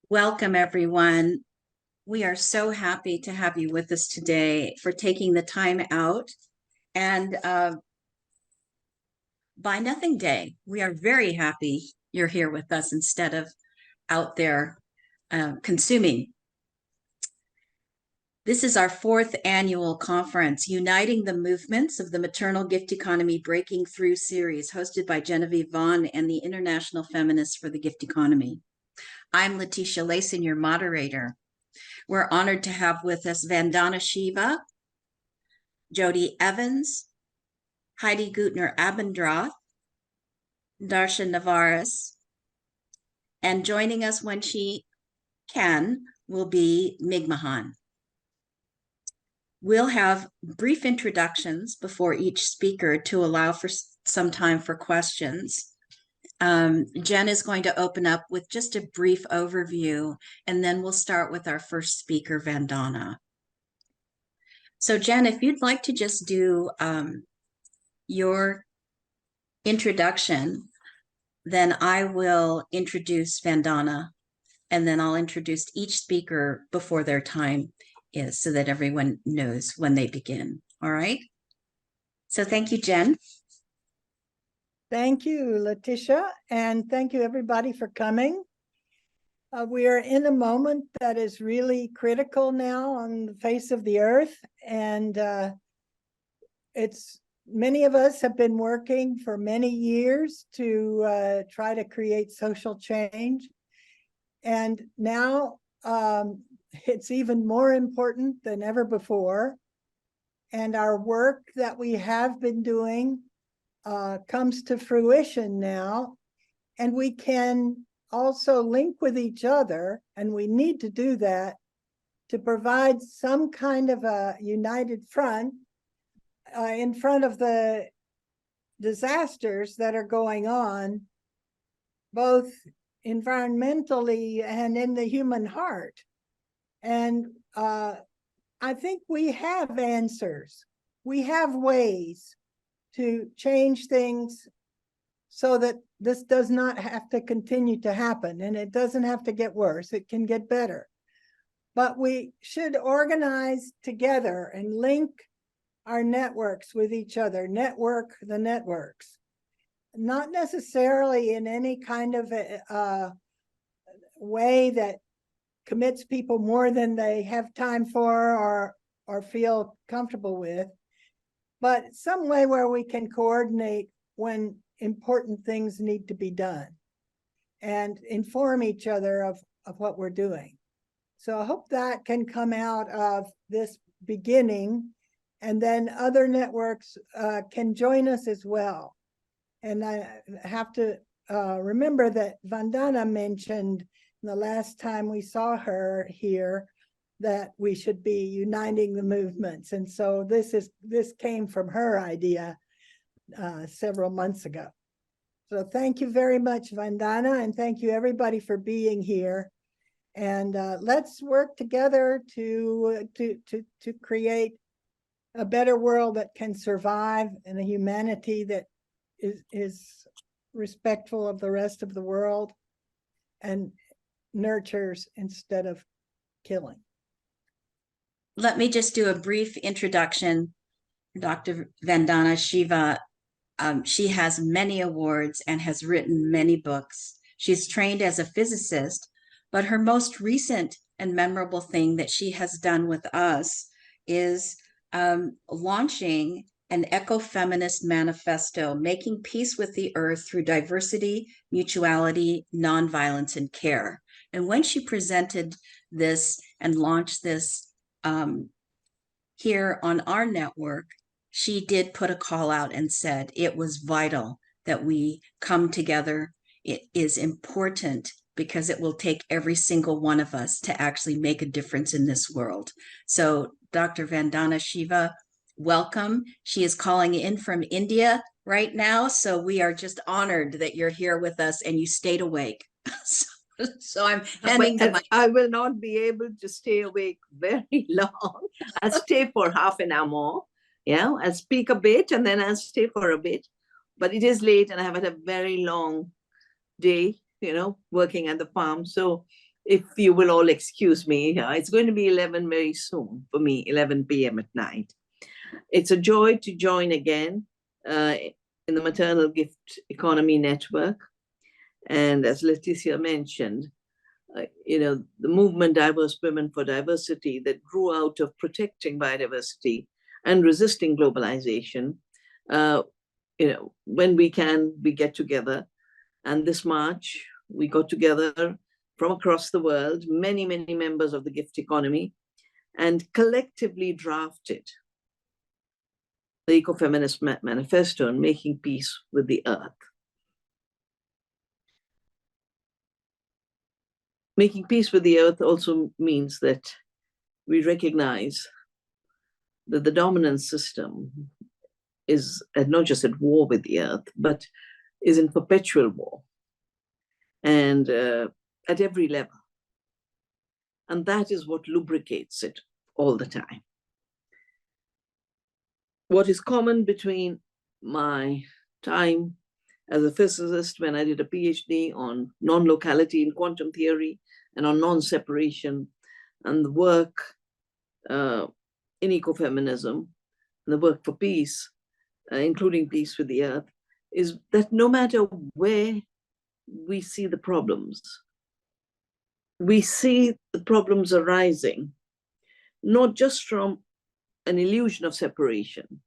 Welcome, everyone. We are so happy to have you with us today for taking the time out. And by Nothing Day, we are very happy you're here with us instead of out there consuming. This is our fourth annual conference, Uniting the Movements of the Maternal Gift Economy Breaking Through series, hosted by Genevieve Vaughan and the International Feminists for the Gift Economy. I'm Letecia, Layson, your moderator. We're honored to have with us Vandana Shiva, Jodie Evans, Heide Goettner-Abendroth, Darcia Narvaez, and joining us when she can will be Vaughan. We'll have brief introductions before each speaker to allow for some time for questions. Jen is going to open up with just a brief overview, and then we'll start with our first speaker, Vandana. So Jen, if you'd like to just do your introduction, then I will introduce Vandana, and then I'll introduce each speaker before their time is so that everyone knows when they begin. All right? So thank you, Jen. Thank you, Letecia, and thank you everybody for coming. We are in a moment that is really critical now on the face of the earth, and many of us have been working for many years to try to create social change, and now it's even more important than ever before. And our work that we have been doing comes to fruition now, and we can also link with each other, and we need to do that to provide some kind of a united front in front of the disasters that are going on, both environmentally and in the human heart. And I think we have answers. We have ways to change things so that this does not have to continue to happen, and it doesn't have to get worse. It can get better. But we should organize together and link our networks with each other, network the networks, not necessarily in any kind of a way that commits people more than they have time for or feel comfortable with, but some way where we can coordinate when important things need to be done and inform each other of what we're doing. So I hope that can come out of this beginning, and then other networks can join us as well. And I have to remember that Vandana mentioned the last time we saw her here that we should be uniting the movements. And so this came from her idea several months ago. So thank you very much, Vandana, and thank you everybody for being here. And let's work together to create a better world that can survive, and a humanity that is respectful of the rest of the world and nurtures instead of killing. Let me just do a brief introduction. Dr. Vandana Shiva, she has many awards and has written many books. She's trained as a physicist, but her most recent and memorable thing that she has done with us is launching an ecofeminist manifesto, making peace with the earth through diversity, mutuality, nonviolence, and care. And when she presented this and launched this here on our network, she did put a call out and said it was vital that we come together. It is important because it will take every single one of us to actually make a difference in this world. So Dr. Vandana Shiva, welcome. She is calling in from India right now, so we are just honored that you're here with us and you stayed awake. So I'm handing the mic. I will not be able to stay awake very long. I'll stay for half an hour more. Yeah, I'll speak a bit and then I'll stay for a bit. But it is late and I have had a very long day, working at the farm. So if you will all excuse me, it's going to be 11 very soon for me, 11 p.m. at night. It's a joy to join again in the Maternal Gift Economy Network. And as Letecia mentioned, the movement Diverse Women for Diversity that grew out of protecting biodiversity and resisting globalization. When we can, we get together. And this March, we got together from across the world, many, many members of the gift economy, and collectively drafted the Ecofeminist Manifesto on making peace with the earth. Making peace with the earth also means that we recognize that the dominant system is not just at war with the earth, but is in perpetual war, and at every level. And that is what lubricates it all the time. What is common between my time as a physicist, when I did a PhD on non-locality in quantum theory and on non-separation, and the work in ecofeminism, and the work for peace, including peace with the earth, is that no matter where we see the problems, we see the problems arising, not just from an illusion of separation,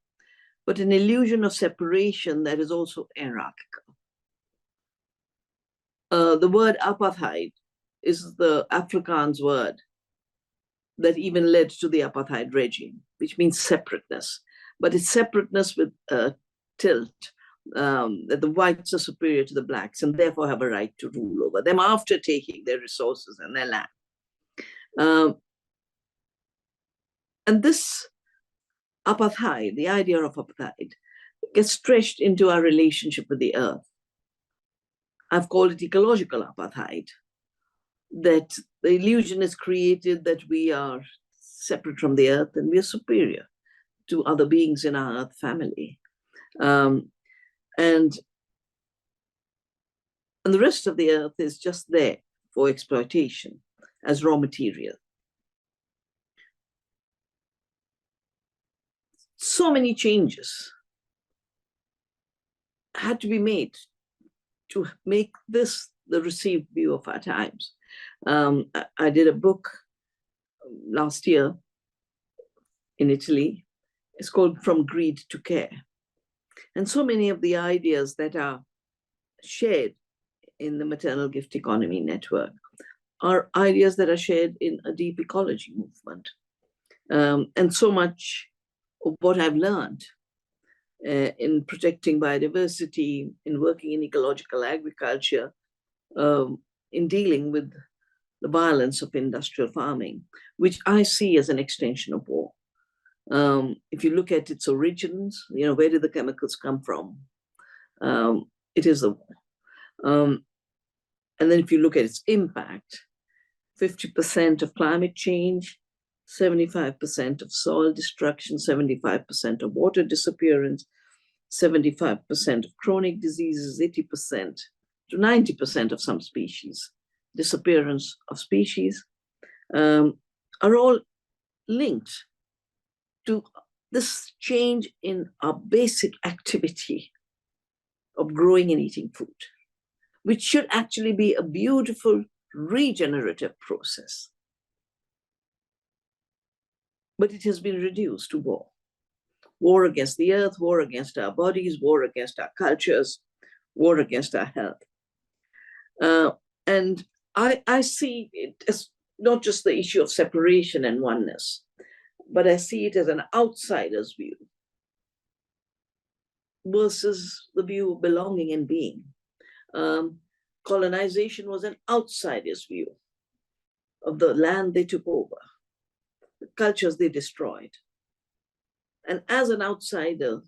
but an illusion of separation that is also hierarchical. The word apartheid is the Afrikaans word that even led to the apartheid regime, which means separateness. But it's separateness with tilt, that the whites are superior to the blacks and therefore have a right to rule over them after taking their resources and their land. And this apartheid, the idea of apartheid, gets stretched into our relationship with the earth. I've called it ecological apartheid, that the illusion is created that we are separate from the earth and we are superior to other beings in our earth family. And the rest of the earth is just there for exploitation as raw material. So many changes had to be made to make this the received view of our times. I did a book last year in Italy. It's called From Greed to Care. And so many of the ideas that are shared in the Maternal Gift Economy Network are ideas that are shared in a deep ecology movement. And so much of what I've learned in protecting biodiversity, in working in ecological agriculture, in dealing with the violence of industrial farming, which I see as an extension of war. If you look at its origins, where did the chemicals come from? It is the war. And then if you look at its impact, 50% of climate change, 75% of soil destruction, 75% of water disappearance, 75% of chronic diseases, 80% to 90% of some species, disappearance of species, are all linked to this change in our basic activity of growing and eating food, which should actually be a beautiful regenerative process. But it has been reduced to war. War against the earth, war against our bodies, war against our cultures, war against our health. And I see it as not just the issue of separation and oneness, but I see it as an outsider's view versus the view of belonging and being. Colonization was an outsider's view of the land they took over, the cultures they destroyed. And as an outsider,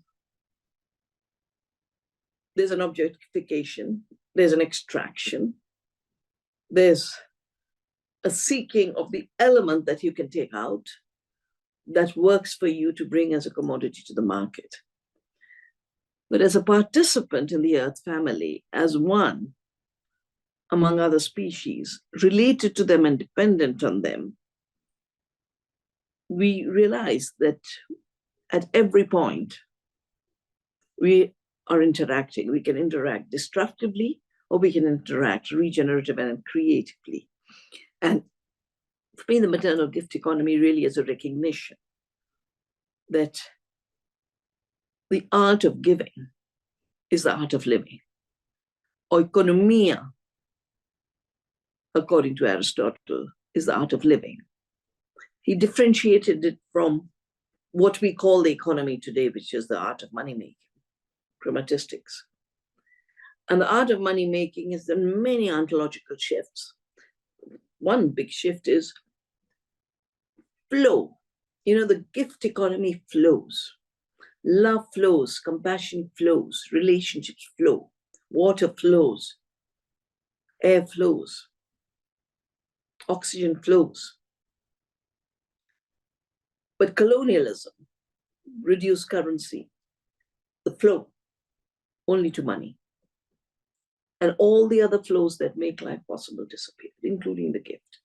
there's an objectification, there's an extraction, there's a seeking of the element that you can take out that works for you to bring as a commodity to the market. But as a participant in the earth family, as one among other species, related to them and dependent on them, we realize that at every point, we are interacting. We can interact destructively, or we can interact regenerative and creatively. And for me, the maternal gift economy really is a recognition that the art of giving is the art of living. Oikonomia, according to Aristotle, is the art of living. He differentiated it from what we call the economy today, which is the art of money making, chromatistics. And the art of money making has done many ontological shifts. One big shift is flow. You know, the gift economy flows. Love flows, compassion flows, relationships flow, water flows, air flows, oxygen flows. But colonialism reduced currency, the flow, only to money. And all the other flows that make life possible disappeared, including the gift.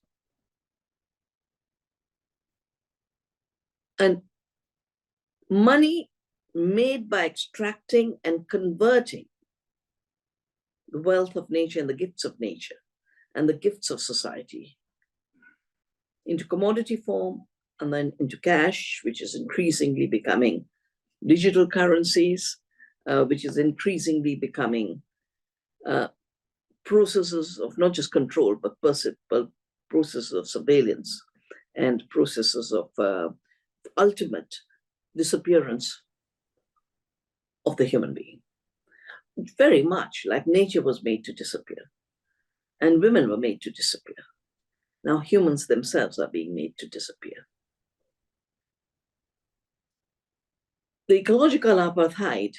And money made by extracting and converting the wealth of nature and the gifts of nature and the gifts of society into commodity form and then into cash, which is increasingly becoming digital currencies, which is increasingly becoming processes of not just control, but processes of surveillance and processes of ultimate disappearance of the human being. Very much like nature was made to disappear and women were made to disappear. Now humans themselves are being made to disappear. The ecological apartheid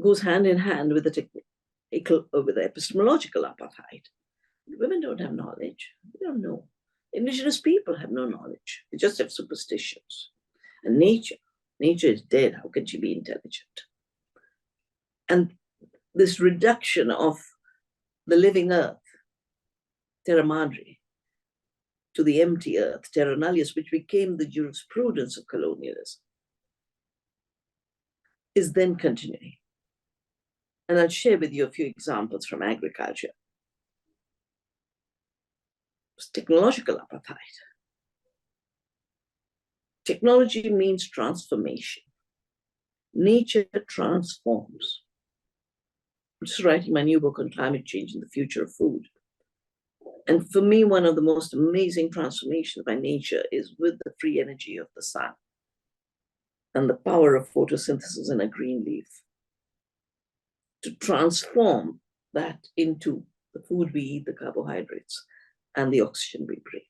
goes hand in hand with the epistemological apartheid. Women don't have knowledge. They don't know. Indigenous people have no knowledge. They just have superstitions. And nature is dead. How can she be intelligent? And this reduction of the living earth, terra madre, to the empty earth, terra nullius, which became the jurisprudence of colonialism, is then continuing. And I'll share with you a few examples from agriculture. It's technological apartheid. Technology means transformation. Nature transforms. I'm just writing my new book on climate change and the future of food. And for me, one of the most amazing transformations by nature is with the free energy of the sun and the power of photosynthesis in a green leaf to transform that into the food we eat, the carbohydrates, and the oxygen we breathe.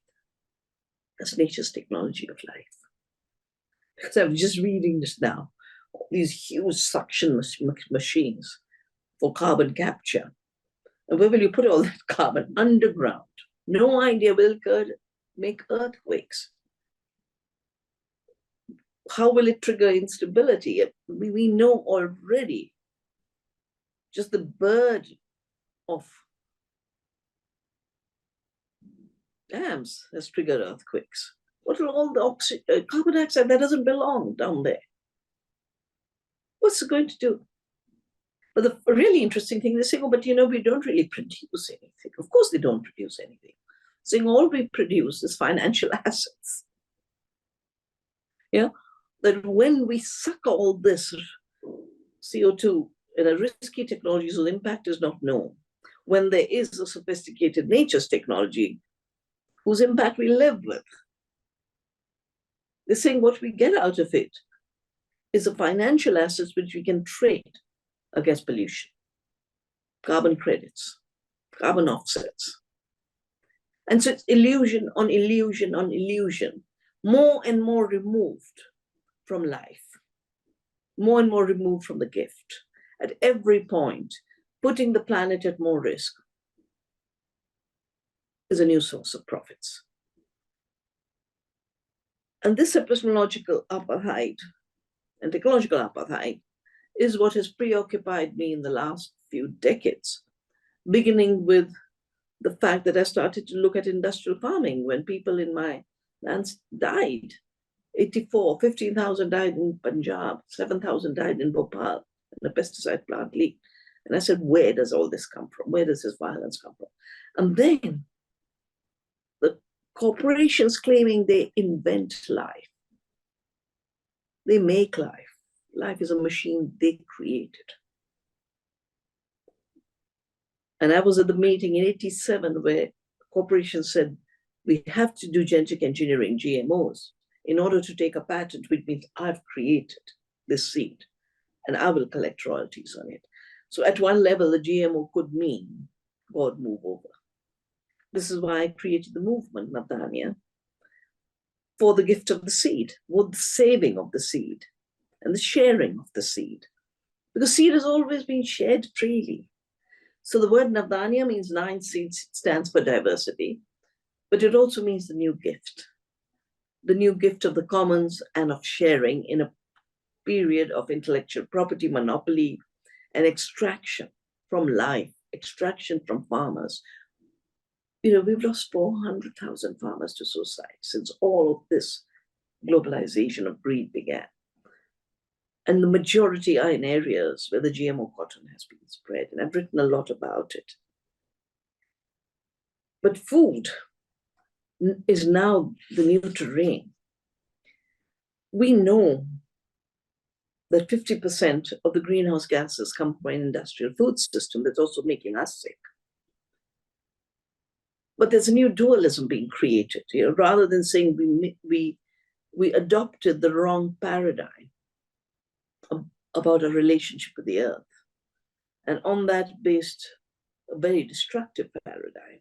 That's nature's technology of life. Because I'm just reading this now, these huge suction machines for carbon capture. And where will you put all that carbon? Underground. No idea will it make earthquakes. How will it trigger instability? We know already. Just the bird of dams has triggered earthquakes. What will all the carbon dioxide that doesn't belong down there? What's it going to do? But the really interesting thing, they're saying, oh, but you know, we don't really produce anything. Of course they don't produce anything. Saying all we produce is financial assets. Yeah, that when we suck all this CO2 in a risky technology, so the impact is not known. When there is a sophisticated nature's technology, whose impact we live with. They're saying what we get out of it is the financial assets which we can trade against pollution, carbon credits, carbon offsets. And so it's illusion on illusion on illusion, more and more removed from life, more and more removed from the gift. At every point, putting the planet at more risk is a new source of profits. And this epistemological apartheid and technological apartheid is what has preoccupied me in the last few decades. beginning with the fact that I started to look at industrial farming when people in my lands died. 84, 15,000 died in Punjab, 7,000 died in Bhopal, and a pesticide plant leaked. And I said, where does all this come from? Where does this violence come from? And then the corporations claiming they invent life. They make life. Life is a machine they created. And I was at the meeting in 87 where corporations said, we have to do genetic engineering, GMOs, in order to take a patent, which means I've created this seed and I will collect royalties on it. So at one level, the GMO could mean God move over. This is why I created the movement, Vandana, for the gift of the seed, for the saving of the seed and the sharing of the seed. Because seed has always been shared freely. So the word Navdanya means 9 seeds, stands for diversity, but it also means the new gift of the commons and of sharing in a period of intellectual property monopoly and extraction from life, extraction from farmers. We've lost 400,000 farmers to suicide since all of this globalization of breed began. And the majority are in areas where the GMO cotton has been spread, and I've written a lot about it. But food is now the new terrain. We know that 50% of the greenhouse gases come from an industrial food system that's also making us sick. But there's a new dualism being created. Rather than saying we adopted the wrong paradigm about a relationship with the earth, and on that based a very destructive paradigm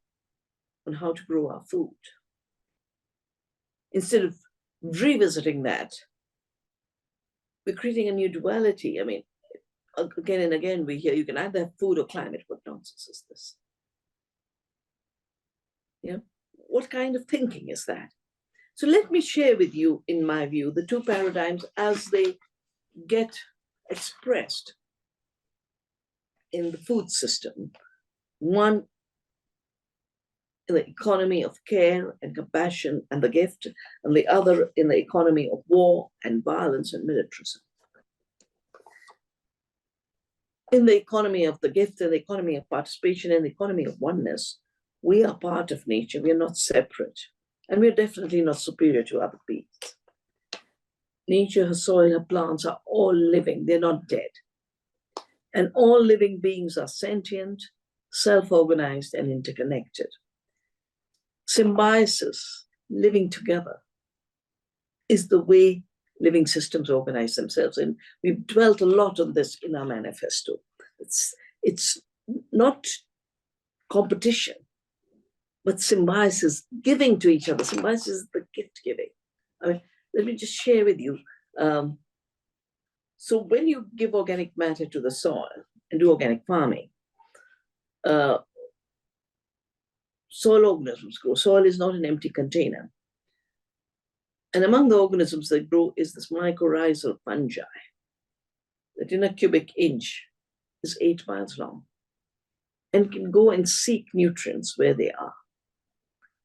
on how to grow our food. Instead of revisiting that, we're creating a new duality. I mean, again and again, we hear you can either have food or climate. What nonsense is this? What kind of thinking is that? So let me share with you, in my view, the two paradigms as they get expressed in the food system. One in the economy of care and compassion and the gift, and the other in the economy of war and violence and militarism. In the economy of the gift and the economy of participation and the economy of oneness, we are part of nature, we are not separate, and we're definitely not superior to other beings. Nature, her soil, her plants are all living, they're not dead. And all living beings are sentient, self-organized, and interconnected. Symbiosis, living together, is the way living systems organize themselves. And we've dwelt a lot on this in our manifesto. It's not competition, but symbiosis, giving to each other. Symbiosis is the gift giving. I mean, let me just share with you. So when you give organic matter to the soil and do organic farming, soil organisms grow. Soil is not an empty container. And among the organisms that grow is this mycorrhizal fungi that in a cubic inch is 8 miles long and can go and seek nutrients where they are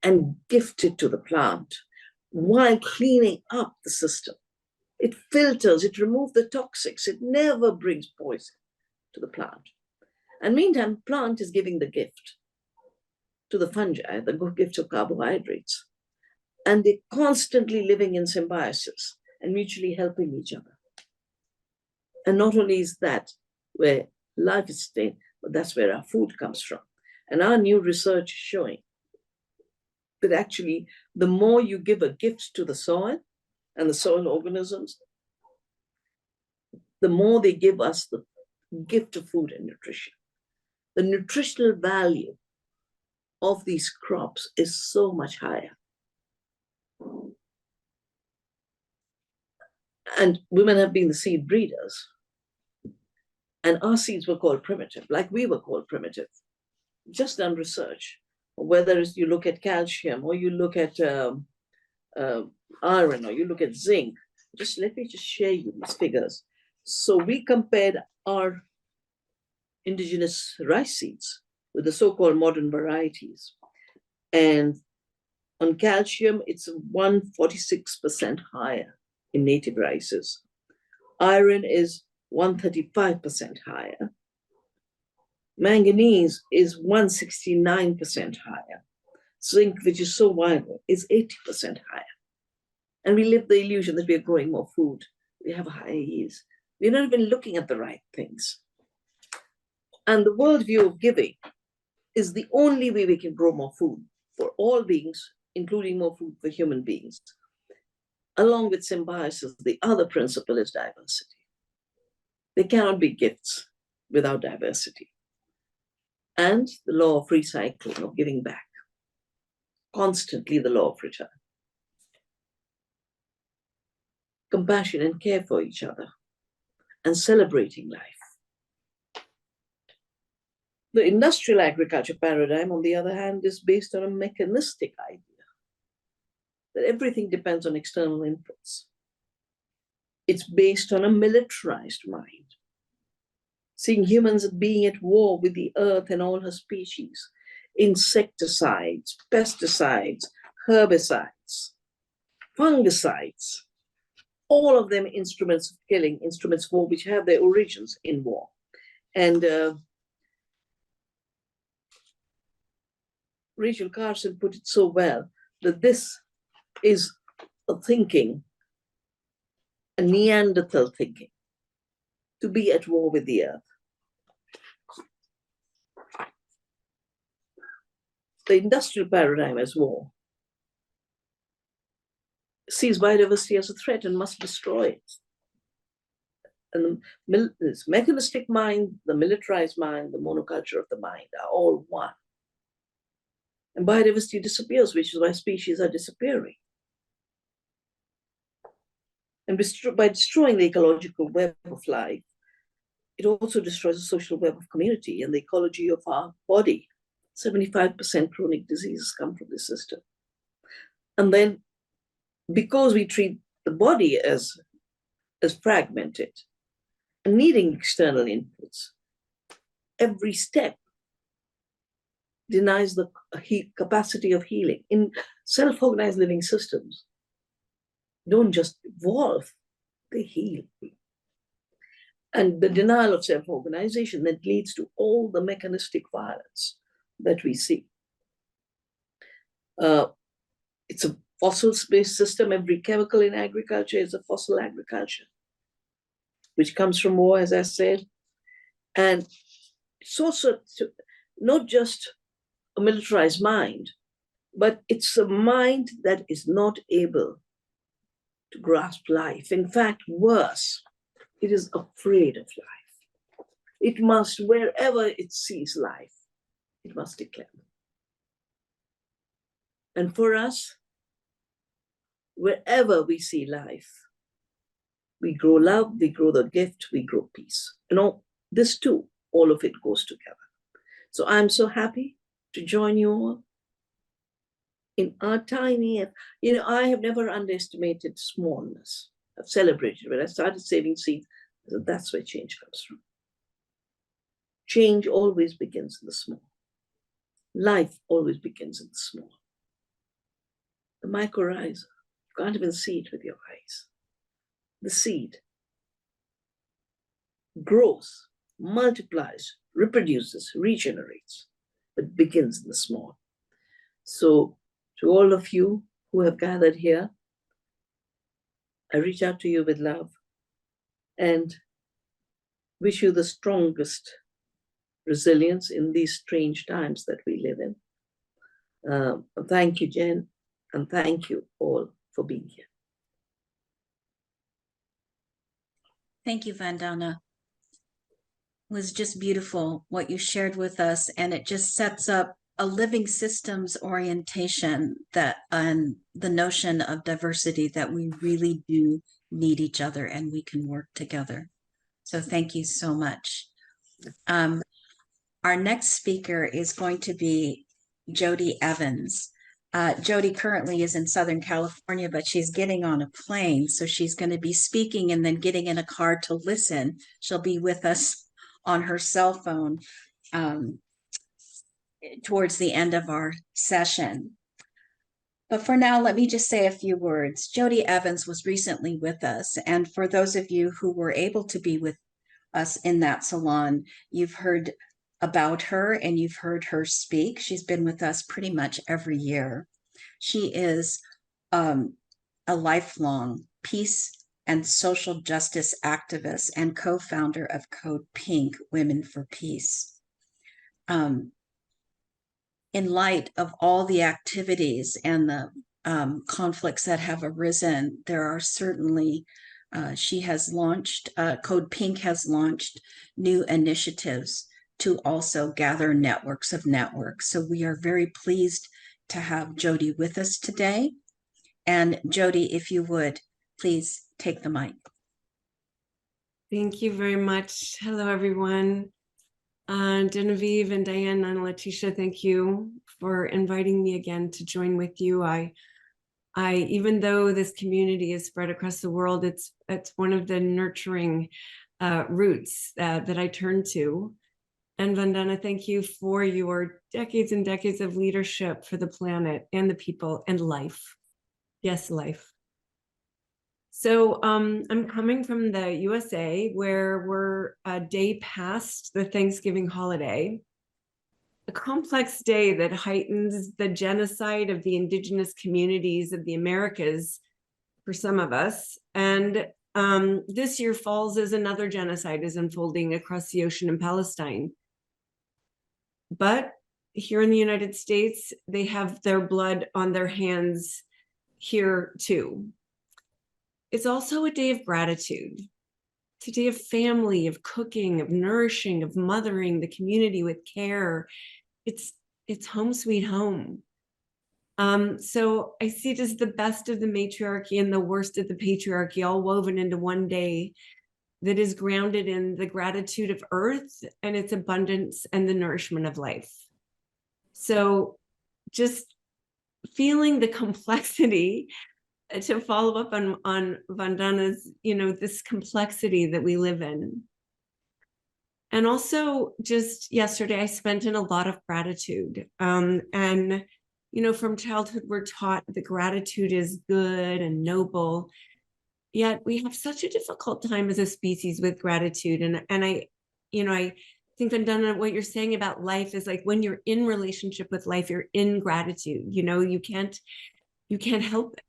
and gift it to the plant while cleaning up the system. It filters, it removes the toxics, it never brings poison to the plant. And meantime, the plant is giving the gift to the fungi, the gift of carbohydrates. And they're constantly living in symbiosis and mutually helping each other. And not only is that where life is sustained, but that's where our food comes from. And our new research is showing that actually the more you give a gift to the soil and the soil organisms, the more they give us the gift of food and nutrition. The nutritional value of these crops is so much higher. And women have been the seed breeders. And our seeds were called primitive, like we were called primitive. Just done research, whether you look at calcium or you look at iron or you look at zinc. Let me just share you these figures. So we compared our indigenous rice seeds with the so-called modern varieties. And on calcium, it's 146% higher in native rices. Iron is 135% higher. Manganese is 169% higher. Zinc, which is so vital, is 80% higher. And we live the illusion that we are growing more food. We have higher yields. We're not even looking at the right things. And the worldview of giving is the only way we can grow more food for all beings, including more food for human beings. Along with symbiosis, the other principle is diversity. There cannot be gifts without diversity. And the law of recycling, of giving back. Constantly the law of return. Compassion and care for each other, and celebrating life. The industrial agriculture paradigm, on the other hand, is based on a mechanistic idea that everything depends on external inputs. It's based on a militarized mind, seeing humans as being at war with the earth and all her species, insecticides, pesticides, herbicides, fungicides, all of them instruments of killing, instruments of war, which have their origins in war. And Rachel Carson put it so well, that this is a thinking, a Neanderthal thinking, to be at war with the earth. The industrial paradigm as war sees biodiversity as a threat and must destroy it. And this mechanistic mind, the militarized mind, the monoculture of the mind are all one. And biodiversity disappears, which is why species are disappearing. And by destroying the ecological web of life, it also destroys the social web of community and the ecology of our body. 75% chronic diseases come from this system. And then, because we treat the body as fragmented and needing external inputs, every step denies the capacity of healing. In self-organized living systems, don't just evolve, they heal. And the denial of self-organization that leads to all the mechanistic violence that we see. It's a fossil-based system. Every chemical in agriculture is a fossil agriculture, which comes from war, as I said. And it's also not just a militarized mind, but it's a mind that is not able to grasp life. In fact, worse, it is afraid of life. It must, wherever it sees life, it must declare. And for us, wherever we see life, we grow love, we grow the gift, we grow peace. And all this too, all of it goes together. So I'm so happy to join you all in our tiny, I have never underestimated smallness. I've celebrated. When I started saving seeds, that's where change comes from. Change always begins in the small. Life always begins in the small. The mycorrhiza, you can't even see it with your eyes. The seed grows, multiplies, reproduces, regenerates, but begins in the small. So to all of you who have gathered here, I reach out to you with love and wish you the strongest resilience in these strange times that we live in. Thank you, Jen, and thank you all for being here. Thank you, Vandana. It was just beautiful what you shared with us, and it just sets up a living systems orientation that and the notion of diversity, that we really do need each other and we can work together. So thank you so much. Our next speaker is going to be Jodie Evans. Jodie currently is in Southern California, but she's getting on a plane. So she's going to be speaking and then getting in a car to listen. She'll be with us on her cell phone. towards the end of our session. But for now, let me just say a few words. Jodie Evans was recently with us, and for those of you who were able to be with us in that salon, you've heard about her and you've heard her speak. She's been with us pretty much every year. She is a lifelong peace and social justice activist and co-founder of Code Pink, Women for Peace. In light of all the activities and the conflicts that have arisen, there are certainly, she has launched, Code Pink has launched new initiatives to also gather networks of networks. So we are very pleased to have Jodie with us today. And Jodie, if you would, please take the mic. Thank you very much. Hello, everyone. Genevieve and Diane and Letecia, thank you for inviting me again to join with you. I even though this community is spread across the world, it's one of the nurturing roots that I turn to. And Vandana, thank you for your decades and decades of leadership for the planet and the people and life. Yes, life. So I'm coming from the USA, where we're a day past the Thanksgiving holiday, a complex day that heightens the genocide of the indigenous communities of the Americas for some of us. And this year falls as another genocide is unfolding across the ocean in Palestine. But here in the United States, they have their blood on their hands here too. It's also a day of gratitude. It's a day of family, of cooking, of nourishing, of mothering the community with care. It's home sweet home. So I see it as the best of the matriarchy and the worst of the patriarchy, all woven into one day that is grounded in the gratitude of earth and its abundance and the nourishment of life. So just feeling the complexity, to follow up on Vandana's, this complexity that we live in. And also just yesterday, I spent in a lot of gratitude. And, from childhood, we're taught that gratitude is good and noble. Yet we have such a difficult time as a species with gratitude. And I think, Vandana, what you're saying about life is like when you're in relationship with life, you're in gratitude. You can't help it.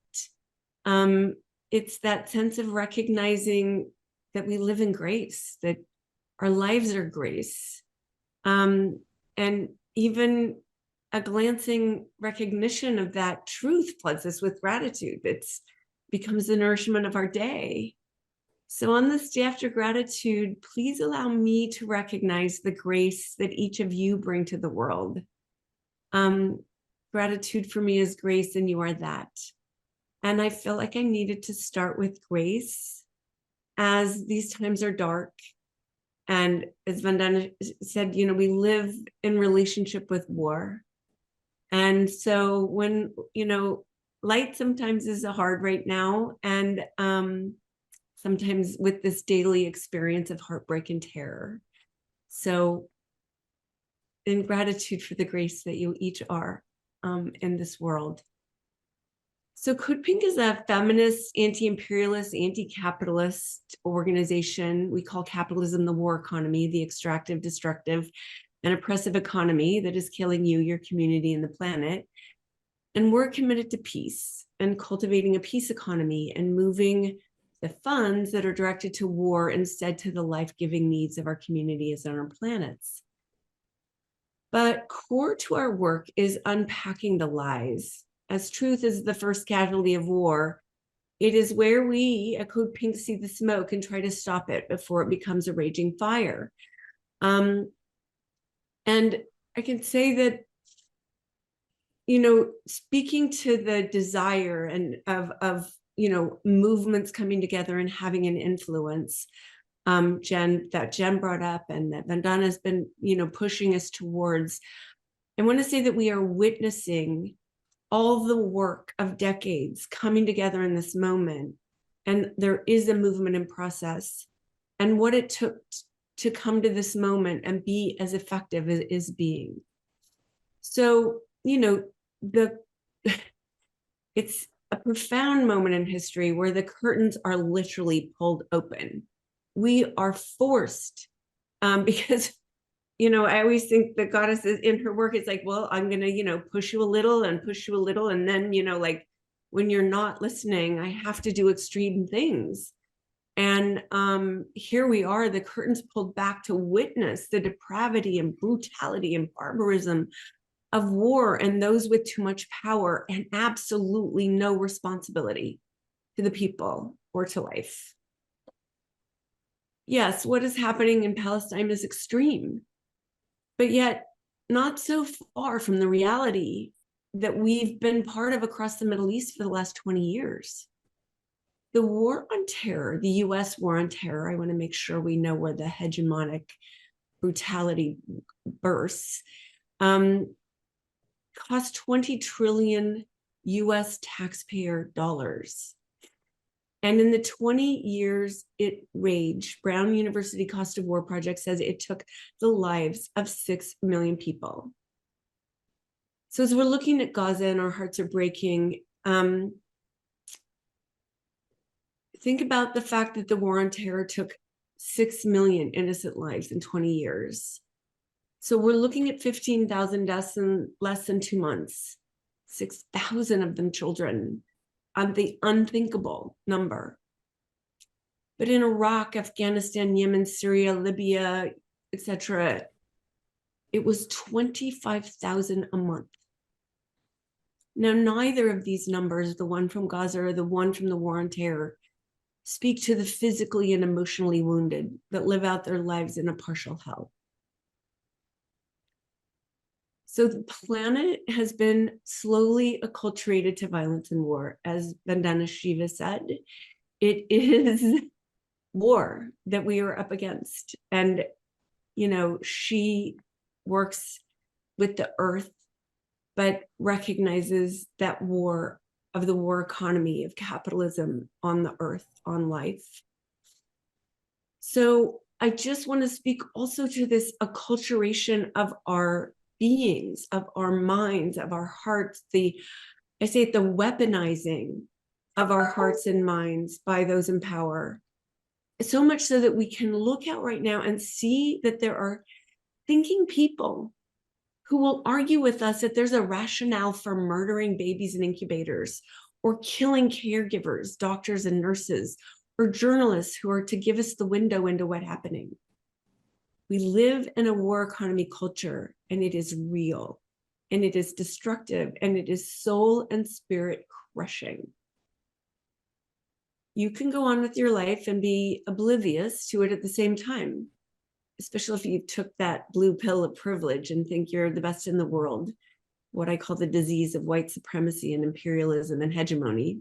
It's that sense of recognizing that we live in grace, that our lives are grace. And even a glancing recognition of that truth floods us with gratitude. It becomes the nourishment of our day. So on this day after gratitude, please allow me to recognize the grace that each of you bring to the world. Gratitude for me is grace, and you are that. And I feel like I needed to start with grace as these times are dark. And as Vandana said, we live in relationship with war. And so when, light sometimes is hard right now. And sometimes with this daily experience of heartbreak and terror. So in gratitude for the grace that you each are in this world. So Code Pink is a feminist, anti-imperialist, anti-capitalist organization. We call capitalism the war economy, the extractive, destructive, and oppressive economy that is killing you, your community, and the planet. And we're committed to peace and cultivating a peace economy and moving the funds that are directed to war instead to the life-giving needs of our communities and our planets. But core to our work is unpacking the lies. As truth is the first casualty of war, it is where we at Code Pink see the smoke and try to stop it before it becomes a raging fire. And I can say that, speaking to the desire and of movements coming together and having an influence, Jen brought up and that Vandana has been, pushing us towards, I want to say that we are witnessing all the work of decades coming together in this moment. And there is a movement in process. And what it took to come to this moment and be as effective as is being. So, it's a profound moment in history where the curtains are literally pulled open. We are forced, because, I always think the goddess is in her work. It's like, well, I'm going to, push you a little and push you a little. And then, like when you're not listening, I have to do extreme things. And here we are, the curtains pulled back to witness the depravity and brutality and barbarism of war and those with too much power and absolutely no responsibility to the people or to life. Yes, what is happening in Palestine is extreme, but yet not so far from the reality that we've been part of across the Middle East for the last 20 years. The war on terror, the US war on terror, I want to make sure we know where the hegemonic brutality bursts, cost 20 trillion US taxpayer dollars. And in the 20 years it raged, Brown University Cost of War Project says it took the lives of 6 million people. So as we're looking at Gaza and our hearts are breaking, think about the fact that the war on terror took 6 million innocent lives in 20 years. So we're looking at 15,000 deaths in less than 2 months, 6,000 of them children, the unthinkable number. But in Iraq, Afghanistan, Yemen, Syria, Libya, etc., it was 25,000 a month. Now, neither of these numbers, the one from Gaza or the one from the war on terror, speak to the physically and emotionally wounded that live out their lives in a partial hell. So the planet has been slowly acculturated to violence and war. As Vandana Shiva said, it is war that we are up against. And, she works with the earth, but recognizes that war of the war economy of capitalism on the earth, on life. So I just want to speak also to this acculturation of our beings, of our minds, of our hearts, the weaponizing of our hearts and minds by those in power. So much so that we can look out right now and see that there are thinking people who will argue with us that there's a rationale for murdering babies in incubators or killing caregivers, doctors and nurses, or journalists who are to give us the window into what's happening. We live in a war economy culture, and it is real, and it is destructive, and it is soul and spirit crushing. You can go on with your life and be oblivious to it at the same time, especially if you took that blue pill of privilege and think you're the best in the world, what I call the disease of white supremacy and imperialism and hegemony.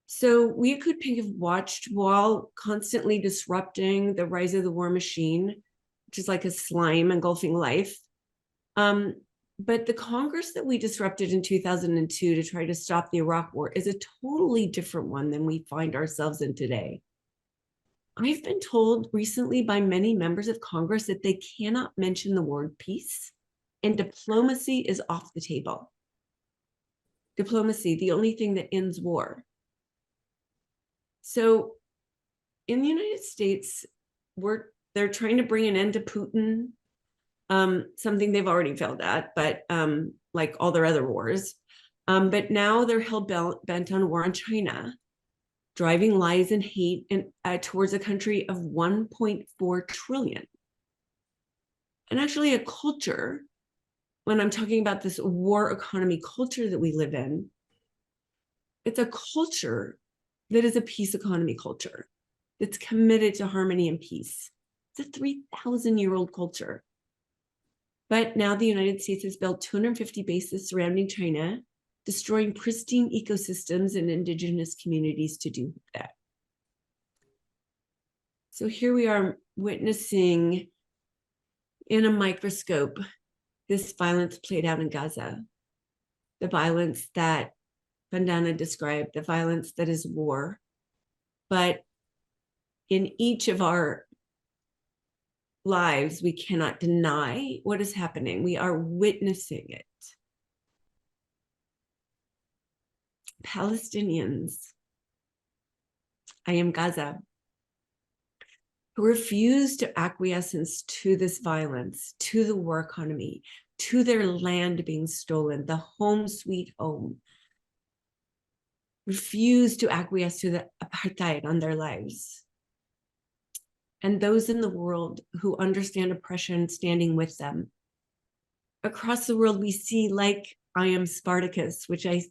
So we could have watched while constantly disrupting the rise of the war machine, which is like a slime engulfing life. But the Congress that we disrupted in 2002 to try to stop the Iraq war is a totally different one than we find ourselves in today. I've been told recently by many members of Congress that they cannot mention the word peace, and diplomacy is off the table. Diplomacy, the only thing that ends war. So in the United States, they're trying to bring an end to Putin, something they've already failed at, but like all their other wars. But now they're hell-bent on war on China, driving lies and hate towards a country of 1.4 trillion. And actually a culture, when I'm talking about this war economy culture that we live in, it's a culture that is a peace economy culture that's committed to harmony and peace. It's a 3,000-year-old culture. But now the United States has built 250 bases surrounding China, destroying pristine ecosystems and indigenous communities to do that. So here we are witnessing in a microscope this violence played out in Gaza, the violence that Vandana described, the violence that is war. But in each of our lives, we cannot deny what is happening. We are witnessing it. Palestinians, I am Gaza, who refuse to acquiesce to this violence, to the war economy, to their land being stolen, the home sweet home, refuse to acquiesce to the apartheid on their lives. And those in the world who understand oppression standing with them. Across the world, we see, like I am Spartacus, which I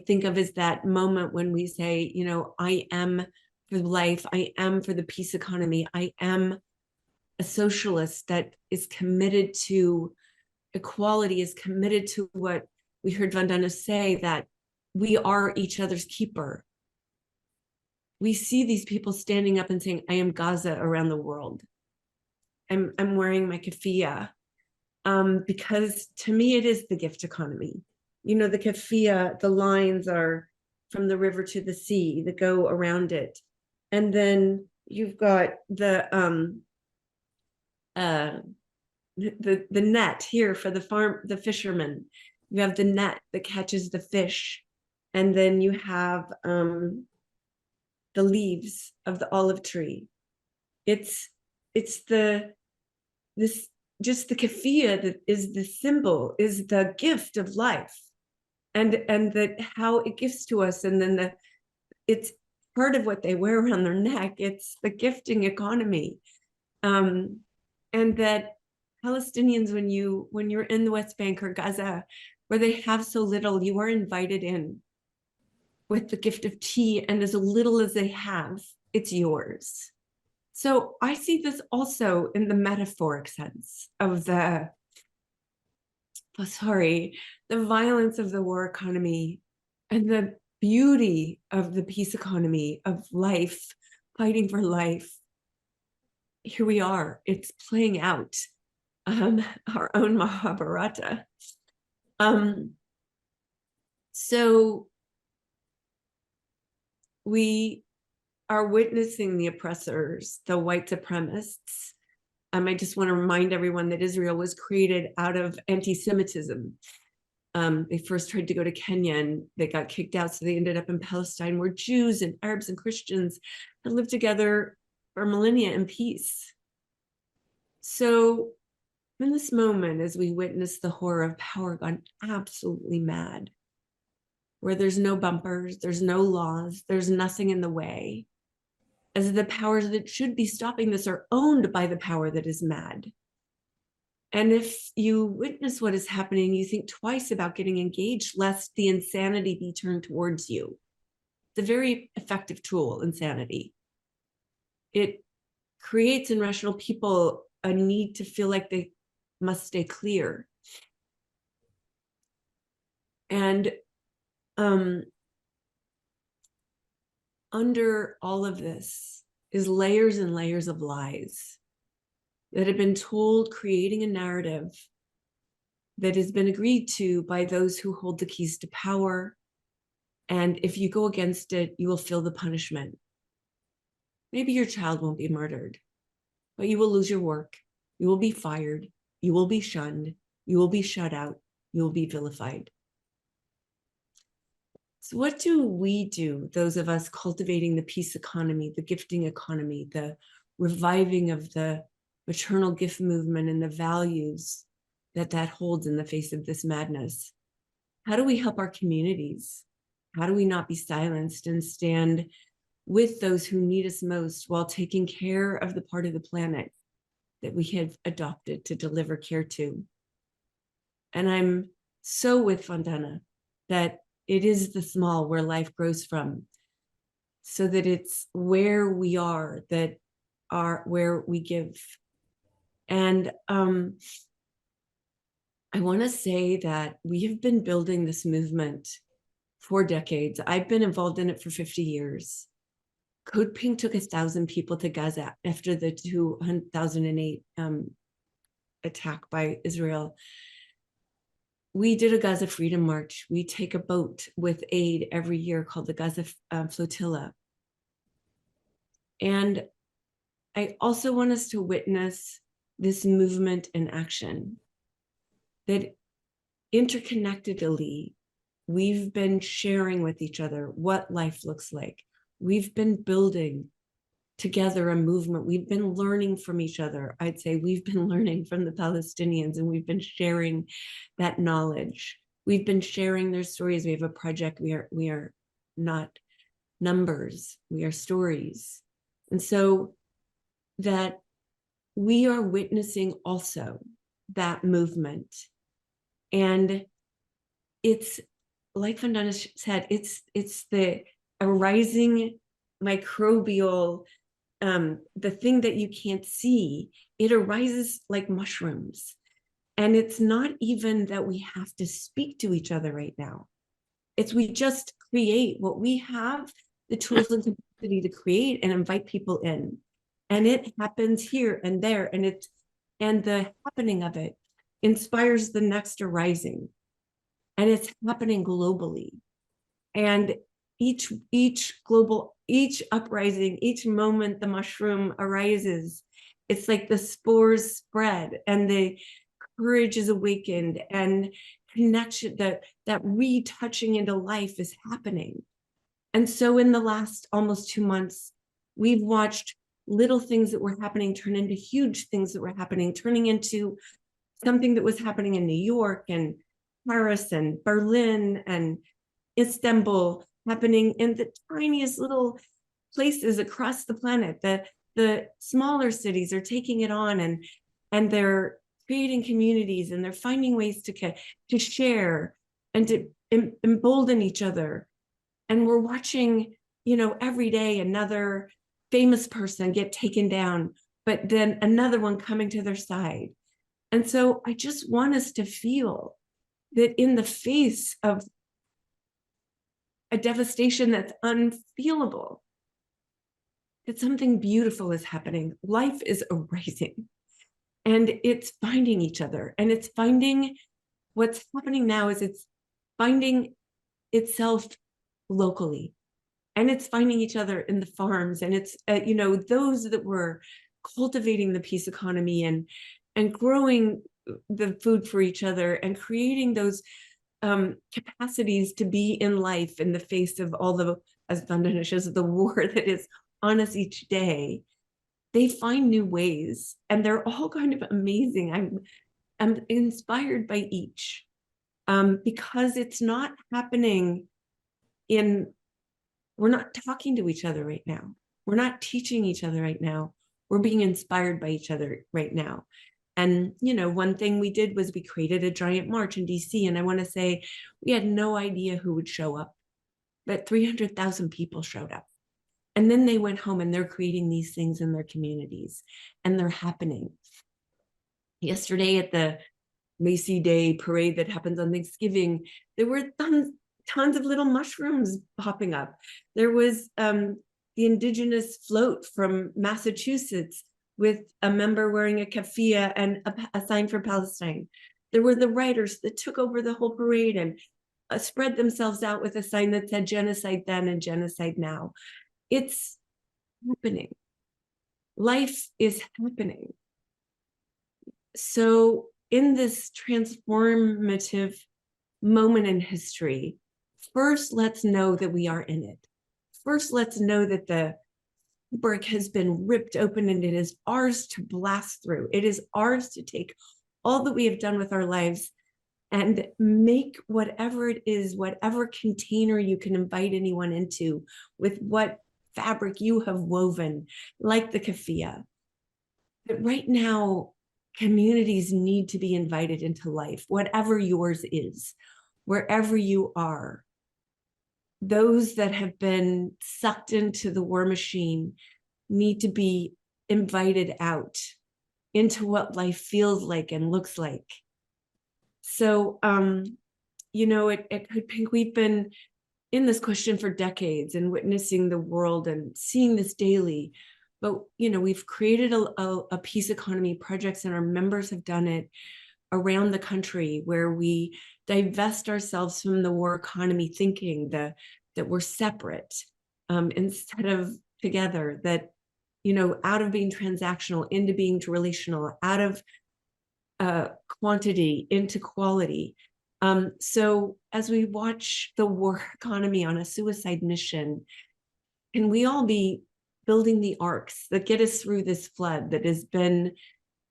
think of as that moment when we say, I am for life, I am for the peace economy, I am a socialist that is committed to equality, is committed to what we heard Vandana say, that we are each other's keeper. We see these people standing up and saying, I am Gaza around the world. I'm wearing my keffiyeh, because to me, it is the gift economy. The keffiyeh, the lines are from the river to the sea that go around it. And then you've got the net here for the fishermen. You have the net that catches the fish. And then you have the leaves of the olive tree. It's the keffiyeh that is the symbol, is the gift of life, and that how it gives to us. And then it's part of what they wear around their neck. It's the gifting economy, and that Palestinians, when you're in the West Bank or Gaza, where they have so little, you are invited in with the gift of tea, and as little as they have, it's yours. So I see this also in the metaphoric sense of the violence of the war economy and the beauty of the peace economy of life, fighting for life. Here we are, it's playing out our own Mahabharata. So we are witnessing the oppressors, the white supremacists. I just want to remind everyone that Israel was created out of anti-Semitism. They first tried to go to Kenya and they got kicked out, so they ended up in Palestine, where Jews and Arabs and Christians had lived together for millennia in peace. So in this moment, as we witness the horror of power gone absolutely mad, where there's no bumpers, there's no laws, there's nothing in the way, as the powers that should be stopping this are owned by the power that is mad. And if you witness what is happening, you think twice about getting engaged, lest the insanity be turned towards you. It's a very effective tool, insanity. It creates in rational people a need to feel like they must stay clear. And under all of this is layers and layers of lies that have been told, creating a narrative that has been agreed to by those who hold the keys to power. And if you go against it, you will feel the punishment. Maybe your child won't be murdered, but you will lose your work. You will be fired. You will be shunned. You will be shut out. You will be vilified. So what do we do, those of us cultivating the peace economy, the gifting economy, the reviving of the maternal gift movement and the values that holds in the face of this madness? How do we help our communities? How do we not be silenced and stand with those who need us most while taking care of the part of the planet that we have adopted to deliver care to? And I'm so with Vandana that it is the small where life grows from, so that it's where we are, that are where we give. And I want to say that we have been building this movement for decades. I've been involved in it for 50 years. Code Pink took 1,000 people to Gaza after the 2008 attack by Israel. We did a Gaza Freedom March. We take a boat with aid every year called the Gaza Flotilla. And I also want us to witness this movement in action, that interconnectedly, we've been sharing with each other what life looks like. We've been building together a movement. We've been learning from each other. I'd say we've been learning from the Palestinians, and we've been sharing that knowledge. We've been sharing their stories. We have a project. We are not numbers. We are stories. And so that we are witnessing also that movement. And it's like Vandana said, it's the arising microbial, the thing that you can't see. It arises like mushrooms. And it's not even that we have to speak to each other right now. It's we just create what we have, the tools and capacity to create, and invite people in. And it happens here and there, and the happening of it inspires the next arising. And it's happening globally. And each uprising, each moment the mushroom arises, it's like the spores spread and the courage is awakened, and connection, that retouching into life is happening. And so in the last almost 2 months, we've watched little things that were happening turn into huge things that were happening, turning into something that was happening in New York and Paris and Berlin and Istanbul, happening in the tiniest little places across the planet. The smaller cities are taking it on, and they're creating communities, and they're finding ways to share and to embolden each other. And we're watching, every day another famous person get taken down, but then another one coming to their side. And so I just want us to feel that in the face of a devastation that's unfeelable, that something beautiful is happening. Life is arising, and it's finding each other. And it's finding, what's happening now is it's finding itself locally, and it's finding each other in the farms. And it's, those that were cultivating the peace economy and growing the food for each other and creating those capacities to be in life in the face of all the, as Vandana says, the war that is on us each day. They find new ways, and they're all kind of amazing. I'm inspired by each, because it's not happening we're not talking to each other right now. We're not teaching each other right now. We're being inspired by each other right now. And, one thing we did was we created a giant march in DC. And I want to say we had no idea who would show up, but 300,000 people showed up. And then they went home, and they're creating these things in their communities, and they're happening. Yesterday at the Macy Day parade that happens on Thanksgiving, there were tons of little mushrooms popping up. There was the indigenous float from Massachusetts with a member wearing a keffiyeh and a sign for Palestine. There were the writers that took over the whole parade and spread themselves out with a sign that said genocide then and genocide now. It's happening. Life is happening. So in this transformative moment in history, first, let's know that we are in it. First, let's know that the fabric has been ripped open, and it is ours to blast through. It is ours to take all that we have done with our lives and make whatever it is, whatever container you can invite anyone into, with what fabric you have woven, like the keffiyeh. But right now, communities need to be invited into life, whatever yours is, wherever you are. Those that have been sucked into the war machine need to be invited out into what life feels like and looks like. So, we've been in this question for decades and witnessing the world and seeing this daily. But, we've created a peace economy projects, and our members have done it around the country, where we divest ourselves from the war economy thinking that we're separate, instead of together, that out of being transactional into being relational, out of quantity into quality. So as we watch the war economy on a suicide mission, can we all be building the arcs that get us through this flood that has been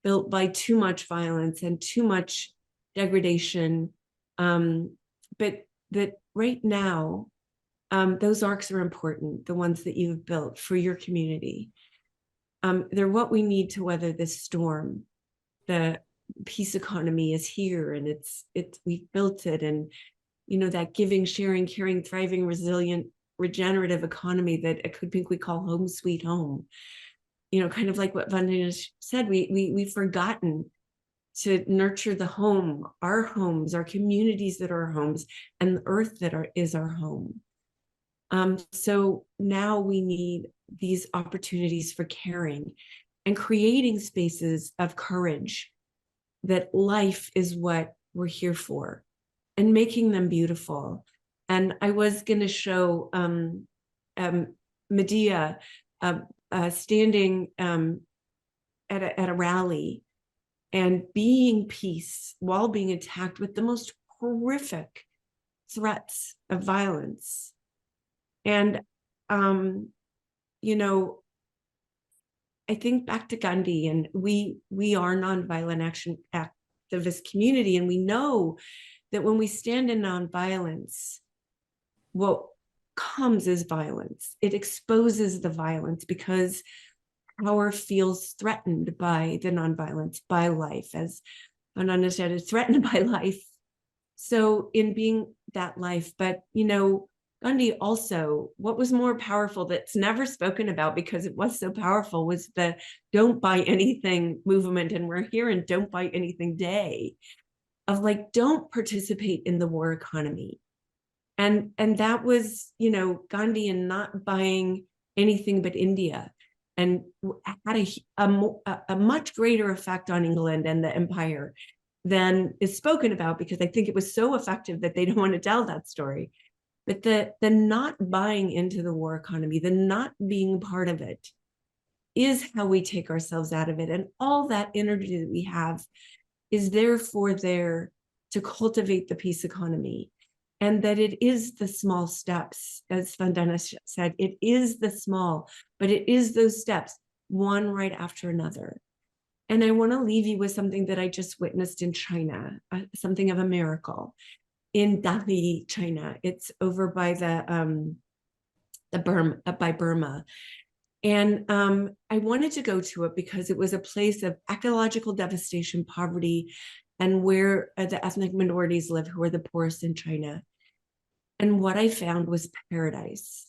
built by too much violence and too much degradation? But that right now, those arcs are important, the ones that you've built for your community. They're what we need to weather this storm. The peace economy is here, and we've built it, and that giving, sharing, caring, thriving, resilient, regenerative economy that I could think we call home sweet home. Kind of like what Vandana said, we've forgotten to nurture the home, our homes, our communities that are our homes, and the earth that is our home. So now we need these opportunities for caring and creating spaces of courage, that life is what we're here for, and making them beautiful. And I was going to show Medea standing at a rally and being peace while being attacked with the most horrific threats of violence. And, I think back to Gandhi, and we are nonviolent action activist community, and we know that when we stand in nonviolence, what comes is violence. It exposes the violence because power feels threatened by the nonviolence, by life, as Vandana said, it's threatened by life. So in being that life, but Gandhi also, what was more powerful that's never spoken about because it was so powerful was the don't buy anything movement. And we're here in Don't Buy Anything Day of don't participate in the war economy. And that was, Gandhi and not buying anything but India, and had a much greater effect on England and the empire than is spoken about, because I think it was so effective that they don't want to tell that story. But the not buying into the war economy, the not being part of it, is how we take ourselves out of it. And all that energy that we have is therefore there to cultivate the peace economy. And that it is the small steps, as Vandana said, it is the small, but it is those steps, one right after another. And I want to leave you with something that I just witnessed in China, something of a miracle. In Dali, China, it's over by by Burma. And I wanted to go to it because it was a place of ecological devastation, poverty, and where the ethnic minorities live, who are the poorest in China. And what I found was paradise.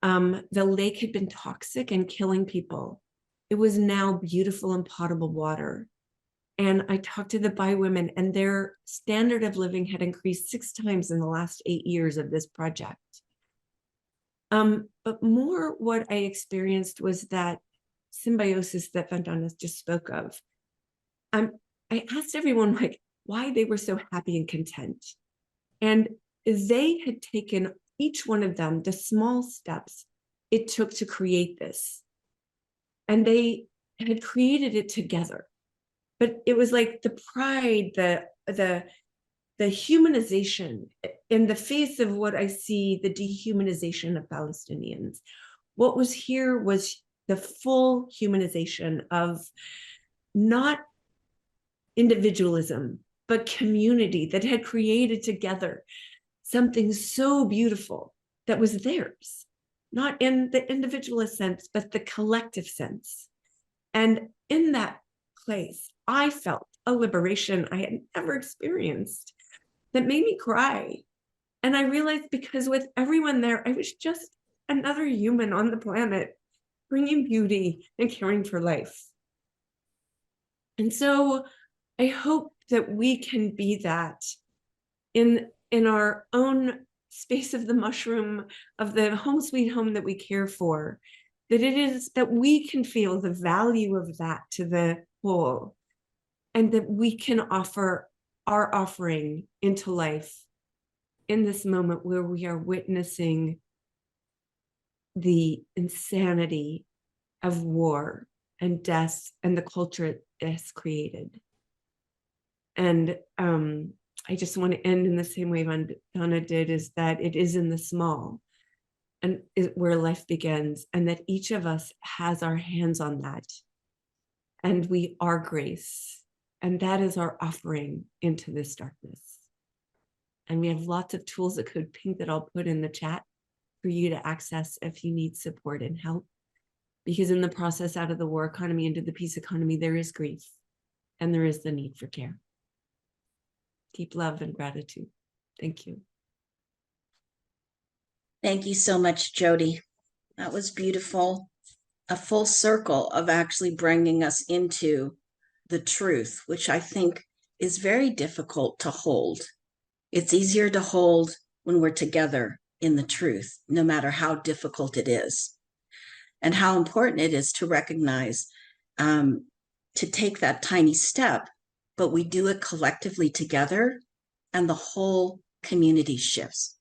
The lake had been toxic and killing people. It was now beautiful and potable water. And I talked to the Bai women, and their standard of living had increased 6 times in the last 8 years of this project. But more what I experienced was that symbiosis that Vandana just spoke of. I asked everyone why they were so happy and content. And they had taken, each one of them, the small steps it took to create this. And they had created it together. But it was like the pride, the humanization in the face of what I see, the dehumanization of Palestinians. What was here was the full humanization of not individualism, but community that had created together something so beautiful that was theirs, not in the individualist sense, but the collective sense. And in that place, I felt a liberation I had never experienced that made me cry. And I realized because with everyone there, I was just another human on the planet, bringing beauty and caring for life. And so I hope that we can be that in our own space of the mushroom, of the home sweet home that we care for, that it is that we can feel the value of that to the whole, and that we can offer our offering into life in this moment where we are witnessing the insanity of war and death and the culture it has created. And I just want to end in the same way Vandana did, is that it is in the small and where life begins, and that each of us has our hands on that. And we are grace. And that is our offering into this darkness. And we have lots of tools that Code Pink that I'll put in the chat for you to access if you need support and help. Because in the process out of the war economy into the peace economy, there is grief and there is the need for care. Deep love and gratitude. Thank you. Thank you so much, Jodie. That was beautiful. A full circle of actually bringing us into the truth, which I think is very difficult to hold. It's easier to hold when we're together in the truth, no matter how difficult it is, and how important it is to recognize, to take that tiny step, but we do it collectively together and the whole community shifts.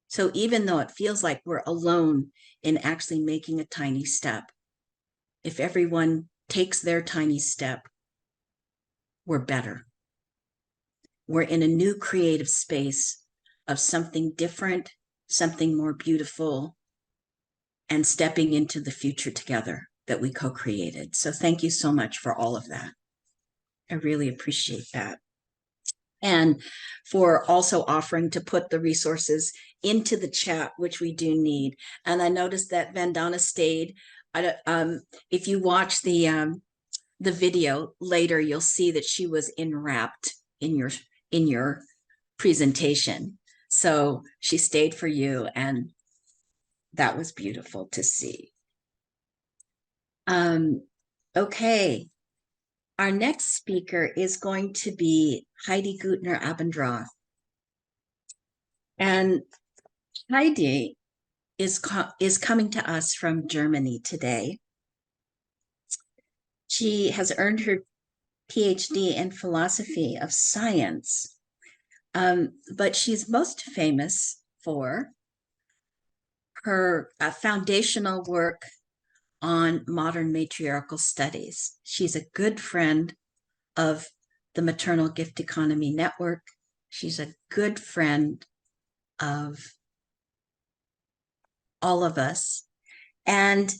So even though it feels like we're alone in actually making a tiny step, if everyone takes their tiny step, we're better. We're in a new creative space of something different, something more beautiful, and stepping into the future together that we co-created. So thank you so much for all of that. I really appreciate that. And for also offering to put the resources into the chat, which we do need. And I noticed that Vandana stayed. If you watch the video later, you'll see that she was enwrapped in your presentation. So she stayed for you, and that was beautiful to see. Okay. Our next speaker is going to be Heide Goettner-Abendroth. And Heide is coming to us from Germany today. She has earned her PhD in philosophy of science, but she's most famous for her foundational work on modern matriarchal studies. She's a good friend of the Maternal Gift Economy Network. She's a good friend of all of us. And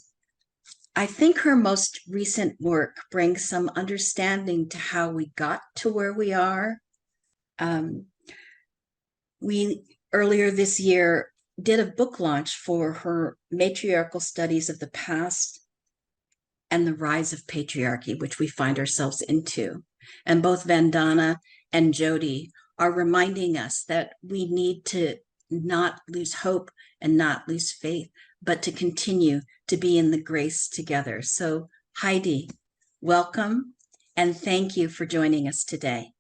I think her most recent work brings some understanding to how we got to where we are. We, earlier this year, did a book launch for her Matriarchal Studies of the Past and the Rise of Patriarchy, which we find ourselves into. And both Vandana and Jodie are reminding us that we need to not lose hope and not lose faith, but to continue to be in the grace together. So Heide, welcome, and thank you for joining us today.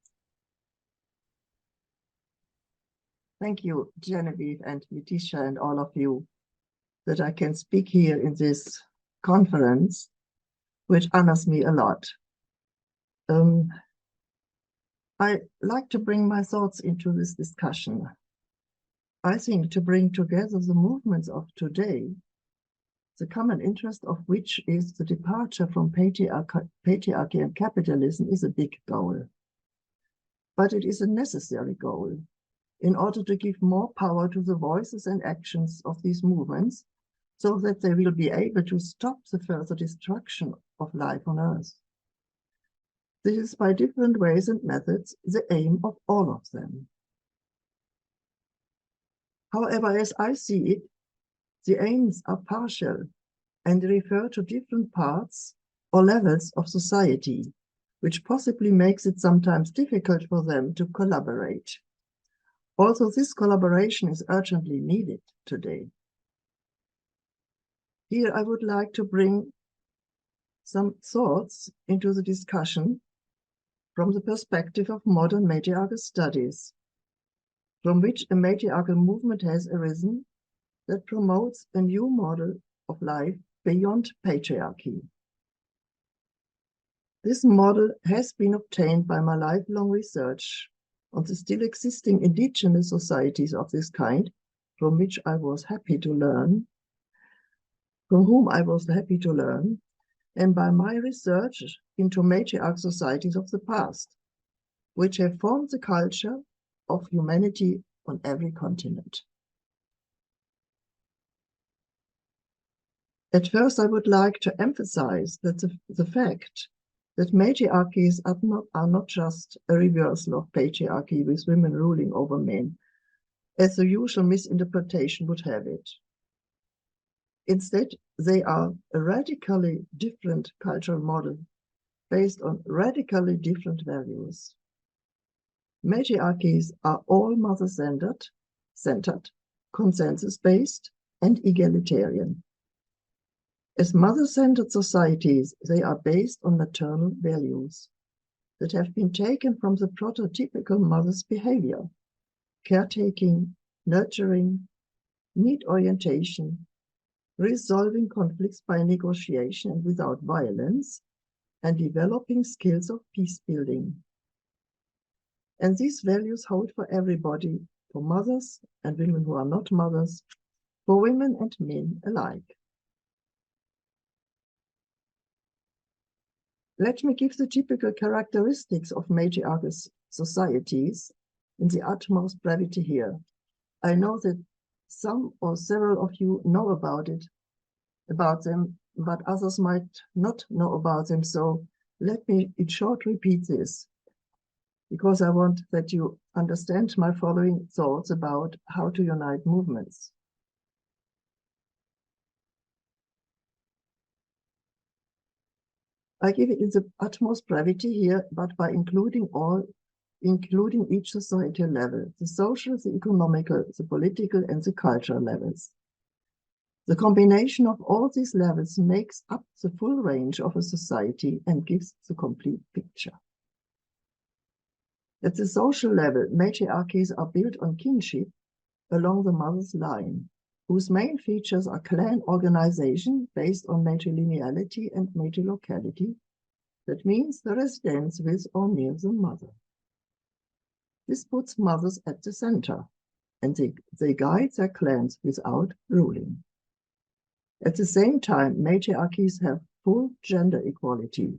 Thank you, Genevieve and Letecia and all of you, that I can speak here in this conference, which honors me a lot. I like to bring my thoughts into this discussion. I think to bring together the movements of today, the common interest of which is the departure from patriarchy and capitalism, is a big goal. But it is a necessary goal in order to give more power to the voices and actions of these movements, so that they will be able to stop the further destruction of life on Earth. This is, by different ways and methods, the aim of all of them. However, as I see it, the aims are partial and refer to different parts or levels of society, which possibly makes it sometimes difficult for them to collaborate. Also, this collaboration is urgently needed today. Here I would like to bring some thoughts into the discussion from the perspective of modern matriarchal studies, from which a matriarchal movement has arisen that promotes a new model of life beyond patriarchy. This model has been obtained by my lifelong research on the still existing indigenous societies of this kind, from which I was happy to learn, from whom I was happy to learn, and by my research into matriarch societies of the past, which have formed the culture of humanity on every continent. At first, I would like to emphasize that the fact that matriarchies are not just a reversal of patriarchy with women ruling over men, as the usual misinterpretation would have it. Instead, they are a radically different cultural model based on radically different values. Matriarchies are all mother-centered, consensus-based, and egalitarian. As mother-centered societies, they are based on maternal values that have been taken from the prototypical mother's behavior: caretaking, nurturing, need orientation, resolving conflicts by negotiation and without violence, and developing skills of peace building. And these values hold for everybody, for mothers and women who are not mothers, for women and men alike. Let me give the typical characteristics of matriarchal societies in the utmost brevity here. I know that some or several of you know about them, but others might not know about them. So let me in short repeat this, because I want that you understand my following thoughts about how to unite movements. I give it in the utmost brevity here, but by including each societal level, the social, the economical, the political, and the cultural levels. The combination of all these levels makes up the full range of a society and gives the complete picture. At the social level, matriarchies are built on kinship along the mother's line, whose main features are clan organization based on matrilineality and matrilocality. That means the residence with or near the mother. This puts mothers at the center, and they guide their clans without ruling. At the same time, matriarchies have full gender equality.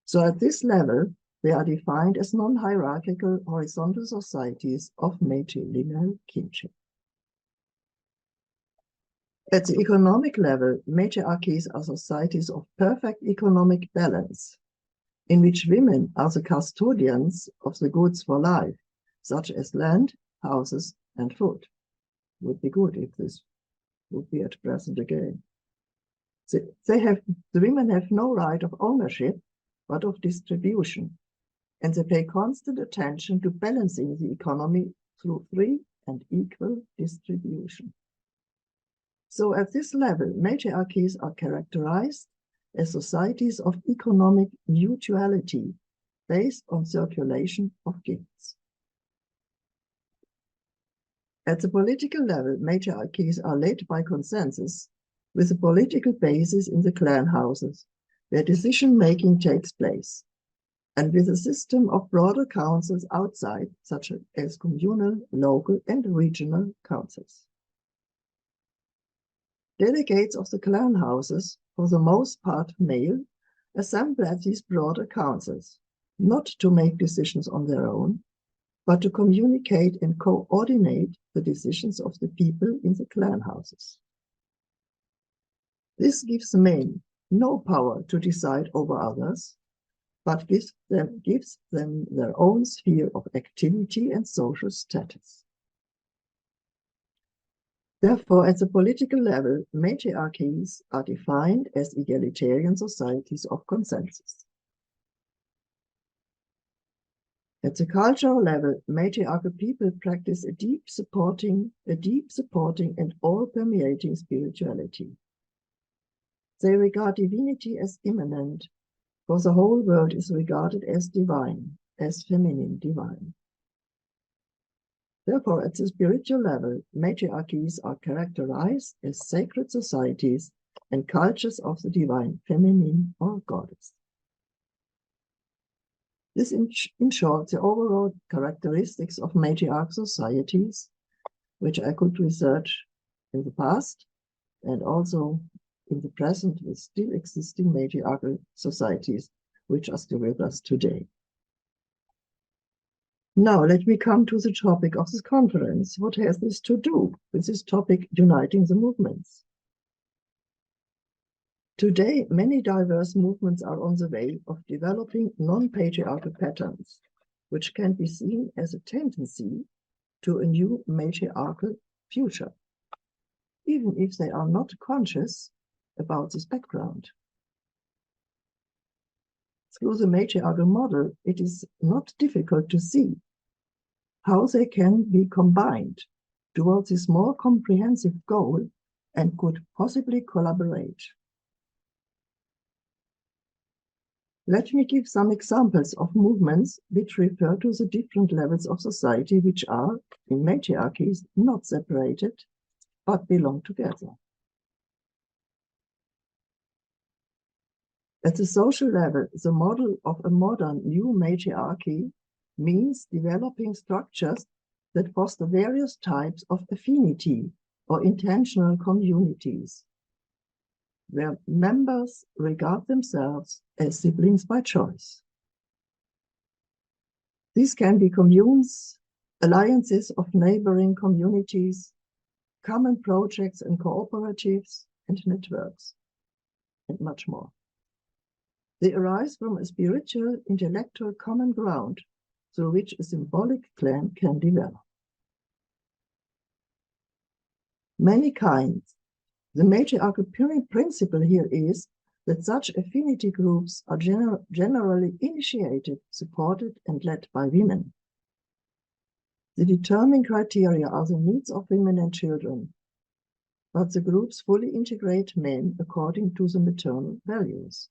So at this level, they are defined as non-hierarchical horizontal societies of matrilineal kinship. At the economic level, matriarchies are societies of perfect economic balance, in which women are the custodians of the goods for life, such as land, houses, and food. Would be good if this would be at present again. The women have no right of ownership, but of distribution, and they pay constant attention to balancing the economy through free and equal distribution. So at this level, matriarchies are characterized as societies of economic mutuality based on circulation of gifts. At the political level, matriarchies are led by consensus with a political basis in the clan houses, where decision-making takes place, and with a system of broader councils outside, such as communal, local, and regional councils. Delegates of the clan houses, for the most part male, assemble at these broader councils, not to make decisions on their own, but to communicate and coordinate the decisions of the people in the clan houses. This gives men no power to decide over others, but gives them their own sphere of activity and social status. Therefore, at the political level, matriarchies are defined as egalitarian societies of consensus. At the cultural level, matriarchal people practice a deep supporting and all-permeating spirituality. They regard divinity as immanent, for the whole world is regarded as divine, as feminine divine. Therefore, at the spiritual level, matriarchies are characterized as sacred societies and cultures of the divine feminine or goddess. This in short, the overall characteristics of matriarch societies, which I could research in the past, and also in the present with still existing matriarchal societies which are still with us today. Now let me come to the topic of this conference. What has this to do with this topic, uniting the movements? Today, many diverse movements are on the way of developing non-patriarchal patterns, which can be seen as a tendency to a new matriarchal future, even if they are not conscious about this background. Through the matriarchal model, it is not difficult to see how they can be combined towards this more comprehensive goal and could possibly collaborate. Let me give some examples of movements which refer to the different levels of society which are, in matriarchies, not separated, but belong together. At the social level, the model of a modern new matriarchy means developing structures that foster various types of affinity or intentional communities, where members regard themselves as siblings by choice. These can be communes, alliances of neighboring communities, common projects and cooperatives and networks, and much more. They arise from a spiritual, intellectual common ground through which a symbolic clan can develop. Many kinds. The matriarchal principle here is that such affinity groups are generally initiated, supported, and led by women. The determining criteria are the needs of women and children, but the groups fully integrate men according to the maternal values.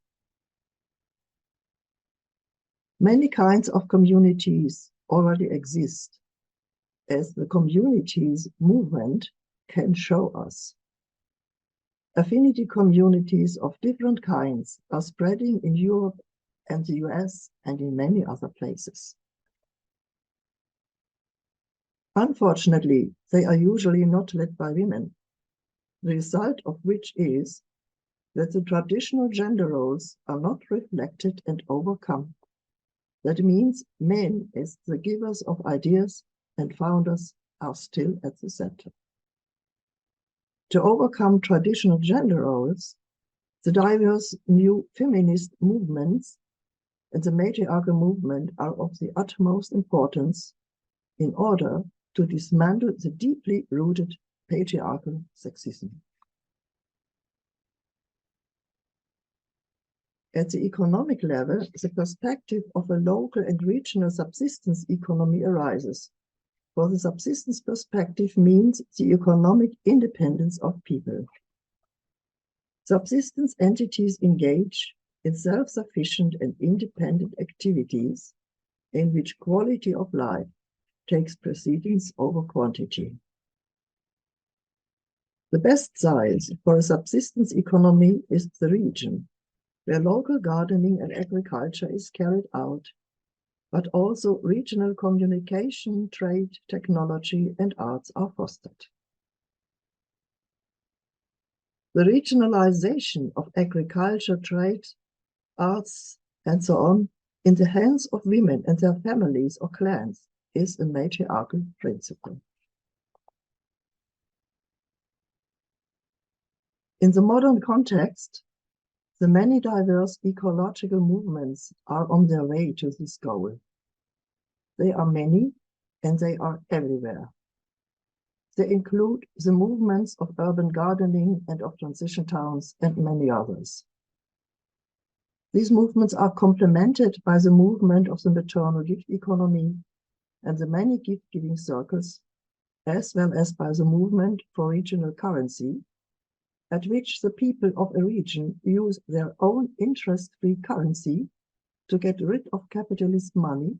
Many kinds of communities already exist, as the communities movement can show us. Affinity communities of different kinds are spreading in Europe and the US and in many other places. Unfortunately, they are usually not led by women, the result of which is that the traditional gender roles are not reflected and overcome. That means men as the givers of ideas and founders are still at the center. To overcome traditional gender roles, the diverse new feminist movements and the matriarchal movement are of the utmost importance in order to dismantle the deeply rooted patriarchal sexism. At the economic level, the perspective of a local and regional subsistence economy arises. For the subsistence perspective means the economic independence of people. Subsistence entities engage in self-sufficient and independent activities in which quality of life takes precedence over quantity. The best size for a subsistence economy is the region, where local gardening and agriculture is carried out, but also regional communication, trade, technology, and arts are fostered. The regionalization of agriculture, trade, arts, and so on, in the hands of women and their families or clans is a matriarchal principle. In the modern context, the many diverse ecological movements are on their way to this goal. They are many and they are everywhere. They include the movements of urban gardening and of transition towns and many others. These movements are complemented by the movement of the maternal gift economy and the many gift-giving circles, as well as by the movement for regional currency, at which the people of a region use their own interest-free currency to get rid of capitalist money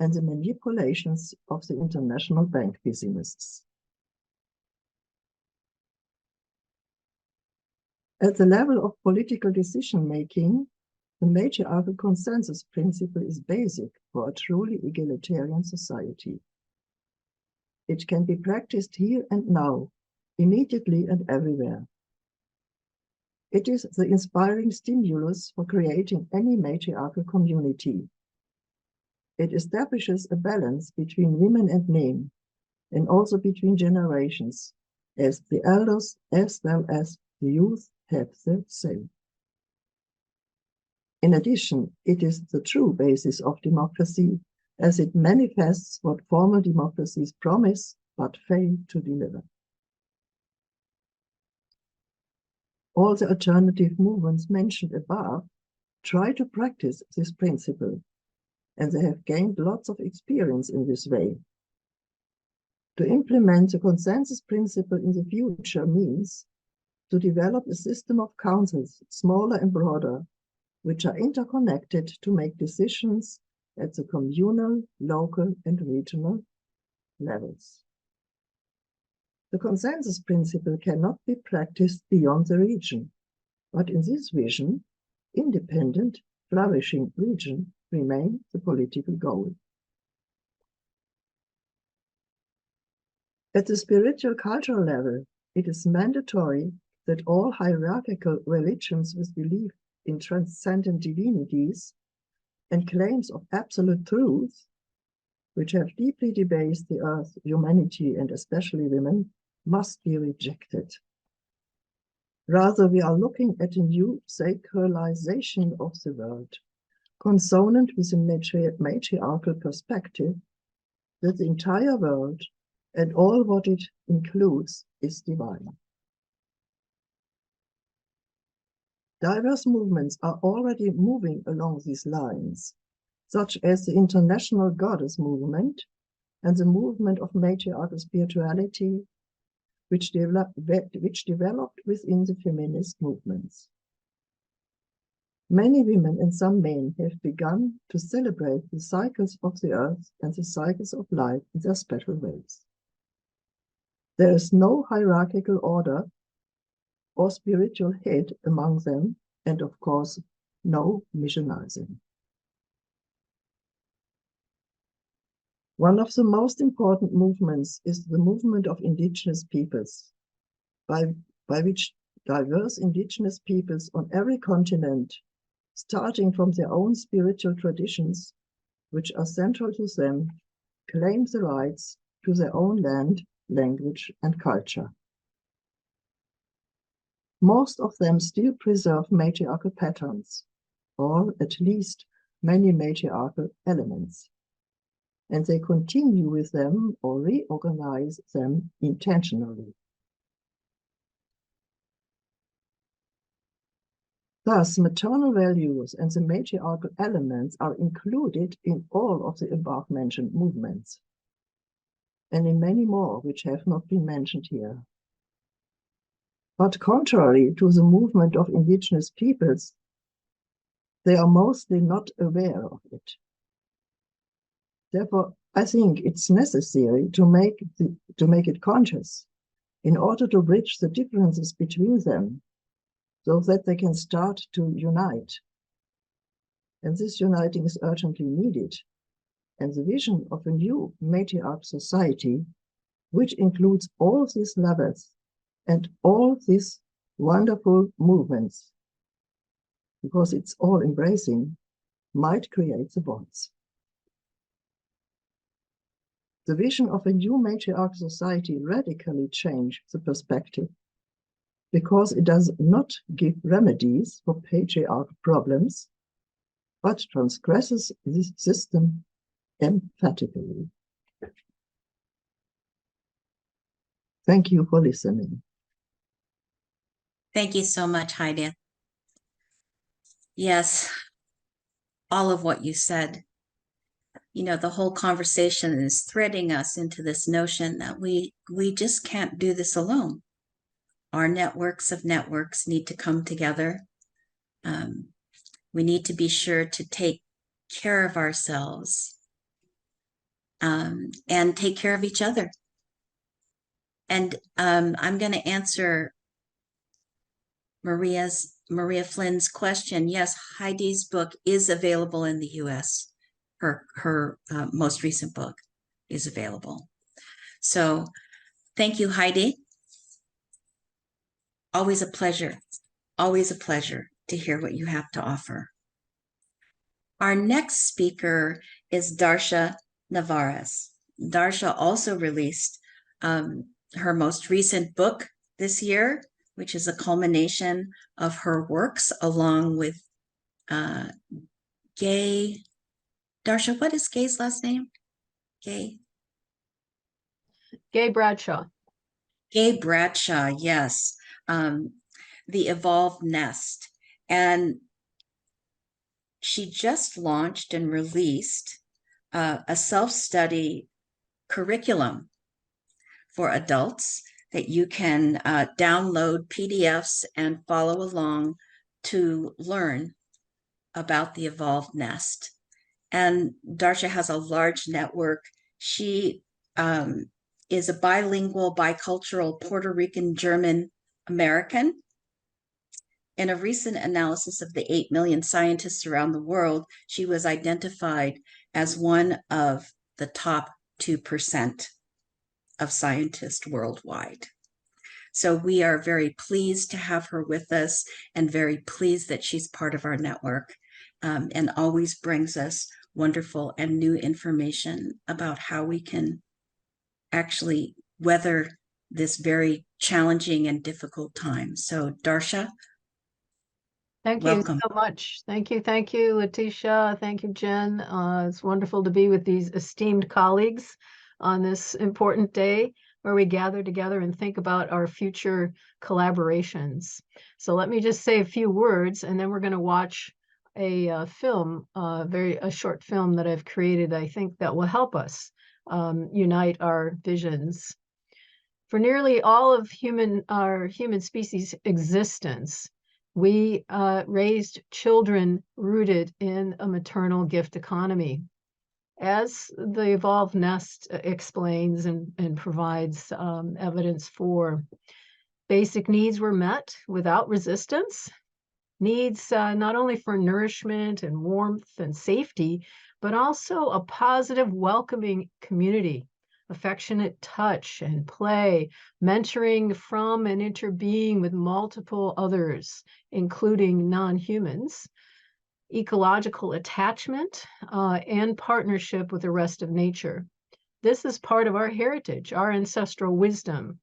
and the manipulations of the international bank businesses. At the level of political decision-making, the matriarchal consensus principle is basic for a truly egalitarian society. It can be practiced here and now, immediately and everywhere. It is the inspiring stimulus for creating any matriarchal community. It establishes a balance between women and men, and also between generations, as the elders as well as the youth have the say. In addition, it is the true basis of democracy, as it manifests what formal democracies promise but fail to deliver. All the alternative movements mentioned above try to practice this principle, and they have gained lots of experience in this way. To implement the consensus principle in the future means to develop a system of councils, smaller and broader, which are interconnected to make decisions at the communal, local, and regional levels. The consensus principle cannot be practiced beyond the region, but in this vision, independent, flourishing region remain the political goal. At the spiritual cultural level, it is mandatory that all hierarchical religions with belief in transcendent divinities and claims of absolute truth, which have deeply debased the earth, humanity, and especially women, must be rejected. Rather, we are looking at a new sacralization of the world, consonant with a matriarchal perspective that the entire world and all what it includes is divine. Diverse movements are already moving along these lines, such as the International Goddess Movement and the movement of matriarchal spirituality, which developed within the feminist movements. Many women and some men have begun to celebrate the cycles of the earth and the cycles of life in their special ways. There is no hierarchical order or spiritual head among them, and of course, no missionizing. One of the most important movements is the movement of indigenous peoples, by which diverse indigenous peoples on every continent, starting from their own spiritual traditions, which are central to them, claim the rights to their own land, language, and culture. Most of them still preserve matriarchal patterns, or at least many matriarchal elements, and they continue with them or reorganize them intentionally. Thus, maternal values and the matriarchal elements are included in all of the above-mentioned movements, and in many more which have not been mentioned here. But contrary to the movement of indigenous peoples, they are mostly not aware of it. Therefore, I think it's necessary to make it conscious in order to bridge the differences between them so that they can start to unite. And this uniting is urgently needed. And the vision of a new matriarch society, which includes all these levels and all these wonderful movements, because it's all embracing, might create the bonds. The vision of a new matriarch society radically changed the perspective, because it does not give remedies for patriarch problems, but transgresses this system emphatically. Thank you for listening. Thank you so much, Heide. Yes, all of what you said. You know, the whole conversation is threading us into this notion that we just can't do this alone. Our networks of networks need to come together. We need to be sure to take care of ourselves and take care of each other. And I'm going to answer Maria Flynn's question. Yes, Heidi's book is available in the US. Her most recent book is available. So thank you, Heidi. Always a pleasure. always a pleasure to hear what you have to offer. Our next speaker is Darcia Narvaez. Darcia also released her most recent book this year, which is a culmination of her works along with Gay. Darcia, what is Gay's last name? Gay Bradshaw. Gay Bradshaw, yes. The Evolved Nest. And she just launched and released a self-study curriculum for adults that you can download PDFs and follow along to learn about the Evolved Nest. And Darcia has a large network. She is a bilingual, bicultural Puerto Rican, German American. In a recent analysis of the 8 million scientists around the world, she was identified as one of the top 2% of scientists worldwide. So we are very pleased to have her with us and very pleased that she's part of our network and always brings us wonderful and new information about how we can actually weather this very challenging and difficult time. So Darcia, Thank welcome. you so much. Thank you, Letecia. Thank you, Jen. It's wonderful to be with these esteemed colleagues on this important day where we gather together and think about our future collaborations. So let me just say a few words, and then we're going to watch a film, a short film that I've created, I think that will help us unite our visions. For nearly all of our human species existence, we raised children rooted in a maternal gift economy. As the Evolved Nest explains and provides evidence for, basic needs were met without resistance. Needs not only for nourishment and warmth and safety, but also a positive, welcoming community, affectionate touch and play, mentoring from and interbeing with multiple others, including non-humans, ecological attachment, and partnership with the rest of nature. This is part of our heritage, our ancestral wisdom.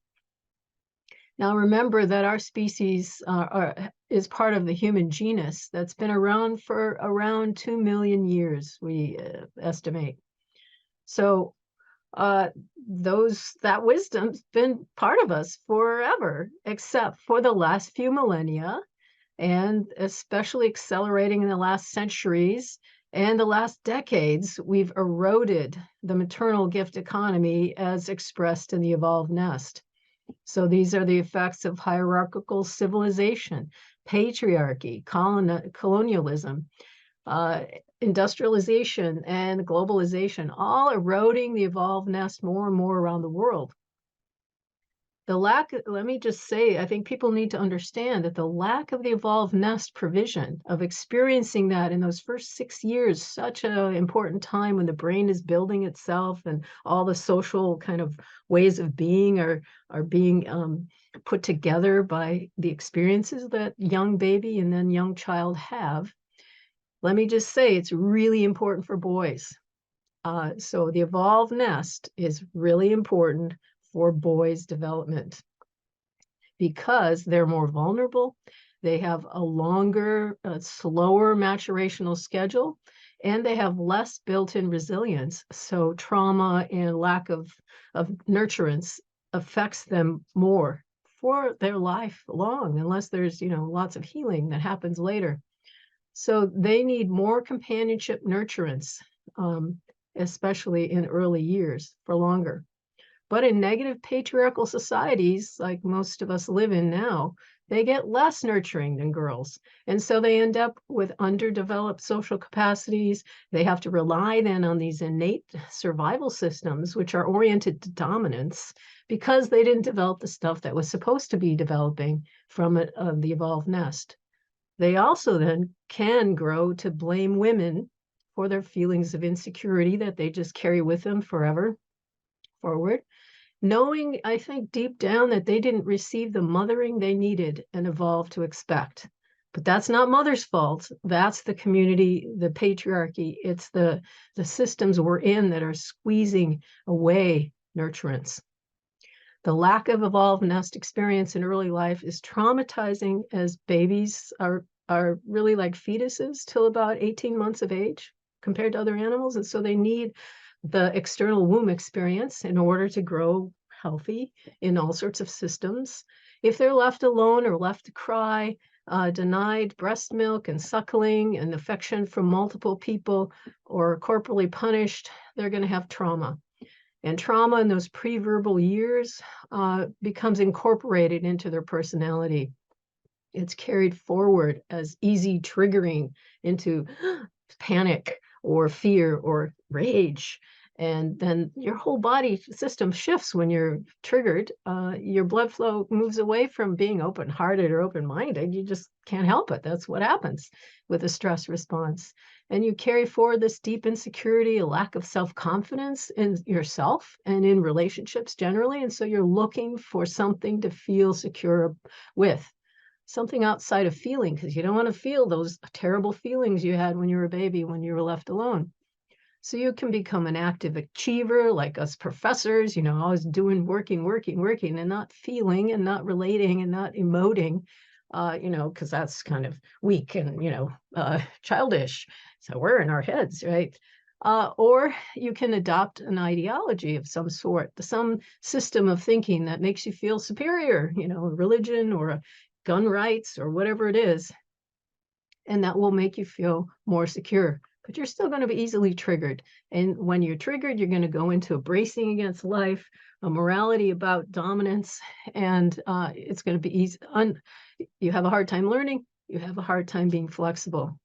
Now remember that our species is part of the human genus that's been around for around 2 million years, we estimate. So that wisdom's been part of us forever, except for the last few millennia, and especially accelerating in the last centuries and the last decades, we've eroded the maternal gift economy as expressed in the Evolved Nest. So these are the effects of hierarchical civilization, patriarchy, colonialism, industrialization, and globalization, all eroding the Evolved Nest more and more around the world. Let me just say, I think people need to understand that the lack of the Evolved Nest provision of experiencing that in those first 6 years, such an important time when the brain is building itself and all the social kind of ways of being are being put together by the experiences that young baby and then young child have. Let me just say, it's really important for boys. So the Evolved Nest is really important for boys' development because they're more vulnerable, they have a longer, slower maturational schedule, and they have less built-in resilience. So trauma and lack of nurturance affects them more for their life long, unless there's, lots of healing that happens later. So they need more companionship nurturance, especially in early years, for longer. But in negative patriarchal societies, like most of us live in now, they get less nurturing than girls. And so they end up with underdeveloped social capacities. They have to rely then on these innate survival systems, which are oriented to dominance, because they didn't develop the stuff that was supposed to be developing from the Evolved Nest. They also then can grow to blame women for their feelings of insecurity that they just carry with them forever forward. knowing, I think, deep down that they didn't receive the mothering they needed and evolved to expect. But that's not mother's fault. That's the community, the patriarchy. It's the systems we're in that are squeezing away nurturance. The lack of evolved nest experience in early life is traumatizing, as babies are really like fetuses till about 18 months of age compared to other animals. And so they need the external womb experience in order to grow healthy in all sorts of systems. If they're left alone or left to cry, denied breast milk and suckling and affection from multiple people, or corporally punished, they're going to have trauma. And trauma in those pre-verbal years becomes incorporated into their personality. It's carried forward as easy triggering into panic or fear or rage. And then your whole body system shifts when you're triggered. Your blood flow moves away from being open-hearted or open-minded. You just can't help it. That's what happens with a stress response. And you carry forward this deep insecurity, a lack of self-confidence in yourself and in relationships generally. And so you're looking for something to feel secure with, something outside of feeling, because you don't want to feel those terrible feelings you had when you were a baby, when you were left alone. So you can become an active achiever like us professors, always doing, working, and not feeling and not relating and not emoting, because that's kind of weak and, childish. So we're in our heads, right? Or you can adopt an ideology of some sort, some system of thinking that makes you feel superior, a religion or a gun rights or whatever it is. And that will make you feel more secure. But you're still going to be easily triggered. And when you're triggered, you're going to go into a bracing against life, a morality about dominance, and it's going to be easy. You have a hard time learning. You have a hard time being flexible.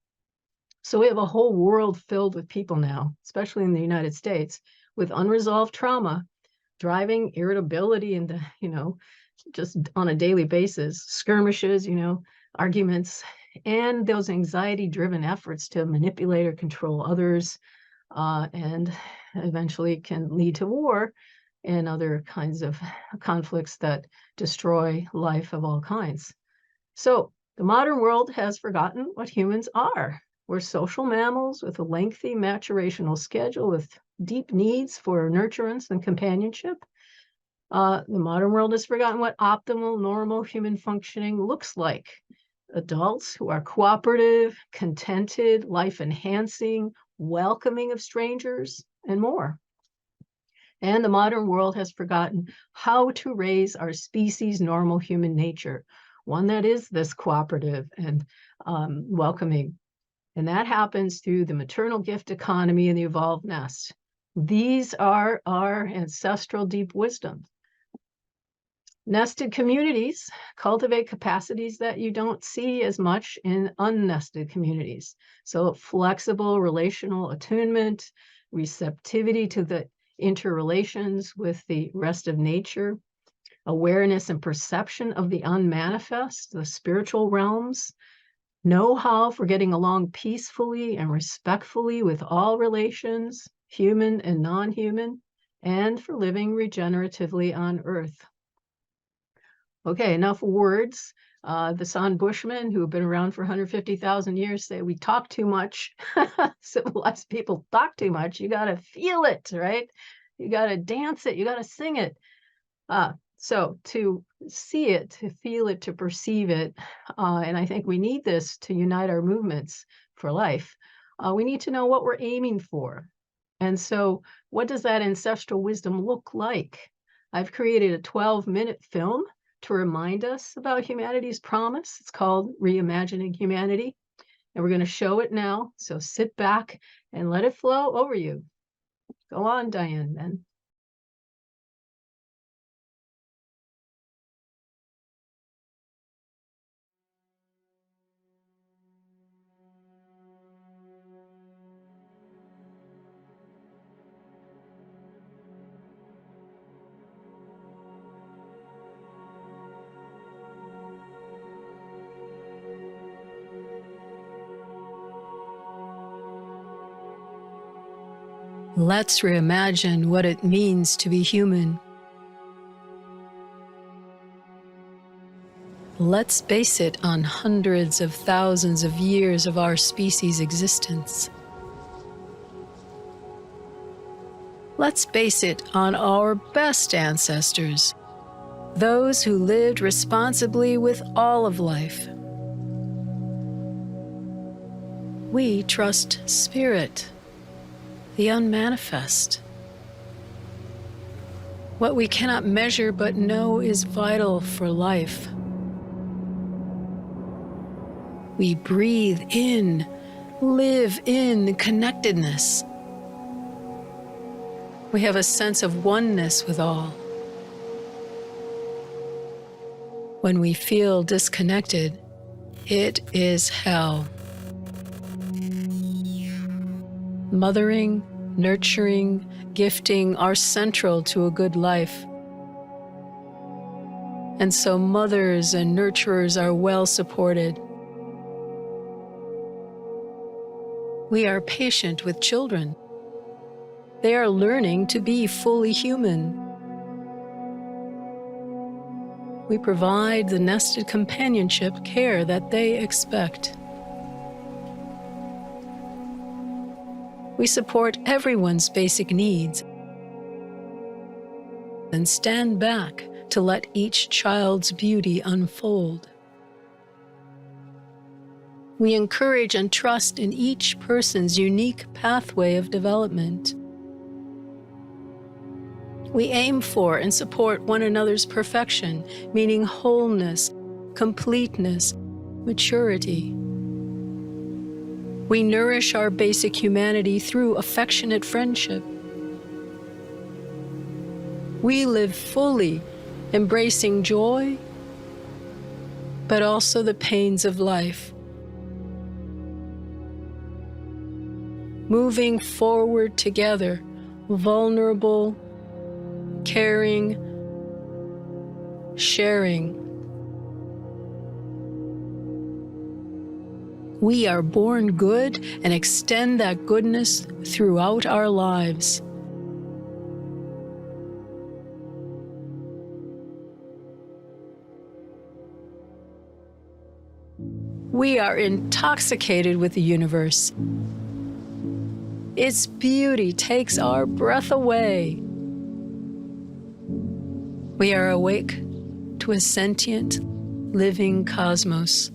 So we have a whole world filled with people now, especially in the United States, with unresolved trauma, driving irritability into, just on a daily basis, skirmishes, arguments, and those anxiety-driven efforts to manipulate or control others, and eventually can lead to war and other kinds of conflicts that destroy life of all kinds. So the modern world has forgotten what humans are. We're social mammals with a lengthy maturational schedule with deep needs for nurturance and companionship. The modern world has forgotten what optimal, normal human functioning looks like. Adults who are cooperative, contented, life-enhancing, welcoming of strangers, and more. And the modern world has forgotten how to raise our species' normal human nature, one that is this cooperative and welcoming. And that happens through the maternal gift economy and the evolved nest. These are our ancestral deep wisdoms. Nested communities cultivate capacities that you don't see as much in unnested communities. So flexible relational attunement, receptivity to the interrelations with the rest of nature, awareness and perception of the unmanifest, the spiritual realms, know-how for getting along peacefully and respectfully with all relations, human and non-human, and for living regeneratively on Earth. Okay, enough words. The San Bushmen, who have been around for 150,000 years, say we talk too much. Civilized people talk too much. You got to feel it, right? You got to dance it. You got to sing it. So to see it, to feel it, to perceive it, and I think we need this to unite our movements for life. We need to know what we're aiming for. And so what does that ancestral wisdom look like? I've created a 12-minute film to remind us about humanity's promise. It's called Reimagining Humanity, and we're going to show it now. So sit back and let it flow over you. Go on, Diane, then. Let's reimagine what it means to be human. Let's base it on hundreds of thousands of years of our species' existence. Let's base it on our best ancestors, those who lived responsibly with all of life. We trust spirit, the unmanifest. What we cannot measure but know is vital for life. We breathe in, live in connectedness. We have a sense of oneness with all. When we feel disconnected, it is hell. Mothering, nurturing, gifting are central to a good life. And so mothers and nurturers are well supported. We are patient with children. They are learning to be fully human. We provide the nested companionship care that they expect. We support everyone's basic needs and stand back to let each child's beauty unfold. We encourage and trust in each person's unique pathway of development. We aim for and support one another's perfection, meaning wholeness, completeness, maturity. We nourish our basic humanity through affectionate friendship. We live fully, embracing joy, but also the pains of life. Moving forward together, vulnerable, caring, sharing. We are born good and extend that goodness throughout our lives. We are intoxicated with the universe. Its beauty takes our breath away. We are awake to a sentient, living cosmos.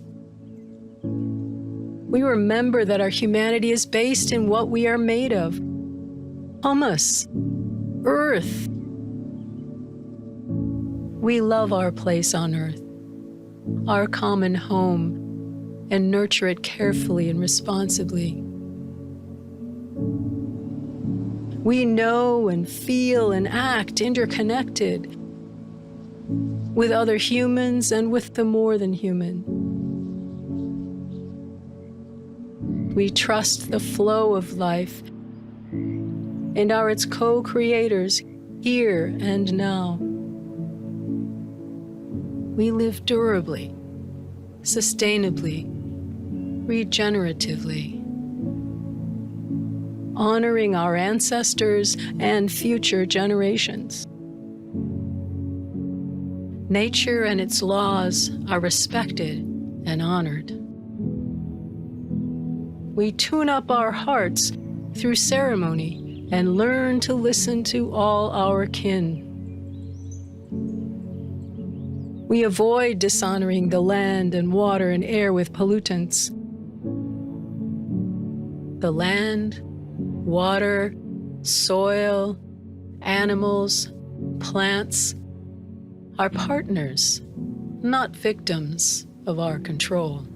We remember that our humanity is based in what we are made of: humus, earth. We love our place on earth, our common home, and nurture it carefully and responsibly. We know and feel and act interconnected with other humans and with the more than human. We trust the flow of life and are its co-creators here and now. We live durably, sustainably, regeneratively, honoring our ancestors and future generations. Nature and its laws are respected and honored. We tune up our hearts through ceremony and learn to listen to all our kin. We avoid dishonoring the land and water and air with pollutants. The land, water, soil, animals, plants are partners, not victims of our control.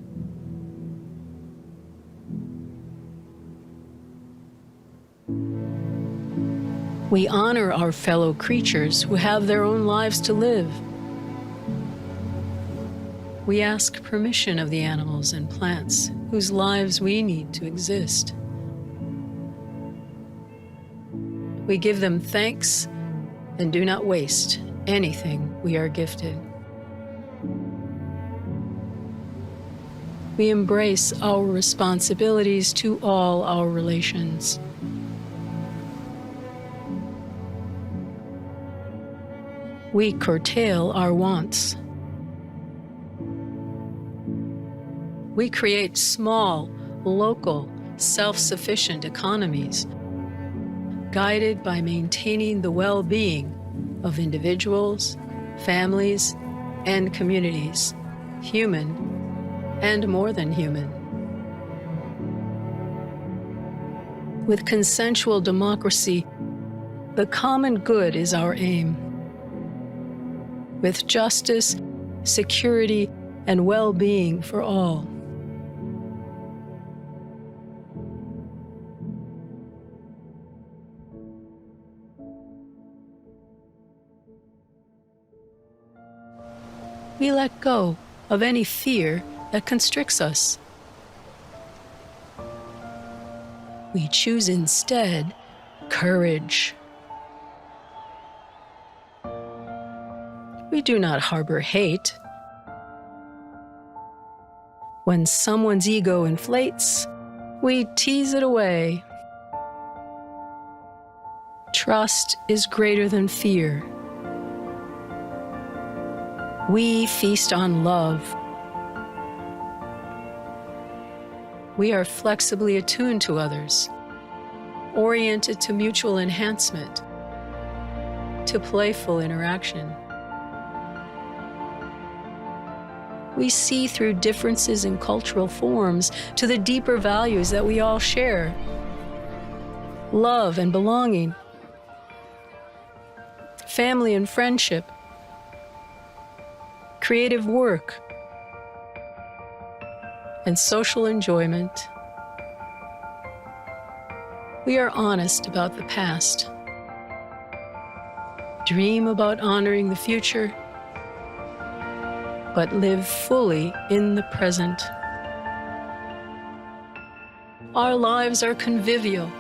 We honor our fellow creatures who have their own lives to live. We ask permission of the animals and plants whose lives we need to exist. We give them thanks and do not waste anything we are gifted. We embrace our responsibilities to all our relations. We curtail our wants. We create small, local, self-sufficient economies, guided by maintaining the well-being of individuals, families, and communities, human and more than human. With consensual democracy, the common good is our aim. With justice, security, and well-being for all. We let go of any fear that constricts us. We choose instead courage. We do not harbor hate. When someone's ego inflates, we tease it away. Trust is greater than fear. We feast on love. We are flexibly attuned to others, oriented to mutual enhancement, to playful interaction. We see through differences in cultural forms to the deeper values that we all share. Love and belonging, family and friendship, creative work, and social enjoyment. We are honest about the past, dream about honoring the future, but live fully in the present. Our lives are convivial,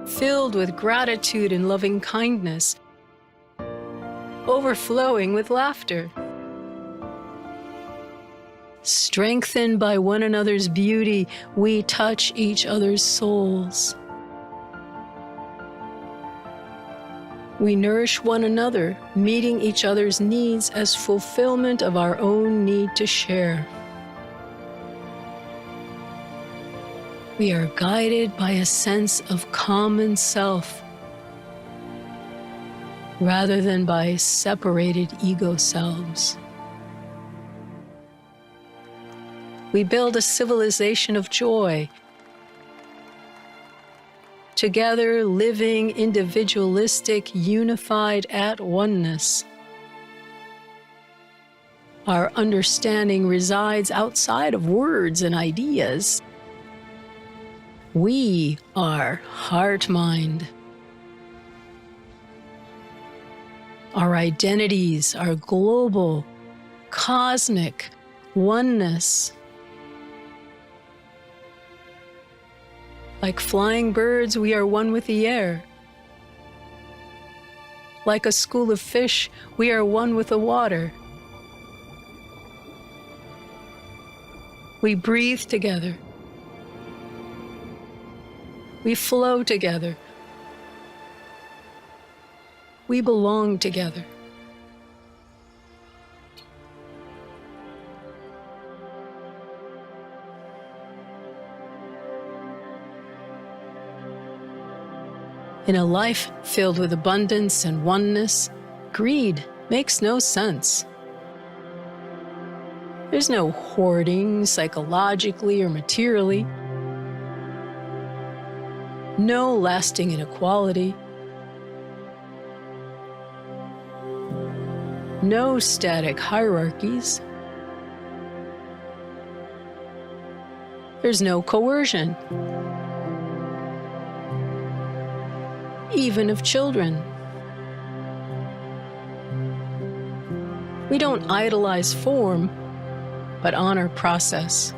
filled with gratitude and loving kindness, overflowing with laughter. Strengthened by one another's beauty, we touch each other's souls. We nourish one another, meeting each other's needs as fulfillment of our own need to share. We are guided by a sense of common self, rather than by separated ego selves. We build a civilization of joy, together living individualistic, unified at oneness. Our understanding resides outside of words and ideas. We are heart-mind. Our identities are global, cosmic, oneness. Like flying birds, we are one with the air. Like a school of fish, we are one with the water. We breathe together. We flow together. We belong together. In a life filled with abundance and oneness, greed makes no sense. There's no hoarding psychologically or materially. No lasting inequality. No static hierarchies. There's no coercion, even of children. We don't idolize form, but honor process.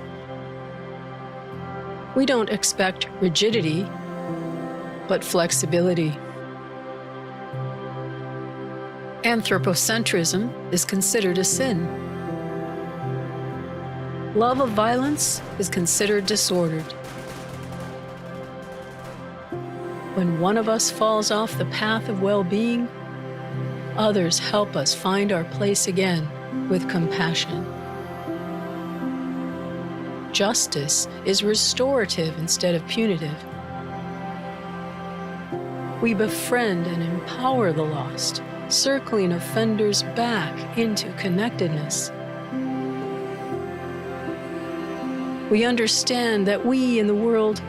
We don't expect rigidity, but flexibility. Anthropocentrism is considered a sin. Love of violence is considered disordered. When one of us falls off the path of well-being, others help us find our place again with compassion. Justice is restorative instead of punitive. We befriend and empower the lost, circling offenders back into connectedness. We understand that we in the world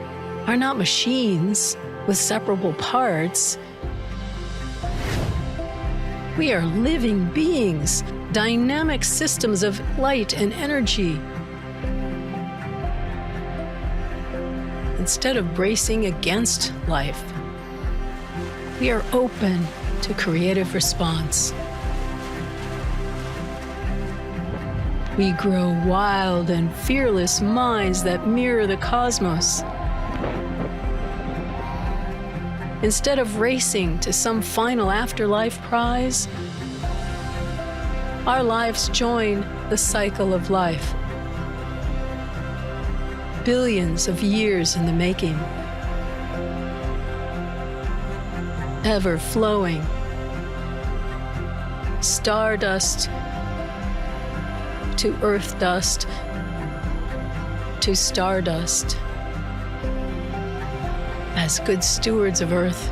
are not machines with separable parts. We are living beings, dynamic systems of light and energy. Instead of bracing against life, we are open to creative response. We grow wild and fearless minds that mirror the cosmos. Instead of racing to some final afterlife prize, our lives join the cycle of life. Billions of years in the making. Ever flowing. Stardust to earth dust to stardust. As good stewards of earth,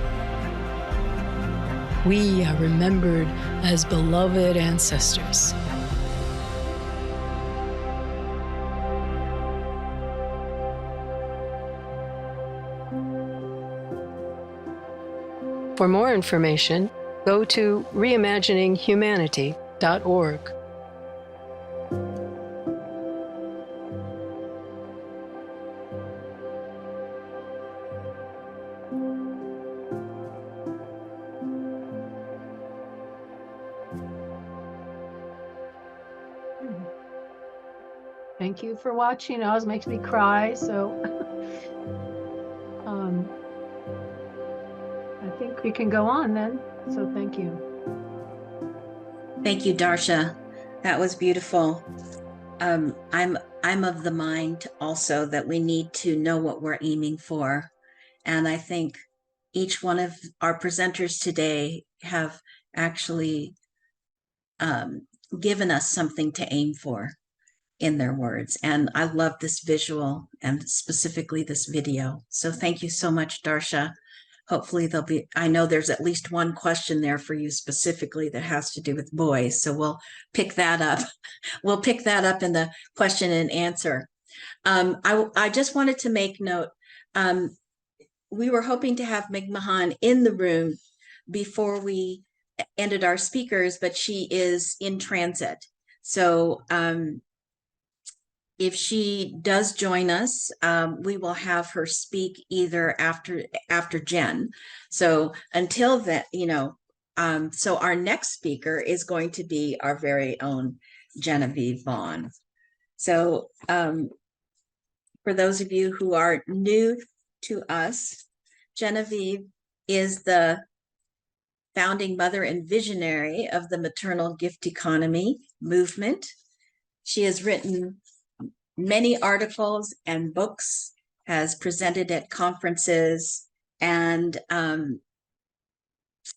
we are remembered as beloved ancestors. For more information, go to reimagininghumanity.org. Thank you for watching. It always makes me cry, so I think we can go on then. So thank you. Thank you, Darcia. That was beautiful. I'm of the mind also that we need to know what we're aiming for. And I think each one of our presenters today have actually given us something to aim for in their words. And I love this visual and specifically this video. So thank you so much, Darcia. Hopefully there'll be, I know there's at least one question there for you specifically that has to do with boys. So we'll pick that up. We'll pick that up in the question and answer. I just wanted to make note, we were hoping to have Vaughan in the room before we ended our speakers, but she is in transit. So if she does join us, we will have her speak either after Jen. So until that, so our next speaker is going to be our very own Genevieve Vaughan. So for those of you who are new to us, Genevieve is the founding mother and visionary of the maternal gift economy movement. She has written many articles and books, has presented at conferences, and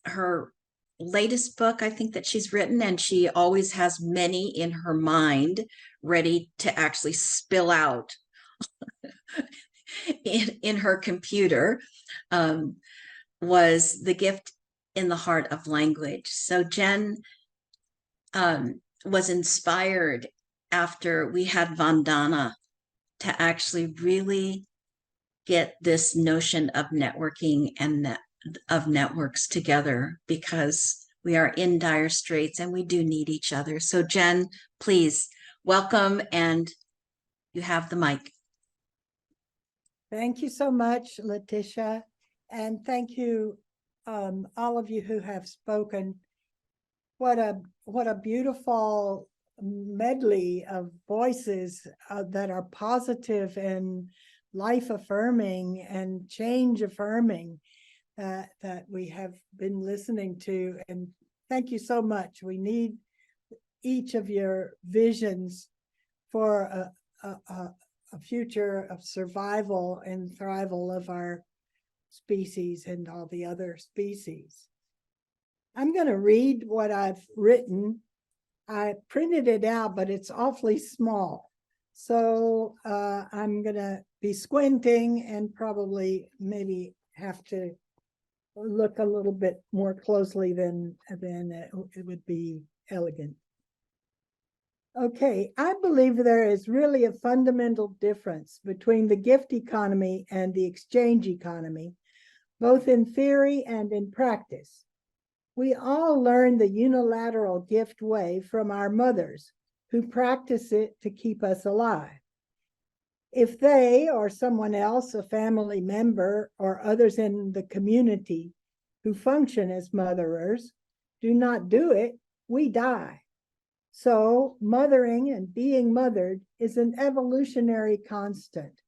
her latest book, I think that she's written, and she always has many in her mind ready to actually spill out in her computer, was The Gift in the Heart of Language. So Jen was inspired after we had Vandana to actually really get this notion of networking and of networks together, because we are in dire straits and we do need each other. So Jen, please welcome, and you have the mic. Thank you so much, Letecia. And thank you, all of you who have spoken. What a beautiful medley of voices that are positive and life affirming and change affirming that we have been listening to. And thank you so much. We need each of your visions for a future of survival and thrival of our species and all the other species. I'm going to read what I've written. I printed it out, but it's awfully small. So I'm gonna be squinting and probably maybe have to look a little bit more closely than it would be elegant. Okay, I believe there is really a fundamental difference between the gift economy and the exchange economy, both in theory and in practice. We all learn the unilateral gift way from our mothers, who practice it to keep us alive. If they or someone else, a family member or others in the community who function as motherers, do not do it, we die. So mothering and being mothered is an evolutionary constant.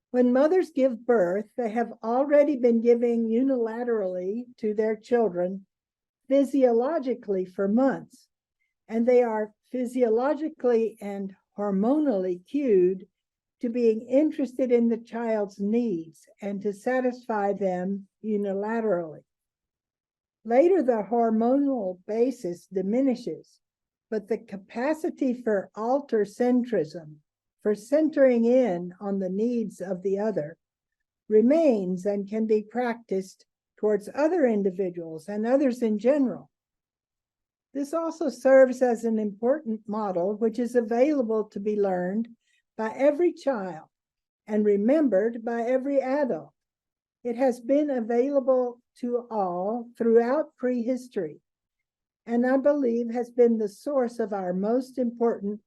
When mothers give birth, they have already been giving unilaterally to their children physiologically for months, and they are physiologically and hormonally cued to being interested in the child's needs and to satisfy them unilaterally. Later, the hormonal basis diminishes, but the capacity for alter-centrism, for centering in on the needs of the other, remains and can be practiced towards other individuals and others in general. This also serves as an important model which is available to be learned by every child and remembered by every adult. It has been available to all throughout prehistory, and I believe has been the source of our most important,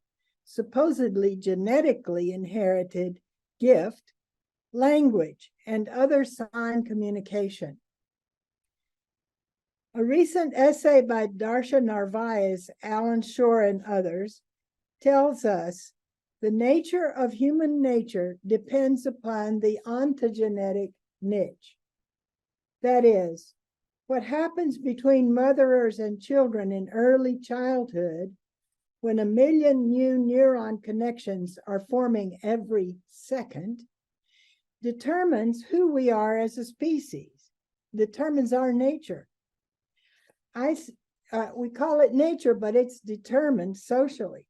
supposedly genetically inherited gift, language, and other sign communication. A recent essay by Darcia, Narvaez, Alan Shore, and others tells us the nature of human nature depends upon the ontogenetic niche. That is, what happens between motherers and children in early childhood, when 1 million new neuron connections are forming every second, determines who we are as a species, determines our nature. We call it nature, but it's determined socially.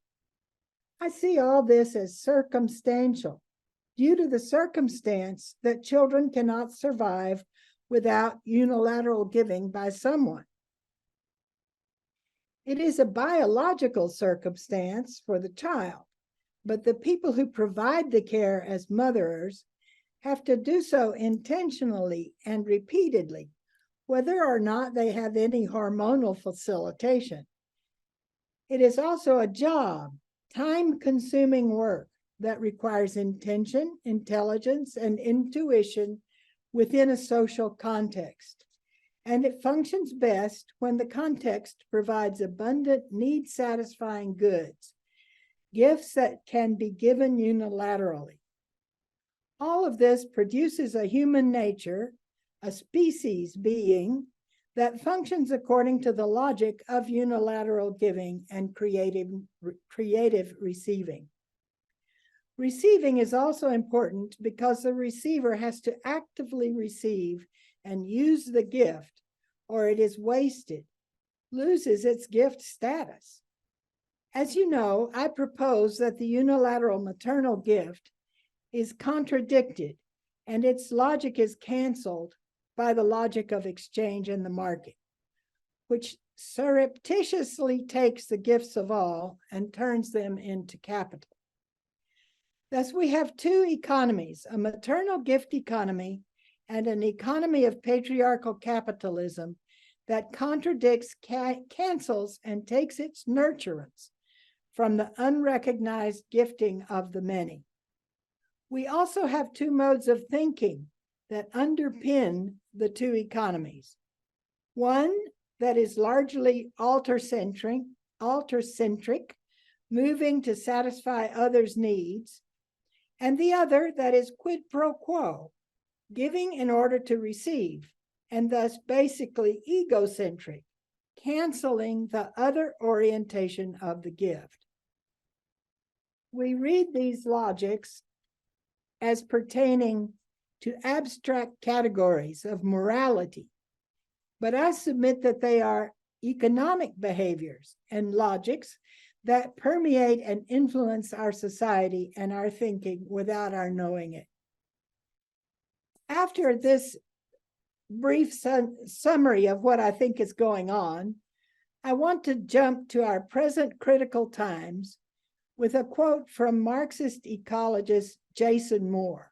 I see all this as circumstantial, due to the circumstance that children cannot survive without unilateral giving by someone. It is a biological circumstance for the child, but the people who provide the care as motherers have to do so intentionally and repeatedly, whether or not they have any hormonal facilitation. It is also a job, time-consuming work that requires intention, intelligence, and intuition within a social context. And it functions best when the context provides abundant need-satisfying goods, gifts that can be given unilaterally. All of this produces a human nature, a species being, that functions according to the logic of unilateral giving and creative receiving. Receiving is also important because the receiver has to actively receive and use the gift, or it is wasted, loses its gift status. As you know, I propose that the unilateral maternal gift is contradicted and its logic is canceled by the logic of exchange in the market, which surreptitiously takes the gifts of all and turns them into capital. Thus, we have two economies, a maternal gift economy and an economy of patriarchal capitalism that contradicts, cancels, and takes its nurturance from the unrecognized gifting of the many. We also have two modes of thinking that underpin the two economies. One that is largely alter-centric, moving to satisfy others' needs, and the other that is quid pro quo, giving in order to receive, and thus basically egocentric, canceling the other orientation of the gift. We read these logics as pertaining to abstract categories of morality, but I submit that they are economic behaviors and logics that permeate and influence our society and our thinking without our knowing it. After this brief summary of what I think is going on, I want to jump to our present critical times with a quote from Marxist ecologist Jason Moore.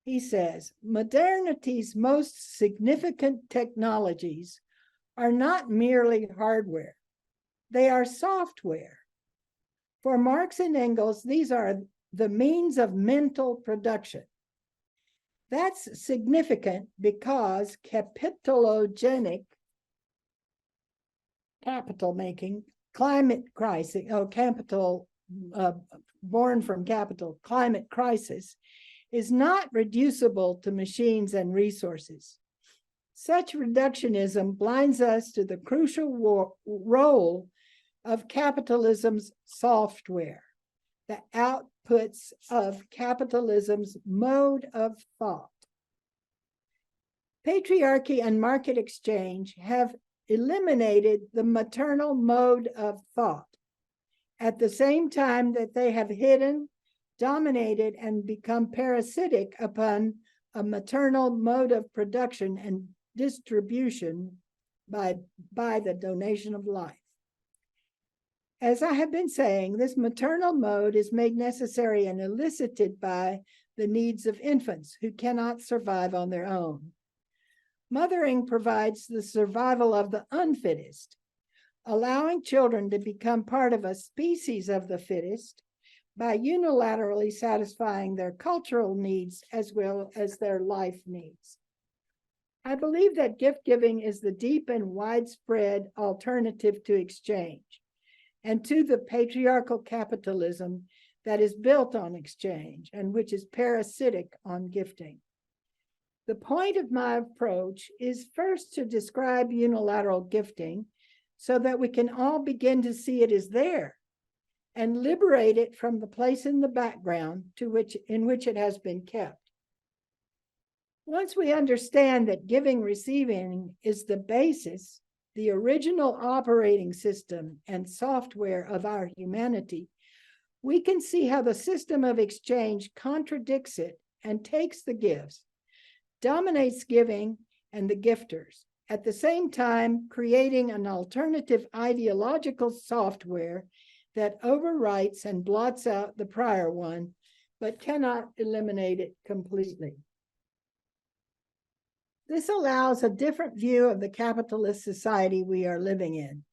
He says, "Modernity's most significant technologies are not merely hardware. They are software. For Marx and Engels, these are the means of mental production. That's significant because capitalogenic, capital making, climate crisis, capital born from capital, climate crisis, is not reducible to machines and resources. Such reductionism blinds us to the crucial role of capitalism's software, the outputs of capitalism's mode of thought. Patriarchy and market exchange have eliminated the maternal mode of thought, at the same time that they have hidden, dominated, and become parasitic upon a maternal mode of production and distribution by the donation of life. As I have been saying, this maternal mode is made necessary and elicited by the needs of infants who cannot survive on their own. Mothering provides the survival of the unfittest, allowing children to become part of a species of the fittest by unilaterally satisfying their cultural needs as well as their life needs. I believe that gift giving is the deep and widespread alternative to exchange and to the patriarchal capitalism that is built on exchange and which is parasitic on gifting. The point of my approach is first to describe unilateral gifting so that we can all begin to see it as there and liberate it from the place in the background in which it has been kept. Once we understand that giving, receiving is the basis, the original operating system and software of our humanity, we can see how the system of exchange contradicts it and takes the gifts, dominates giving and the gifters, at the same time creating an alternative ideological software that overwrites and blots out the prior one, but cannot eliminate it completely. This allows a different view of the capitalist society we are living in,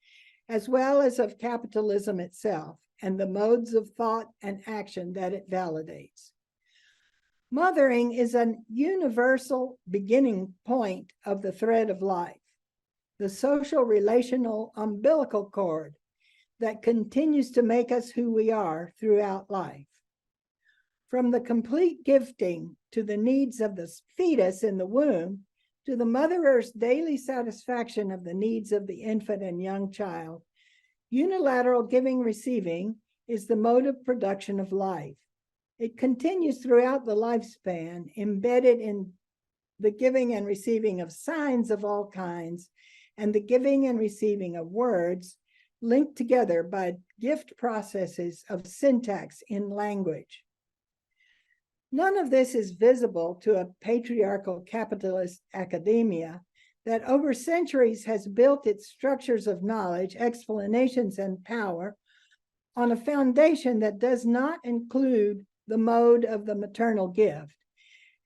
as well as of capitalism itself and the modes of thought and action that it validates. Mothering is a universal beginning point of the thread of life, the social relational umbilical cord that continues to make us who we are throughout life. From the complete gifting to the needs of the fetus in the womb, to the Mother Earth's daily satisfaction of the needs of the infant and young child, unilateral giving-receiving is the mode of production of life. It continues throughout the lifespan, embedded in the giving and receiving of signs of all kinds and the giving and receiving of words linked together by gift processes of syntax in language. None of this is visible to a patriarchal capitalist academia that over centuries has built its structures of knowledge, explanations, and power on a foundation that does not include the mode of the maternal gift,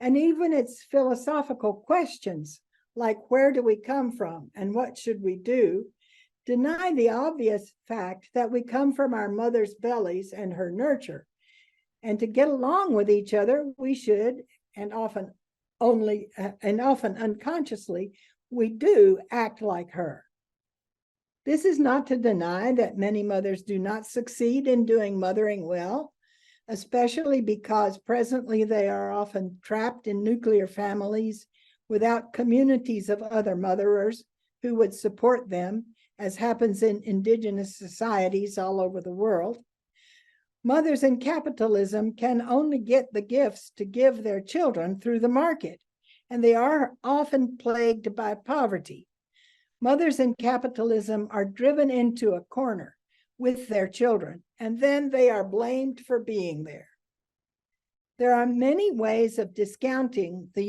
and even its philosophical questions, like where do we come from and what should we do, deny the obvious fact that we come from our mother's bellies and her nurture. And to get along with each other, we should, and often unconsciously, we do act like her. This is not to deny that many mothers do not succeed in doing mothering well, especially because presently they are often trapped in nuclear families without communities of other motherers who would support them, as happens in indigenous societies all over the world. Mothers in capitalism can only get the gifts to give their children through the market, and they are often plagued by poverty. Mothers in capitalism are driven into a corner with their children, and then they are blamed for being there. There are many ways of discounting the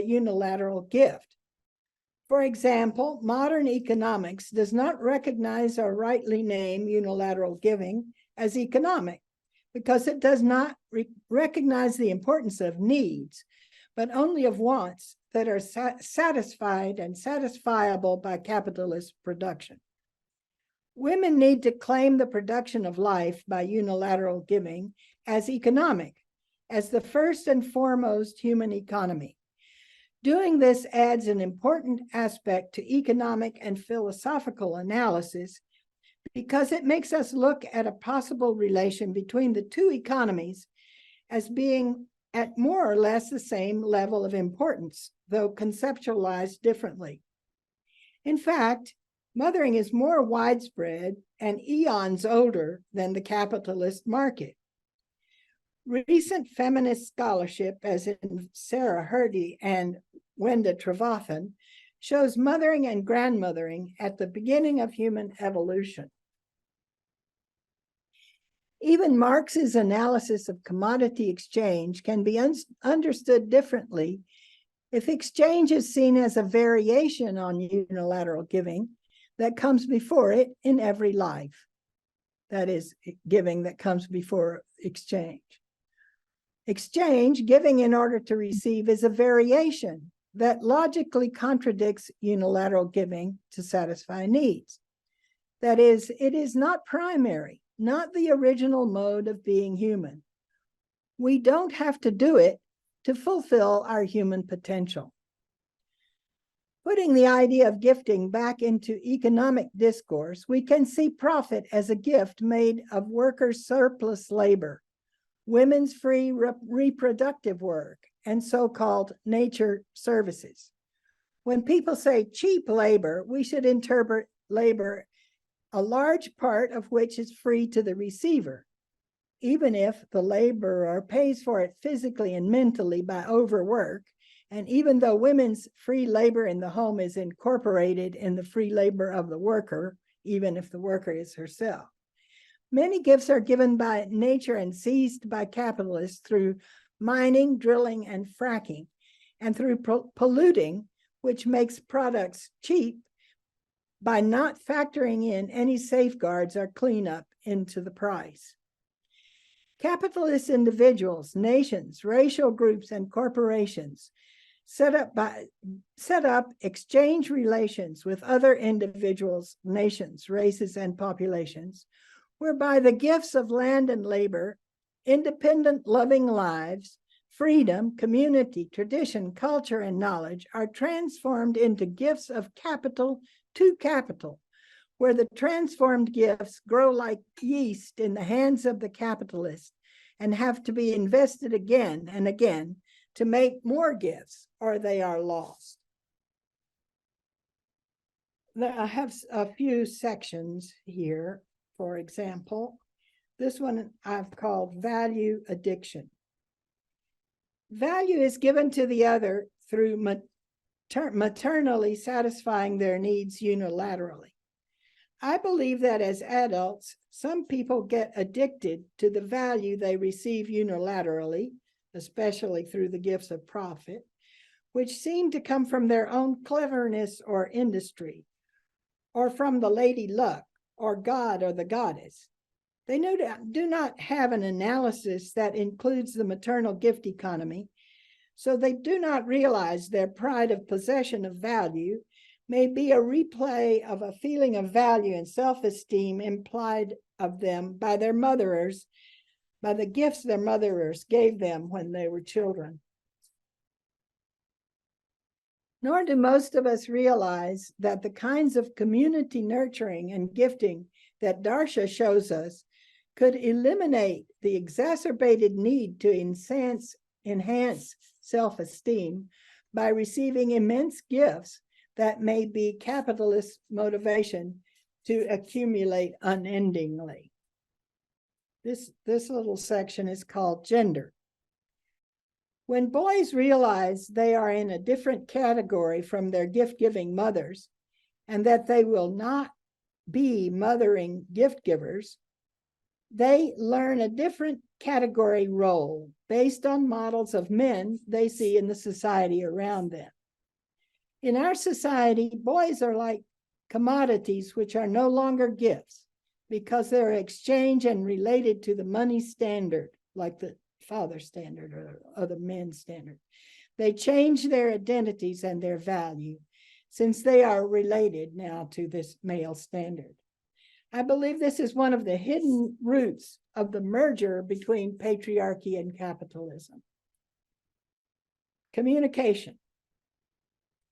unilateral gift. For example, modern economics does not recognize or rightly name unilateral giving as economic because it does not recognize the importance of needs, but only of wants that are satisfied and satisfiable by capitalist production. Women need to claim the production of life by unilateral giving as economic, as the first and foremost human economy. Doing this adds an important aspect to economic and philosophical analysis because it makes us look at a possible relation between the two economies as being at more or less the same level of importance, though conceptualized differently. In fact, mothering is more widespread and eons older than the capitalist market. Recent feminist scholarship, as in Sarah Heide and Wenda Trevathan, shows mothering and grandmothering at the beginning of human evolution. Even Marx's analysis of commodity exchange can be understood differently if exchange is seen as a variation on unilateral giving that comes before it in every life. That is, giving that comes before exchange. Exchange, giving in order to receive, is a variation that logically contradicts unilateral giving to satisfy needs. That is, it is not primary, not the original mode of being human. We don't have to do it to fulfill our human potential. Putting the idea of gifting back into economic discourse, we can see profit as a gift made of workers' surplus labor, women's free reproductive work, and so-called nature services. When people say cheap labor, we should interpret labor, a large part of which is free to the receiver, even if the laborer pays for it physically and mentally by overwork, and even though women's free labor in the home is incorporated in the free labor of the worker, even if the worker is herself. Many gifts are given by nature and seized by capitalists through mining, drilling, and fracking, and through polluting, which makes products cheap by not factoring in any safeguards or cleanup into the price. Capitalist individuals, nations, racial groups, and corporations set up exchange relations with other individuals, nations, races, and populations, whereby the gifts of land and labor, independent, loving lives, freedom, community, tradition, culture, and knowledge are transformed into gifts of capital to capital, where the transformed gifts grow like yeast in the hands of the capitalist and have to be invested again and again to make more gifts, or they are lost. I have a few sections here. For example, this one I've called value addiction. Value is given to the other through maternally satisfying their needs unilaterally. I believe that as adults, some people get addicted to the value they receive unilaterally, especially through the gifts of profit, which seem to come from their own cleverness or industry, or from the lady luck, or God or the goddess. They do not have an analysis that includes the maternal gift economy, so they do not realize their pride of possession of value may be a replay of a feeling of value and self-esteem implied of them by their motherers, by the gifts their motherers gave them when they were children. Nor do most of us realize that the kinds of community nurturing and gifting that Darcia shows us could eliminate the exacerbated need to enhance self-esteem by receiving immense gifts that may be capitalist motivation to accumulate unendingly. This little section is called gender. When boys realize they are in a different category from their gift-giving mothers, and that they will not be mothering gift givers, they learn a different category role based on models of men they see in the society around them. In our society, boys are like commodities which are no longer gifts because they're exchanged and related to the money standard, like the father standard or other men's standard. They change their identities and their value since they are related now to this male standard. I believe this is one of the hidden roots of the merger between patriarchy and capitalism. Communication.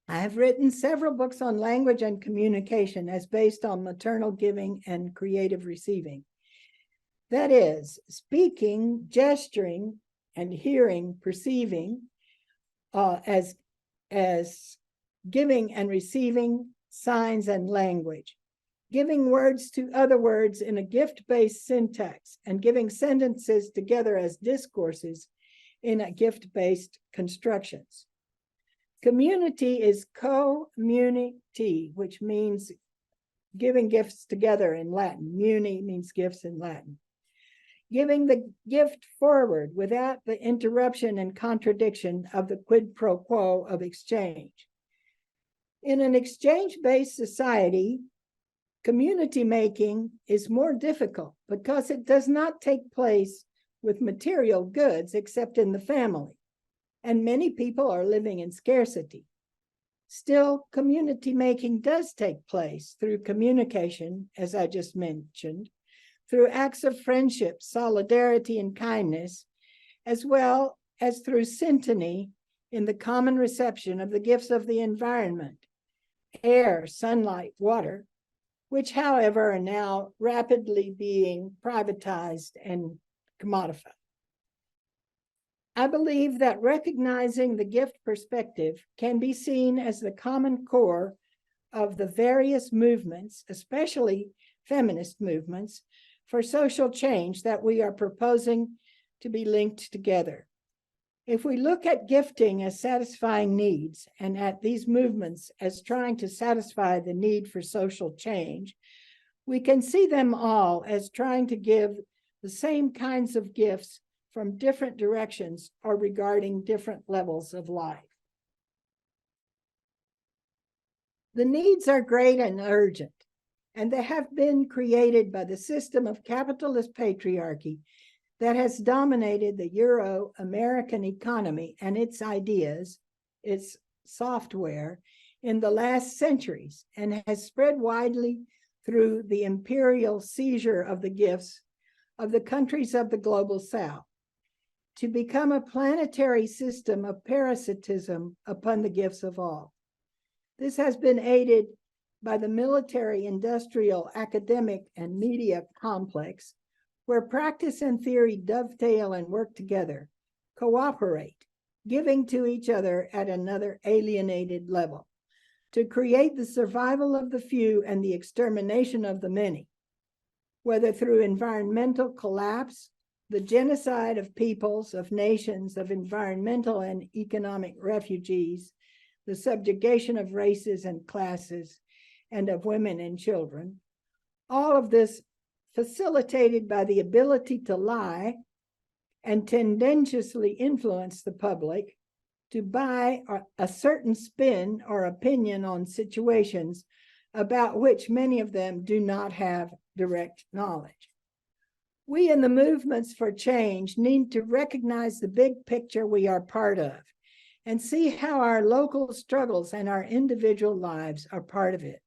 I have written several books on language and communication as based on maternal giving and creative receiving. That is, speaking, gesturing, and hearing, perceiving as giving and receiving signs and language, giving words to other words in a gift-based syntax, and giving sentences together as discourses in a gift-based constructions. Community is community, which means giving gifts together in Latin. Muni means gifts in Latin. Giving the gift forward without the interruption and contradiction of the quid pro quo of exchange. In an exchange-based society, community making is more difficult because it does not take place with material goods except in the family, and many people are living in scarcity. Still, community making does take place through communication, as I just mentioned, through acts of friendship, solidarity, and kindness, as well as through syntony in the common reception of the gifts of the environment, air, sunlight, water, which, however, are now rapidly being privatized and commodified. I believe that recognizing the gift perspective can be seen as the common core of the various movements, especially feminist movements, for social change that we are proposing to be linked together. If we look at gifting as satisfying needs and at these movements as trying to satisfy the need for social change, we can see them all as trying to give the same kinds of gifts from different directions or regarding different levels of life. The needs are great and urgent, and they have been created by the system of capitalist patriarchy that has dominated the Euro-American economy and its ideas, its software, in the last centuries, and has spread widely through the imperial seizure of the gifts of the countries of the global South, to become a planetary system of parasitism upon the gifts of all. This has been aided by the military, industrial, academic, and media complex, where practice and theory dovetail and work together, cooperate, giving to each other at another alienated level, to create the survival of the few and the extermination of the many, whether through environmental collapse, the genocide of peoples, of nations, of environmental and economic refugees, the subjugation of races and classes, and of women and children. All of this facilitated by the ability to lie and tendentiously influence the public to buy a certain spin or opinion on situations about which many of them do not have direct knowledge. We in the movements for change need to recognize the big picture we are part of and see how our local struggles and our individual lives are part of it.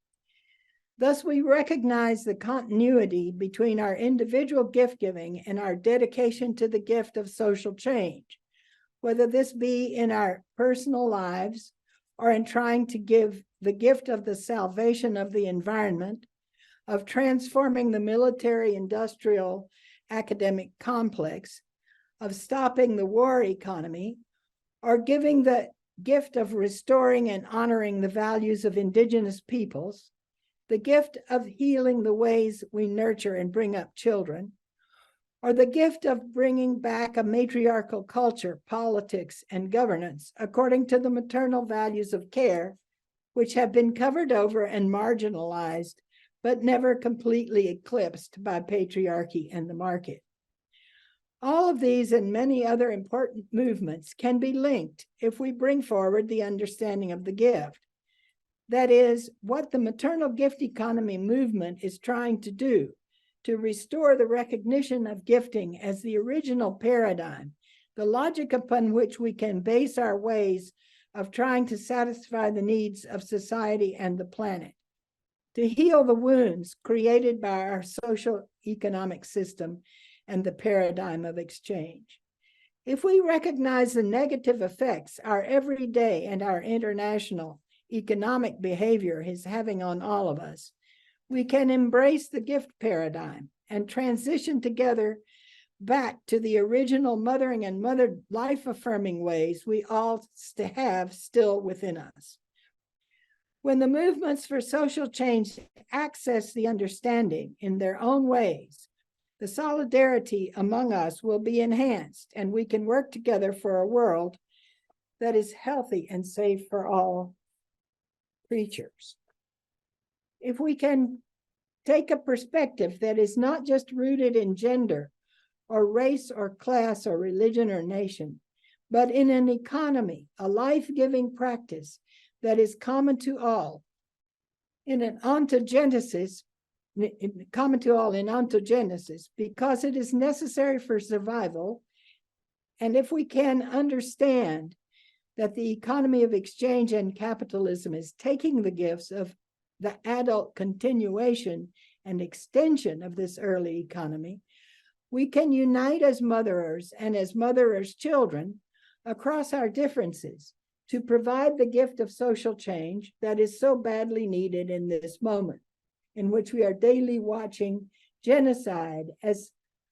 Thus, we recognize the continuity between our individual gift giving and our dedication to the gift of social change, whether this be in our personal lives or in trying to give the gift of the salvation of the environment, of transforming the military, industrial, academic complex, of stopping the war economy, or giving the gift of restoring and honoring the values of indigenous peoples, the gift of healing the ways we nurture and bring up children, or the gift of bringing back a matriarchal culture, politics, and governance according to the maternal values of care, which have been covered over and marginalized but never completely eclipsed by patriarchy and the market. All of these and many other important movements can be linked if we bring forward the understanding of the gift. That is, what the maternal gift economy movement is trying to do to restore the recognition of gifting as the original paradigm, the logic upon which we can base our ways of trying to satisfy the needs of society and the planet, to heal the wounds created by our social economic system and the paradigm of exchange. If we recognize the negative effects our everyday and our international economic behavior is having on all of us, we can embrace the gift paradigm and transition together back to the original mothering and mother life-affirming ways we all have still within us. When the movements for social change access the understanding in their own ways, the solidarity among us will be enhanced, and we can work together for a world that is healthy and safe for all creatures. If we can take a perspective that is not just rooted in gender or race or class or religion or nation, but in an economy, a life-giving practice that is common to all, in an ontogenesis, common to all in ontogenesis, because it is necessary for survival. And if we can understand that the economy of exchange and capitalism is taking the gifts of the adult continuation and extension of this early economy, we can unite as motherers and as motherers' children across our differences to provide the gift of social change that is so badly needed in this moment, in which we are daily watching genocide as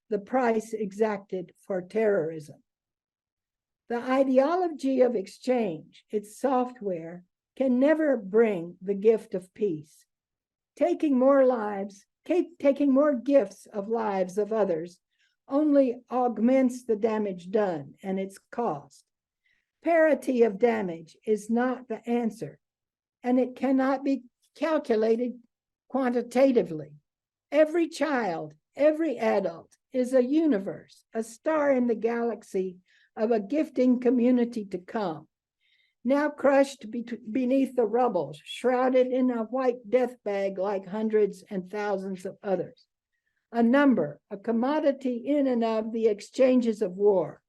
the price exacted for terrorism. The ideology of exchange, its software, can never bring the gift of peace. Taking more gifts of lives of others only augments the damage done and its cost. Parity of damage is not the answer, and it cannot be calculated quantitatively. Every child, every adult is a universe, a star in the galaxy of a gifting community to come, now crushed beneath the rubble, shrouded in a white death bag like hundreds and thousands of others. A number, a commodity in and of the exchanges of war.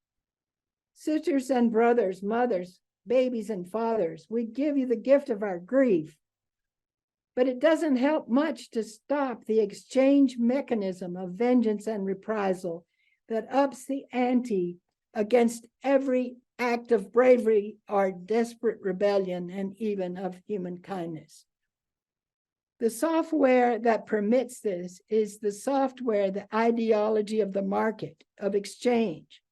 Sisters and brothers, mothers, babies and fathers, we give you the gift of our grief, but it doesn't help much to stop the exchange mechanism of vengeance and reprisal that ups the ante against every act of bravery or desperate rebellion, and even of human kindness. The software that permits this is the software, the ideology of the market, of exchange.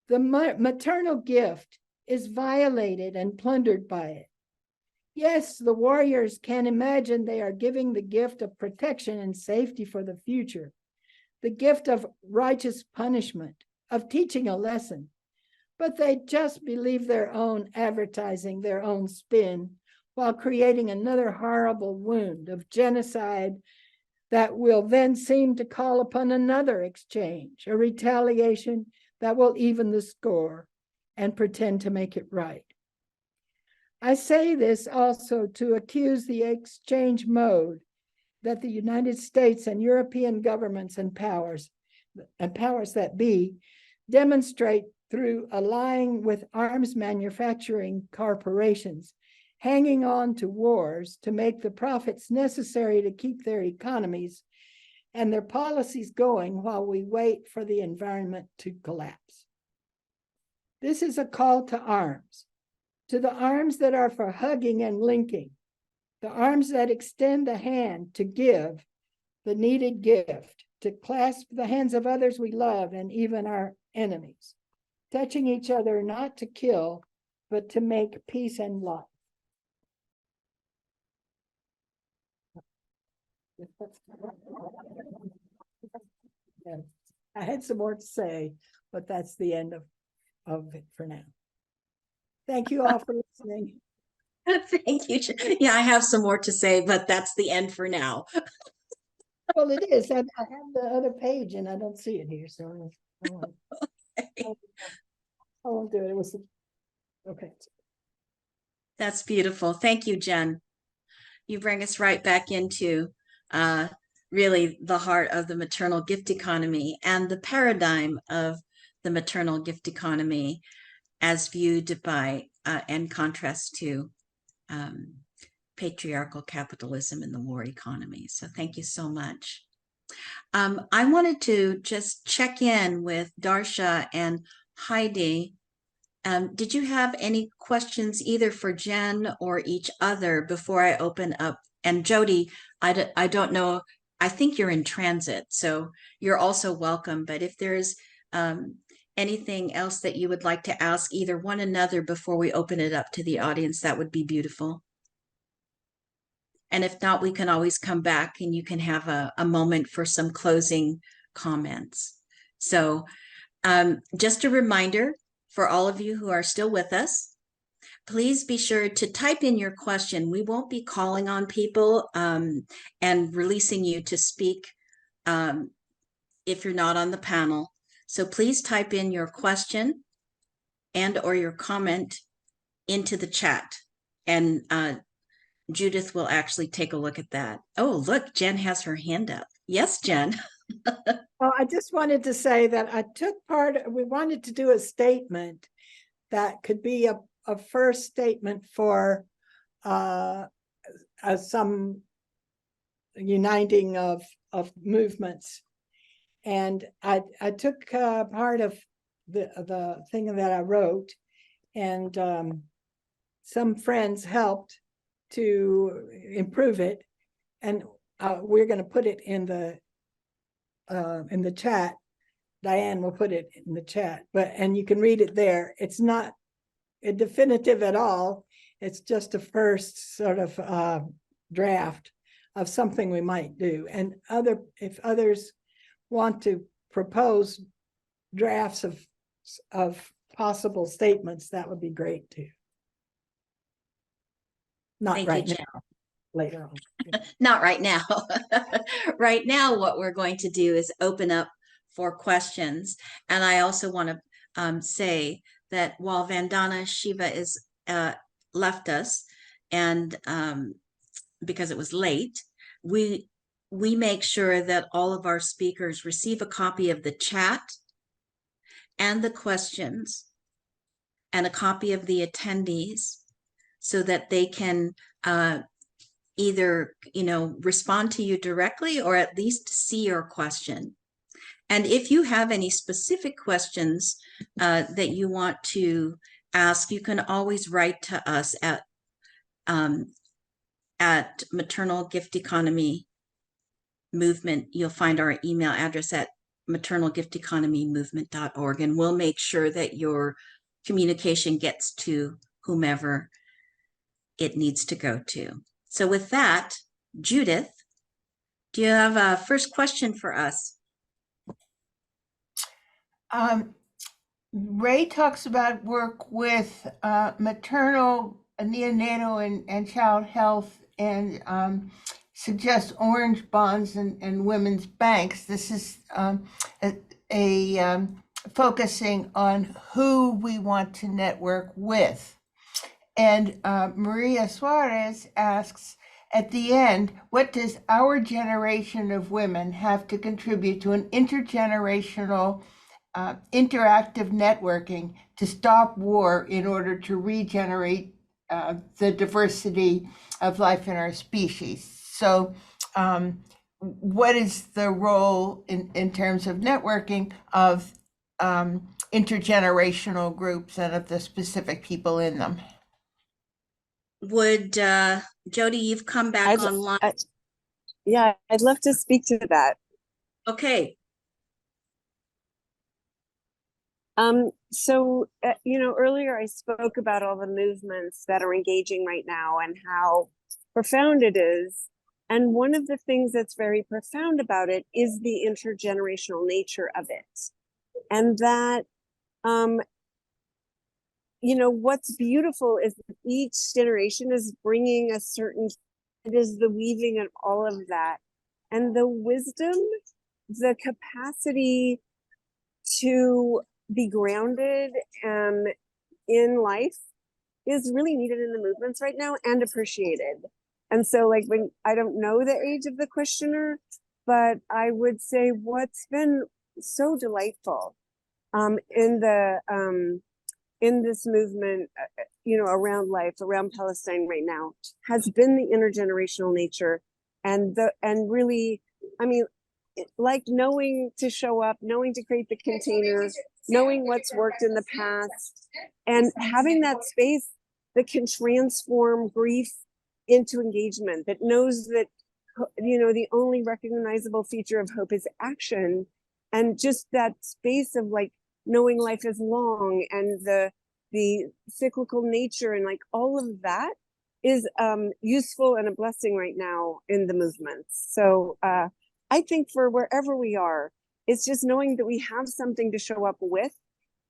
The maternal gift is violated and plundered by it. Yes, the warriors can imagine they are giving the gift of protection and safety for the future, the gift of righteous punishment, of teaching a lesson, but they just believe their own advertising, their own spin, while creating another horrible wound of genocide that will then seem to call upon another exchange, a retaliation that will even the score and pretend to make it right. I say this also to accuse the exchange mode that the United States and European governments and powers that be demonstrate through allying with arms manufacturing corporations, hanging on to wars to make the profits necessary to keep their economies and their policies going while we wait for the environment to collapse. This is a call to arms, to the arms that are for hugging and linking, the arms that extend the hand to give the needed gift, to clasp the hands of others we love and even our enemies, touching each other not to kill, but to make peace and love. I had some more to say, but that's the end of it for now. Thank you all for listening. Thank you. Yeah, I have some more to say, but that's the end for now. Well, it is. I have the other page and I don't see it here, so I won't do it. It was, okay. That's beautiful. Thank you, Jen. You bring us right back into really the heart of the maternal gift economy and the paradigm of the maternal gift economy as viewed by and contrast to patriarchal capitalism and the war economy. So thank you so much. I wanted to just check in with Darcia and Heide. Did you have any questions either for Jen or each other before I open up? And Jodie, I don't know, I think you're in transit, so you're also welcome. But if there's anything else that you would like to ask either one another before we open it up to the audience, that would be beautiful. And if not, we can always come back and you can have a moment for some closing comments. So just a reminder for all of you who are still with us, please be sure to type in your question. We won't be calling on people and releasing you to speak if you're not on the panel. So please type in your question and or your comment into the chat. And Judith will actually take a look at that. Oh, look, Jen has her hand up. Yes, Jen. Well, I just wanted to say that I took we wanted to do a statement that could be a first statement for some uniting of movements. And I took part of the thing that I wrote, and some friends helped to improve it, and we're going to put it in the chat. Diane will put it in the chat, and you can read it there. It's not definitive at all. It's just a first sort of draft of something we might do. And if others want to propose drafts of possible statements, that would be great too. Not right now, later on. Not right now. Right now, what we're going to do is open up for questions. And I also want to say that while Vandana Shiva is left us, and because it was late, we make sure that all of our speakers receive a copy of the chat and the questions and a copy of the attendees so that they can either, respond to you directly or at least see your question. And if you have any specific questions that you want to ask, you can always write to us at Maternal Gift Economy Movement. You'll find our email address at maternalgifteconomymovement.org, and we'll make sure that your communication gets to whomever it needs to go to. So with that, Judith, do you have a first question for us? Ray talks about work with maternal, neonatal, and child health, and suggests orange bonds and women's banks. This is focusing on who we want to network with. And Maria Suarez asks, at the end, what does our generation of women have to contribute to an intergenerational interactive networking to stop war in order to regenerate the diversity of life in our species? So what is the role in terms of networking of intergenerational groups and of the specific people in them? Would Jodie, you've come back online. Yeah, I'd love to speak to that. Okay. So, earlier I spoke about all the movements that are engaging right now and how profound it is. And one of the things that's very profound about it is the intergenerational nature of it. And that, what's beautiful is that each generation is bringing a certain, it is the weaving of all of that And the wisdom, the capacity to be grounded in life is really needed in the movements right now and appreciated. And so like when I don't know the age of the questioner, but I would say what's been so delightful in this movement, around life, around Palestine right now, has been the intergenerational nature and really, I mean, like knowing to show up, knowing to create the container, knowing what's worked in the past, and having that space that can transform grief into engagement, that knows that, the only recognizable feature of hope is action. And just that space of like knowing life is long and the cyclical nature and like all of that is useful and a blessing right now in the movements. So I think for wherever we are, it's just knowing that we have something to show up with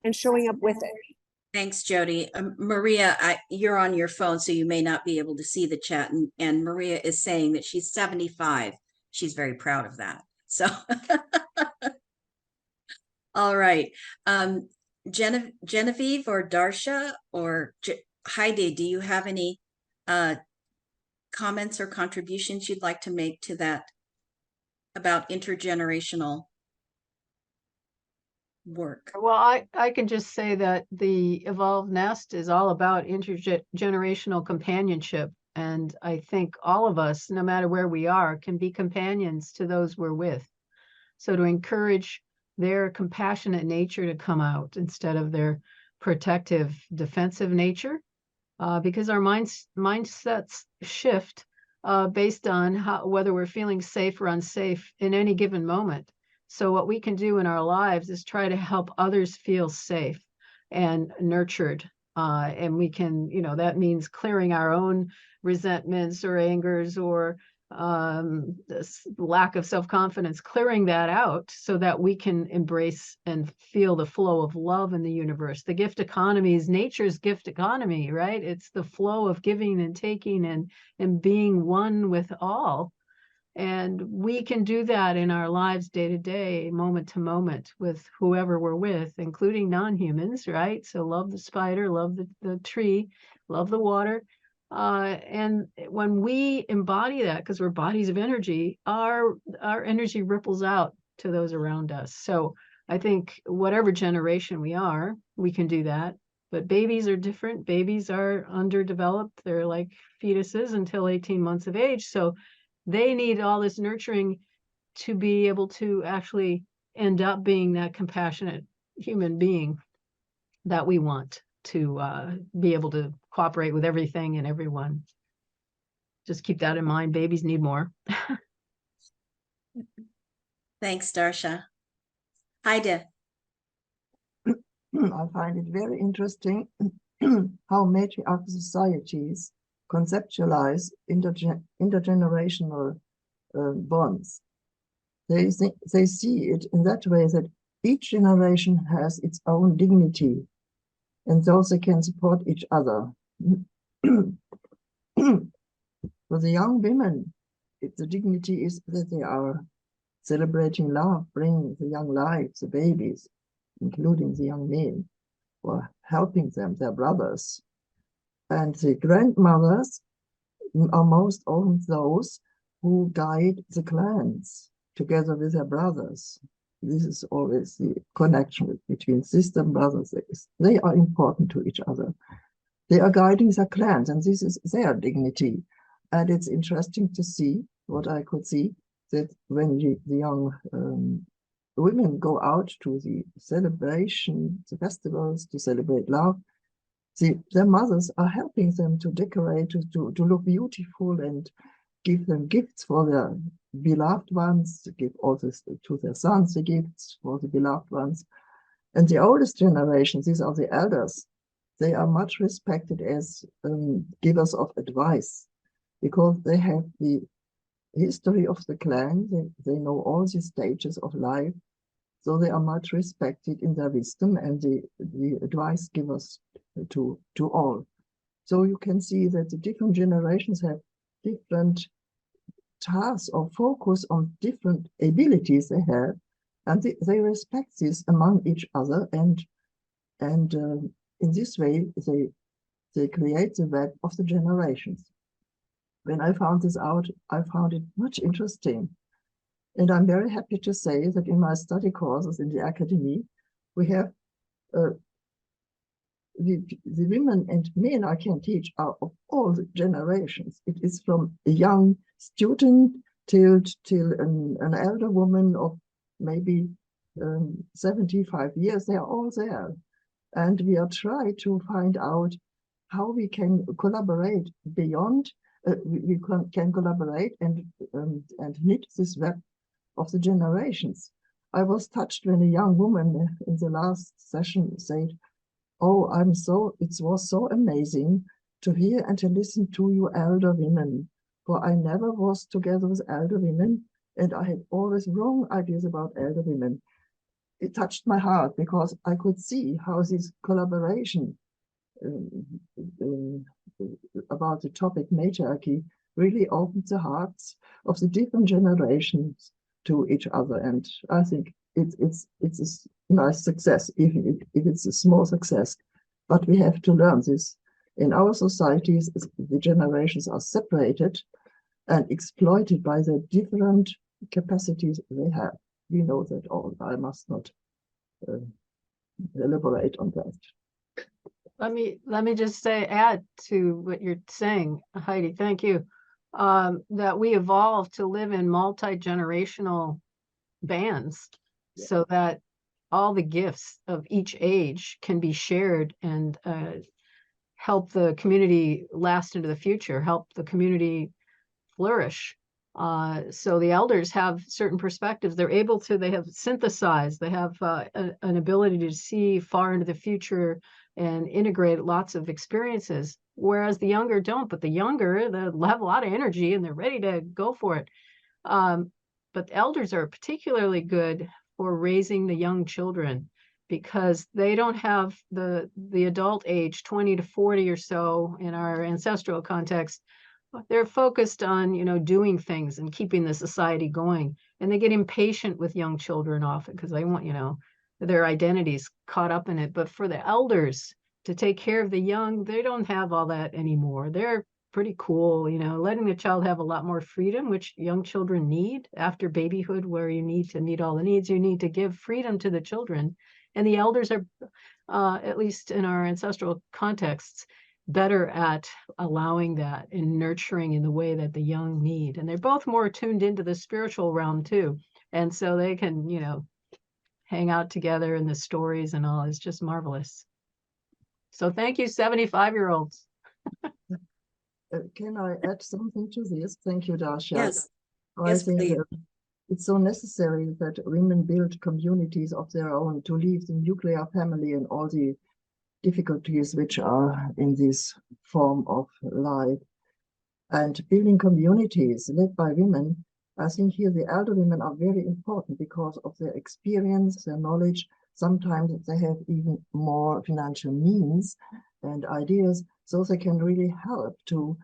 and showing up with it. Thanks, Jodie. Maria, you're on your phone, so you may not be able to see the chat. And Maria is saying that she's 75. She's very proud of that. So, all right. Genevieve or Darcia or Heide, do you have any comments or contributions you'd like to make to that about intergenerational work? Well, I can just say that the Evolved Nest is all about intergenerational companionship. And I think all of us, no matter where we are, can be companions to those we're with. So to encourage their compassionate nature to come out instead of their protective, defensive nature, because our mindsets shift based on whether we're feeling safe or unsafe in any given moment. So what we can do in our lives is try to help others feel safe and nurtured. And we can, that means clearing our own resentments or angers or this lack of self-confidence, clearing that out so that we can embrace and feel the flow of love in the universe. The gift economy is nature's gift economy, right? It's the flow of giving and taking and being one with all. And we can do that in our lives day to day, moment to moment with whoever we're with, including non-humans, right? So love the spider, love the tree, love the water. And when we embody that, because we're bodies of energy, our energy ripples out to those around us. So I think whatever generation we are, we can do that. But babies are different. Babies are underdeveloped. They're like fetuses until 18 months of age. So they need all this nurturing to be able to actually end up being that compassionate human being that we want to be able to cooperate with everything and everyone. Just keep that in mind. Babies need more. Thanks, Darcia. Heide. I find it very interesting how matriarchal societies conceptualize intergenerational bonds. They see it in that way that each generation has its own dignity, and those they can support each other. For the young women, the dignity is that they are celebrating love, bringing the young lives, the babies, including the young men, or helping them, their brothers. And the grandmothers are most often those who guide the clans together with their brothers. This is always the connection between sister and brothers. They are important to each other. They are guiding their clans, and this is their dignity. And it's interesting to see what I could see, that when the young women go out to the celebration, the festivals, to celebrate love, their mothers are helping them to decorate, to look beautiful, and give them gifts for their beloved ones, give also to their sons the gifts for the beloved ones. And the oldest generation, these are the elders, they are much respected as givers of advice, because they have the history of the clan, they know all the stages of life, so they are much respected in their wisdom and the advice givers to all. So you can see that the different generations have different task or focus on different abilities they have, and they respect this among each other, and in this way they create the web of the generations. When I found this out, I found it much interesting. And I'm very happy to say that in my study courses in the academy, we have the women and men I can teach are of all the generations. It is from a young student till an elder woman of maybe 75 years. They are all there. And we are trying to find out how we can collaborate beyond, we can collaborate and knit this web of the generations. I was touched when a young woman in the last session said, "Oh, it was so amazing to hear and to listen to you elder women, for I never was together with elder women, and I had always wrong ideas about elder women." It touched my heart because I could see how this collaboration about the topic matriarchy really opened the hearts of the different generations to each other. And I think it's a nice success, even if it's a small success. But we have to learn this. In our societies, the generations are separated and exploited by the different capacities they have. We know that all. I must not elaborate on that. Let me just say, add to what you're saying, Heidi, thank you, that we evolved to live in multi-generational bands, so that all the gifts of each age can be shared and help the community last into the future, help the community flourish. So the elders have certain perspectives. They have synthesized, they have an ability to see far into the future and integrate lots of experiences, whereas the younger don't. But the younger, they have a lot of energy and they're ready to go for it. But the elders are particularly good for raising the young children, because they don't have the adult age, 20 to 40 or so in our ancestral context. They're focused on, doing things and keeping the society going. And they get impatient with young children often because they want, their identities caught up in it. But for the elders to take care of the young, they don't have all that anymore. They're pretty cool, letting the child have a lot more freedom, which young children need after babyhood, where you need to meet all the needs. You need to give freedom to the children. And the elders are, at least in our ancestral contexts, better at allowing that and nurturing in the way that the young need. And they're both more tuned into the spiritual realm too. And so they can, hang out together, and the stories and all is just marvelous. So thank you, 75-year-olds. Can I add something to this? Thank you, Darcia. Yes. I Yes, think please. it's so necessary that women build communities of their own to leave the nuclear family and all the difficulties which are in this form of life. And building communities led by women, I think here the elder women are very important because of their experience, their knowledge. Sometimes they have even more financial means and ideas, so they can really help to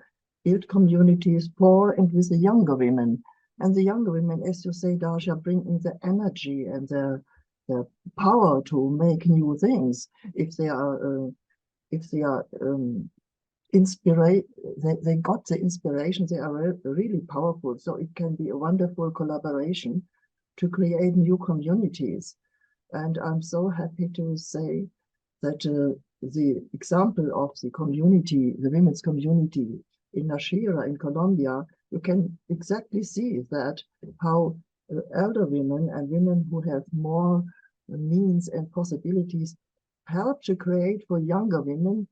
build communities for and with the younger women. And the younger women, as you say, Darcia, bring in the energy and the power to make new things. If they are inspired, they got the inspiration, they are really powerful. So it can be a wonderful collaboration to create new communities. And I'm so happy to say that the example of the community, the women's community in Narvaez in Colombia, you can exactly see that how elder women and women who have more means and possibilities help to create for younger women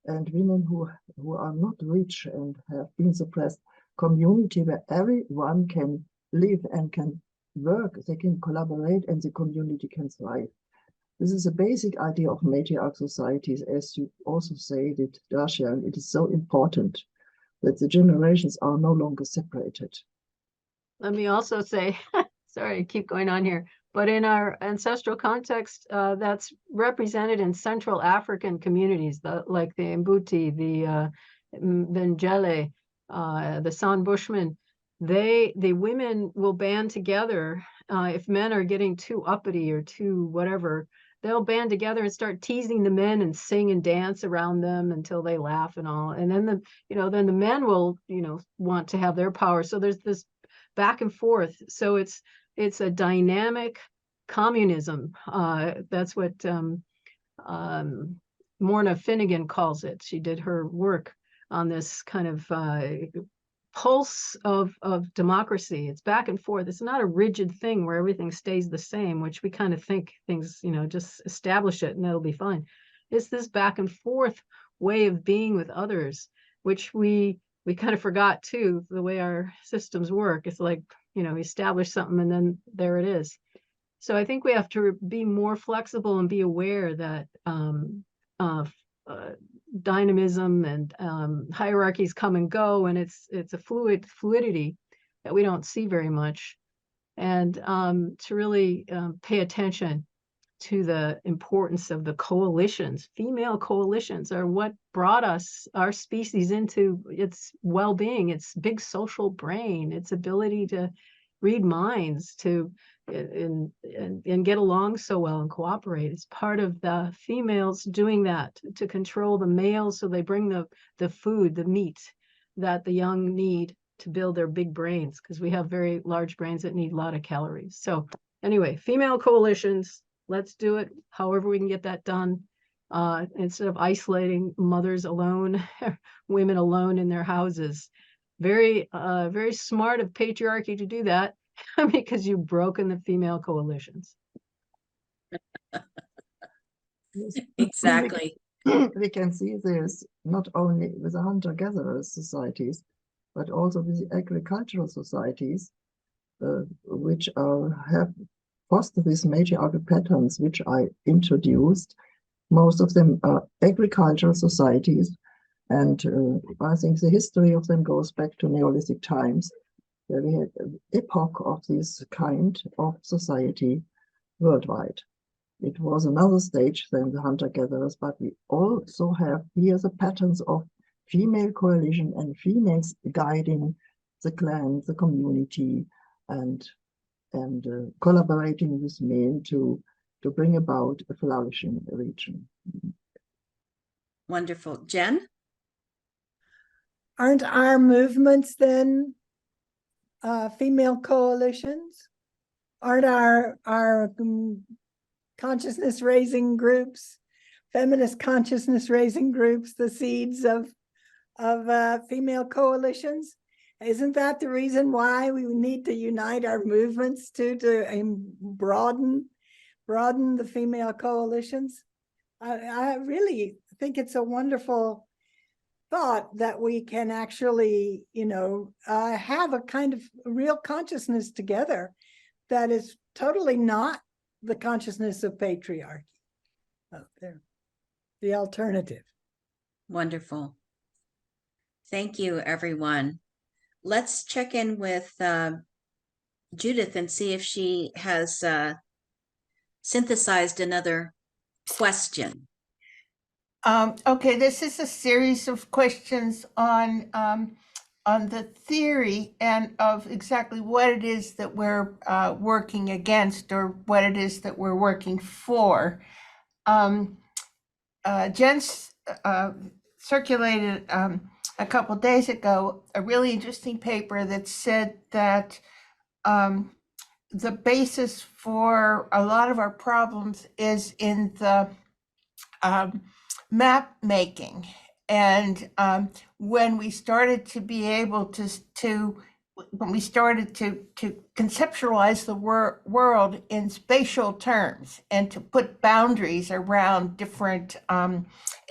and women who are not rich and have been suppressed, community where everyone can live and can work, they can collaborate, and the community can thrive. This is a basic idea of matriarch societies, as you also say, Darcia, and it is so important that the generations are no longer separated. Let me also say, sorry, I keep going on here, but in our ancestral context, that's represented in Central African communities, like the Mbuti, the Benjele, the San Bushmen. the women will band together. If men are getting too uppity or too whatever, they'll band together and start teasing the men and sing and dance around them until they laugh and all. And then then the men will, want to have their power. So there's this back and forth. So it's a dynamic communism. That's what Morna Finnegan calls it. She did her work on this kind of pulse of democracy. It's back and forth. It's not a rigid thing where everything stays the same, which we kind of think things, just establish it and it'll be fine. It's this back and forth way of being with others, which we kind of forgot too, the way our systems work. It's like, establish something and then there it is. So I think we have to be more flexible and be aware that dynamism and hierarchies come and go, and it's a fluidity that we don't see very much, and to really pay attention to the importance of the coalitions. Female coalitions are what brought our species into its well-being, its big social brain, its ability to read minds, and get along so well and cooperate. It's part of the females doing that to control the males, so they bring the food, the meat that the young need to build their big brains, because we have very large brains that need a lot of calories. So anyway, female coalitions, let's do it however we can get that done, instead of isolating mothers alone, women alone in their houses. Very smart of patriarchy to do that, because you've broken the female coalitions. Exactly. We can see this not only with the hunter-gatherer societies, but also with the agricultural societies, which have fostered these matriarchal patterns, which I introduced. Most of them are agricultural societies, and I think the history of them goes back to Neolithic times, where we had an epoch of this kind of society worldwide. It was another stage than the hunter-gatherers, but we also have here the patterns of female coalition and females guiding the clan, the community, and collaborating with men to bring about a flourishing region. Wonderful. Jen? Aren't our movements then female coalitions? Aren't our consciousness raising groups, feminist consciousness raising groups, the seeds of female coalitions? Isn't that the reason why we need to unite our movements to broaden the female coalitions? I really think it's a wonderful thought that we can actually, have a kind of real consciousness together that is totally not the consciousness of patriarchy out there, the alternative. Wonderful. Thank you, everyone. Let's check in with Judith and see if she has synthesized another question. Okay, this is a series of questions on the theory and of exactly what it is that we're working against, or what it is that we're working for. Jen circulated a couple days ago a really interesting paper that said that the basis for a lot of our problems is in the map making. And when we started to be able when we started to conceptualize the world in spatial terms and to put boundaries around different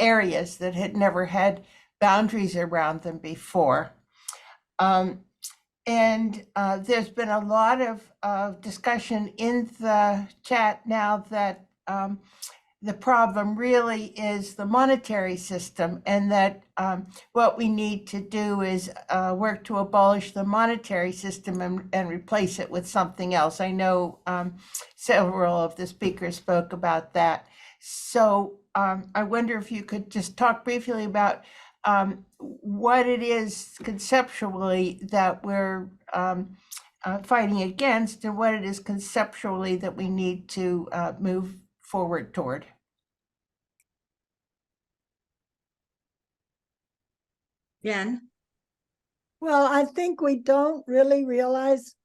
areas that had never had boundaries around them before. And there's been a lot of discussion in the chat now that the problem really is the monetary system, and that what we need to do is work to abolish the monetary system and replace it with something else. I know several of the speakers spoke about that. So I wonder if you could just talk briefly about what it is conceptually that we're fighting against, and what it is conceptually that we need to move forward toward. Jen? Well, I think we don't really realize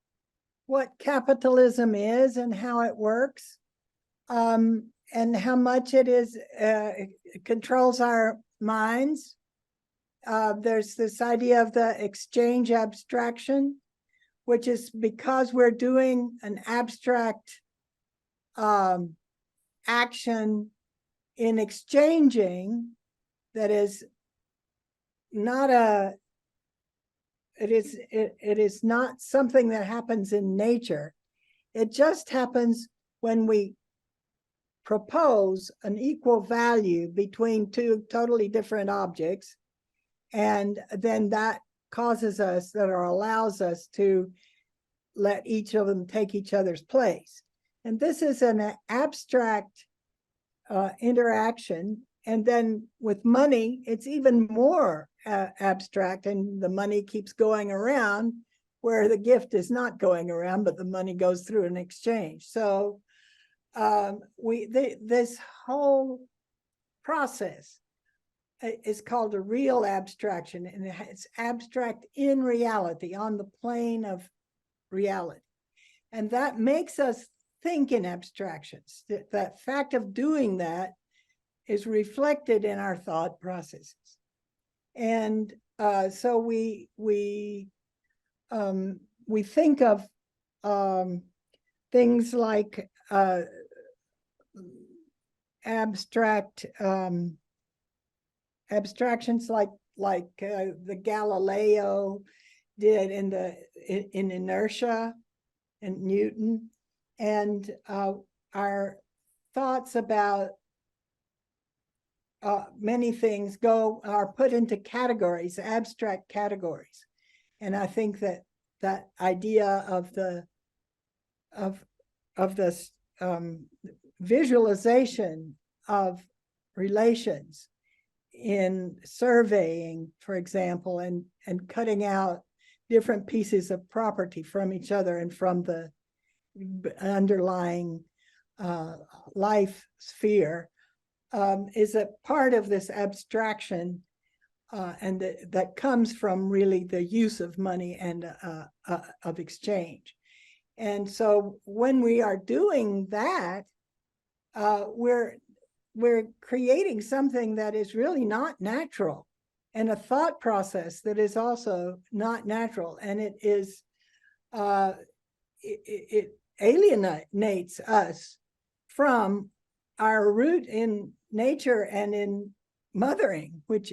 what capitalism is and how it works, and how much it controls our minds. There's this idea of the exchange abstraction, which is because we're doing an abstract action in exchanging, that is not it is not something that happens in nature. It just happens when we propose an equal value between two totally different objects, and then that causes us, that or allows us to let each of them take each other's place. And this is an abstract interaction. And then with money, it's even more abstract, and the money keeps going around, where the gift is not going around, but the money goes through an exchange. So this whole process is called a real abstraction, and it's abstract in reality, on the plane of reality. And that makes us think in abstractions. That fact of doing that is reflected in our thought processes. And so we think of things like abstractions like the Galileo did in inertia and Newton, and our thoughts about many things are put into categories, abstract categories. And I think that idea of this visualization of relations in surveying, for example, and cutting out different pieces of property from each other and from the underlying life sphere, is a part of this abstraction, and that comes from really the use of money and of exchange. And so when we are doing that, we're creating something that is really not natural, and a thought process that is also not natural, and it is it alienates us from our root in nature and in mothering, which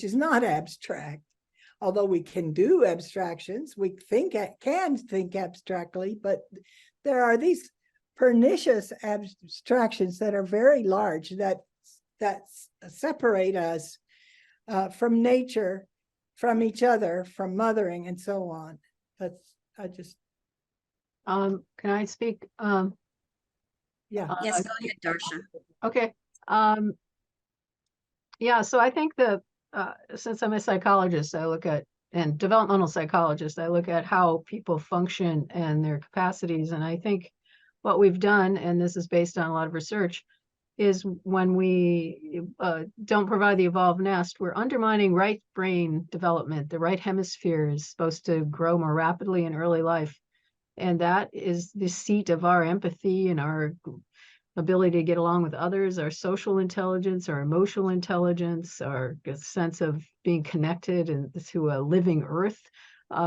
is not abstract. Although we can do abstractions, we can think abstractly, but there are these pernicious abstractions that are very large, that separate us from nature, from each other, from mothering, and so on. Can I speak? Yeah. Yes, go ahead, Darcia. Okay. Yeah, so I think since I'm a psychologist, and developmental psychologist, I look at how people function and their capacities. And I think what we've done, and this is based on a lot of research, is when we don't provide the evolved nest, we're undermining right brain development. The right hemisphere is supposed to grow more rapidly in early life. And that is the seat of our empathy and our ability to get along with others, our social intelligence, our emotional intelligence, our sense of being connected to a living earth.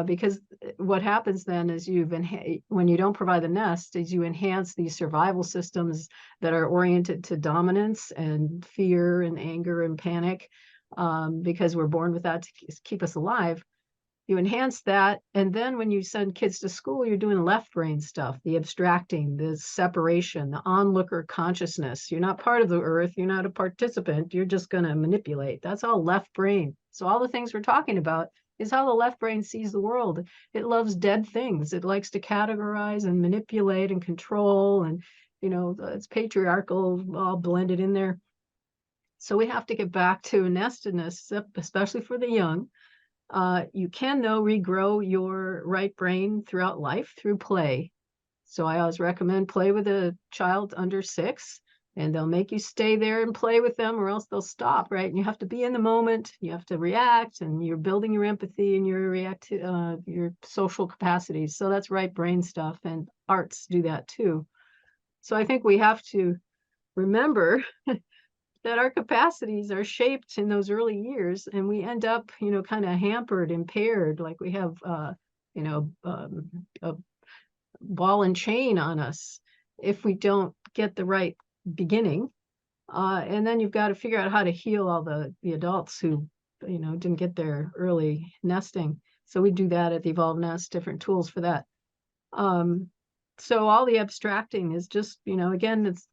Because what happens then is when you don't provide the nest, is you enhance these survival systems that are oriented to dominance and fear and anger and panic, because we're born with that to keep us alive. You enhance that, and then when you send kids to school, you're doing left brain stuff, the abstracting, the separation, the onlooker consciousness. You're not part of the earth, you're not a participant, you're just going to manipulate. That's all left brain. So all the things we're talking about is how the left brain sees the world. It loves dead things. It likes to categorize and manipulate and control, and it's patriarchal, all blended in there. So we have to get back to nestedness, especially for the young. You can, though, regrow your right brain throughout life through play. So I always recommend play with a child under 6, and they'll make you stay there and play with them, or else they'll stop, right? And you have to be in the moment, you have to react, and you're building your empathy and your social capacities. So that's right brain stuff, and arts do that too. So I think we have to remember that our capacities are shaped in those early years, and we end up, kind of hampered, impaired, like we have, a ball and chain on us if we don't get the right beginning. And then you've got to figure out how to heal all the adults who, didn't get their early nesting. So we do that at the Evolved Nest, different tools for that. So all the abstracting is just, again, it's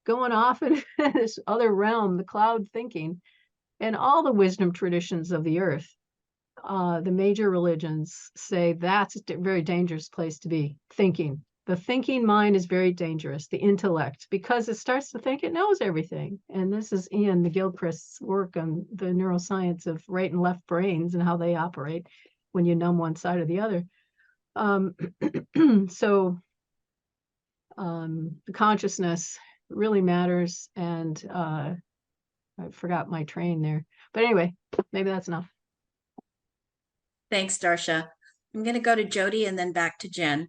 going off in this other realm, the cloud thinking, and all the wisdom traditions of the earth. The major religions say that's a very dangerous place to be, thinking. The thinking mind is very dangerous, the intellect, because it starts to think it knows everything. And this is Ian McGilchrist's work on the neuroscience of right and left brains and how they operate when you numb one side or the other. So the consciousness really matters. And I forgot my train there. But anyway, maybe that's enough. Thanks, Darcia. I'm going to go to Jodie and then back to Jen.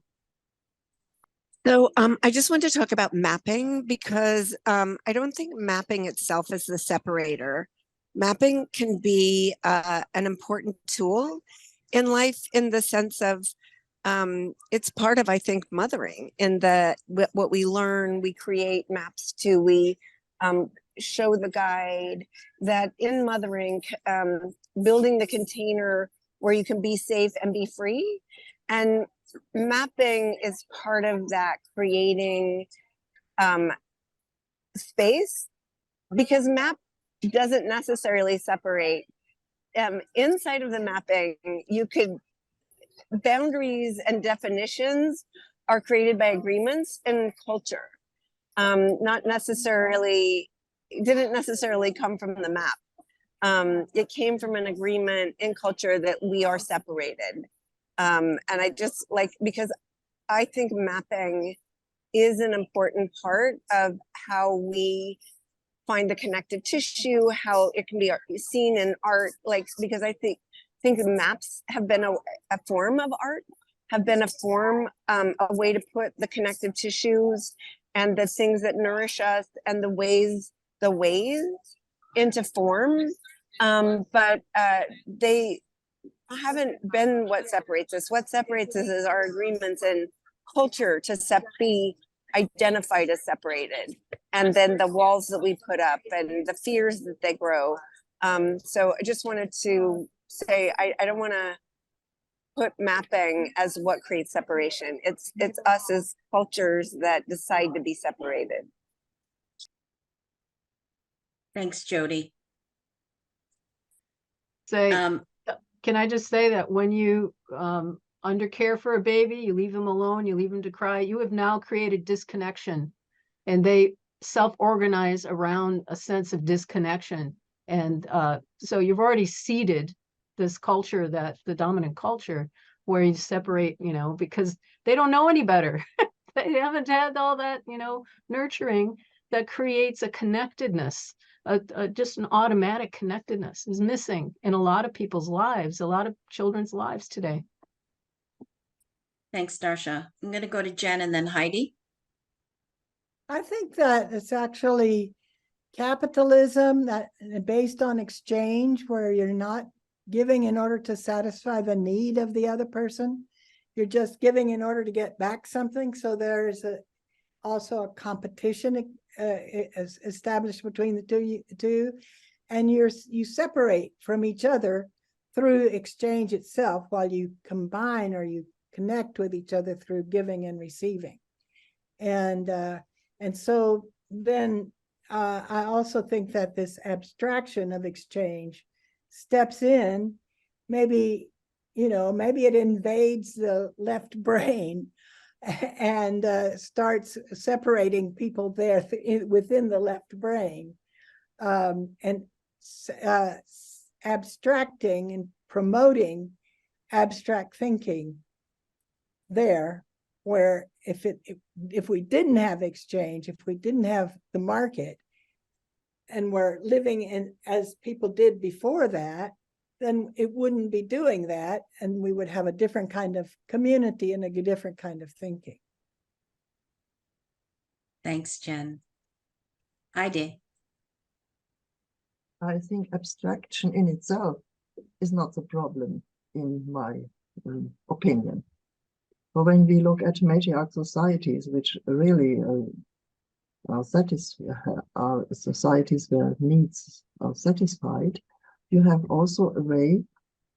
So I just want to talk about mapping, because I don't think mapping itself is the separator. Mapping can be an important tool in life, in the sense of it's part of, I think, mothering, in that what we learn, we create maps to, we show the guide, that in mothering, building the container where you can be safe and be free. And mapping is part of that, creating space, because map doesn't necessarily separate. Inside of the mapping, boundaries and definitions are created by agreements and culture. Didn't necessarily come from the map. It came from an agreement in culture that we are separated. And I just because I think mapping is an important part of how we find the connective tissue, how it can be seen in art, because I think maps have been a form of art, have been a form, a way to put the connective tissues and the things that nourish us and the ways into form. But they haven't been what separates us. What separates us is our agreements and culture to be identified as separated, and then the walls that we put up and the fears that they grow. So I just wanted to say, I don't want to put mapping as what creates separation. It's us as cultures that decide to be separated. Thanks, Jodie. Can I just say that when you undercare for a baby, you leave them alone, you leave them to cry, you have now created disconnection, and they self-organize around a sense of disconnection. And so you've already seeded this culture, that the dominant culture, where you separate, because they don't know any better. They haven't had all that, nurturing that creates a connectedness. Just an automatic connectedness is missing in a lot of people's lives, a lot of children's lives today. Thanks, Darcia. I'm going to go to Jen and then Heidi. I think that it's actually capitalism that based on exchange, where you're not giving in order to satisfy the need of the other person. You're just giving in order to get back something. So there's also a competition is established between the two, and you separate from each other through exchange itself, while you combine or you connect with each other through giving and receiving. And so then I also think that this abstraction of exchange steps in, maybe it invades the left brain and starts separating people there within the left brain. and abstracting and promoting abstract thinking there, where if we didn't have exchange, if we didn't have the market, and we're living in as people did before that, then it wouldn't be doing that, and we would have a different kind of community and a different kind of thinking. Thanks, Jen. Heide. I think abstraction in itself is not the problem, in my opinion. But when we look at matriarch societies, which really are societies where needs are satisfied, you have also a way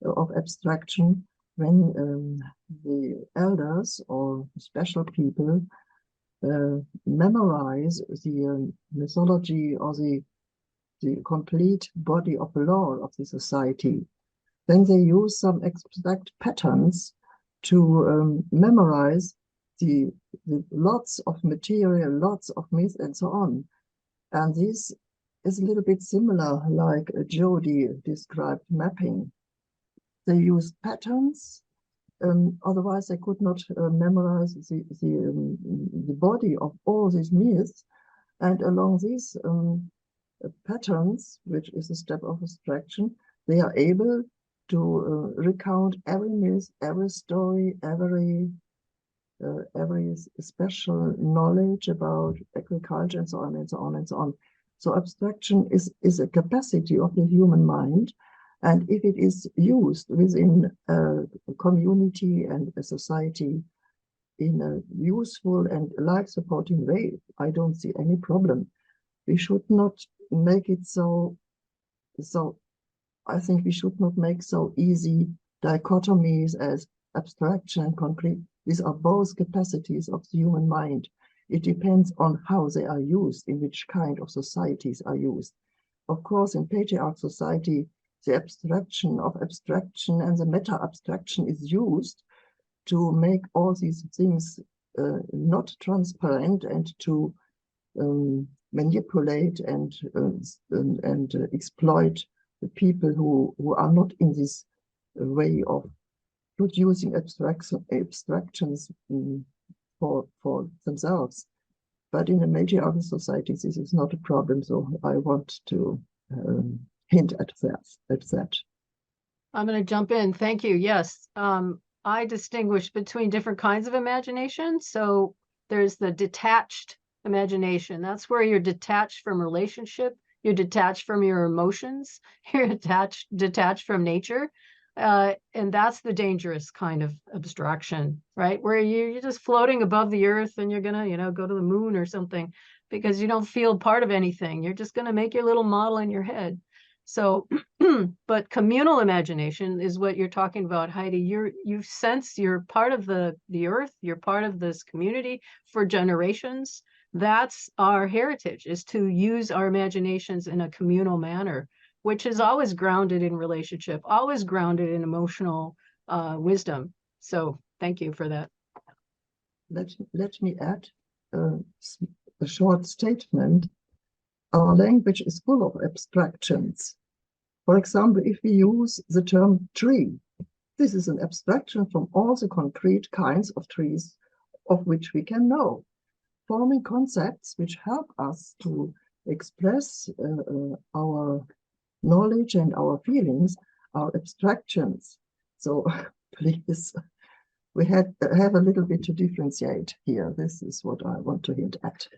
of abstraction when the elders or special people memorize the mythology or the complete body of law of the society. Then they use some abstract patterns to memorize the lots of material, lots of myth, and so on. And this is a little bit similar, like Jodie described mapping. They use patterns, otherwise they could not memorize the body of all these myths. And along these patterns, which is a step of abstraction, they are able to recount every myth, every story, every special knowledge about agriculture, and so on and so on and so on. So abstraction is a capacity of the human mind, and if it is used within a community and a society in a useful and life-supporting way, I don't see any problem. We should not make it so. I think we should not make so easy dichotomies as abstraction and concrete. These are both capacities of the human mind. It depends on how they are used, in which kind of societies are used. Of course, in patriarch society, the abstraction of abstraction and the meta-abstraction is used to make all these things not transparent and to manipulate and exploit the people who are not in this way of producing abstractions for themselves. But in a matriarchal society, this is not a problem. So I want to hint at that. I'm going to jump in. Thank you. Yes. I distinguish between different kinds of imagination. So there's the detached imagination. That's where you're detached from relationship. You're detached from your emotions. You're detached from nature. And that's the dangerous kind of abstraction, right? Where you're just floating above the earth and you're going to, go to the moon or something because you don't feel part of anything. You're just going to make your little model in your head. So, but communal imagination is what you're talking about, Heidi. You sense you're part of the earth. You're part of this community for generations. That's our heritage, is to use our imaginations in a communal manner, which is always grounded in relationship, always grounded in emotional wisdom. So thank you for that. Let me add a short statement. Our language is full of abstractions. For example, if we use the term tree, this is an abstraction from all the concrete kinds of trees of which we can know, forming concepts which help us to express our knowledge and our feelings, are abstractions. So please, we have a little bit to differentiate here. This is what I want to hint at.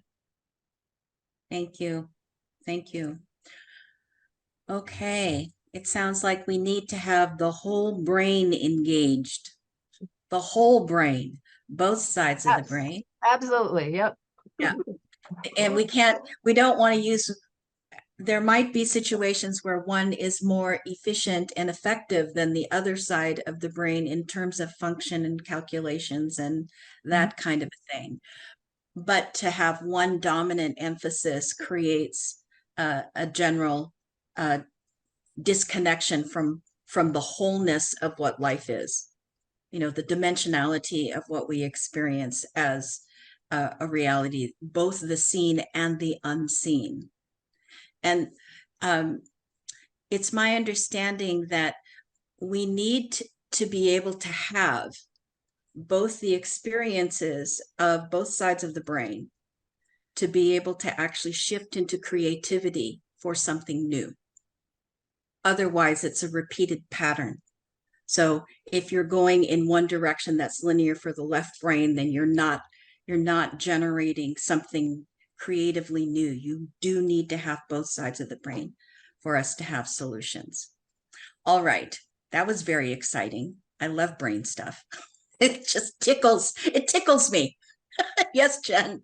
Thank you. Thank you. Okay, it sounds like we need to have the whole brain engaged. The whole brain, both sides of the brain. Absolutely, yep. Yeah. And we don't want to use, there might be situations where one is more efficient and effective than the other side of the brain in terms of function and calculations and that kind of a thing. But to have one dominant emphasis creates a general disconnection from the wholeness of what life is, the dimensionality of what we experience as a reality, both the seen and the unseen. And it's my understanding that we need to be able to have both the experiences of both sides of the brain to be able to actually shift into creativity for something new. Otherwise, it's a repeated pattern. So if you're going in one direction that's linear for the left brain, then you're not generating something creatively new. You do need to have both sides of the brain for us to have solutions. All right, that was very exciting. I love brain stuff. It just tickles me. Yes, Jen.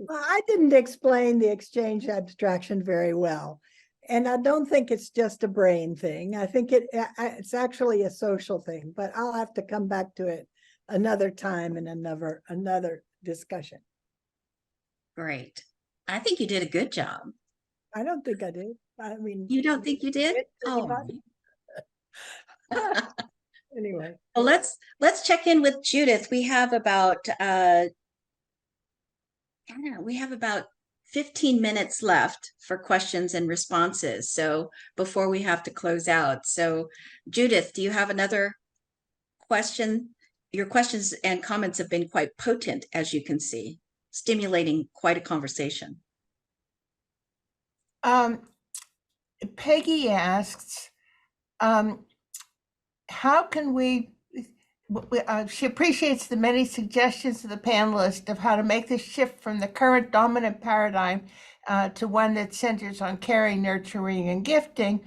I didn't explain the exchange abstraction very well. And I don't think it's just a brain thing. I think it's actually a social thing, but I'll have to come back to it another time in another discussion. Great. I think you did a good job. I don't think I did. I mean, You don't think you did? Oh. Anyway. Well, let's check in with Judith. We have about 15 minutes left for questions and responses. So before we have to close out. So Judith, do you have another question? Your questions and comments have been quite potent, as you can see, stimulating quite a conversation. Peggy asks, how can we, she appreciates the many suggestions of the panelists of how to make the shift from the current dominant paradigm to one that centers on caring, nurturing, and gifting.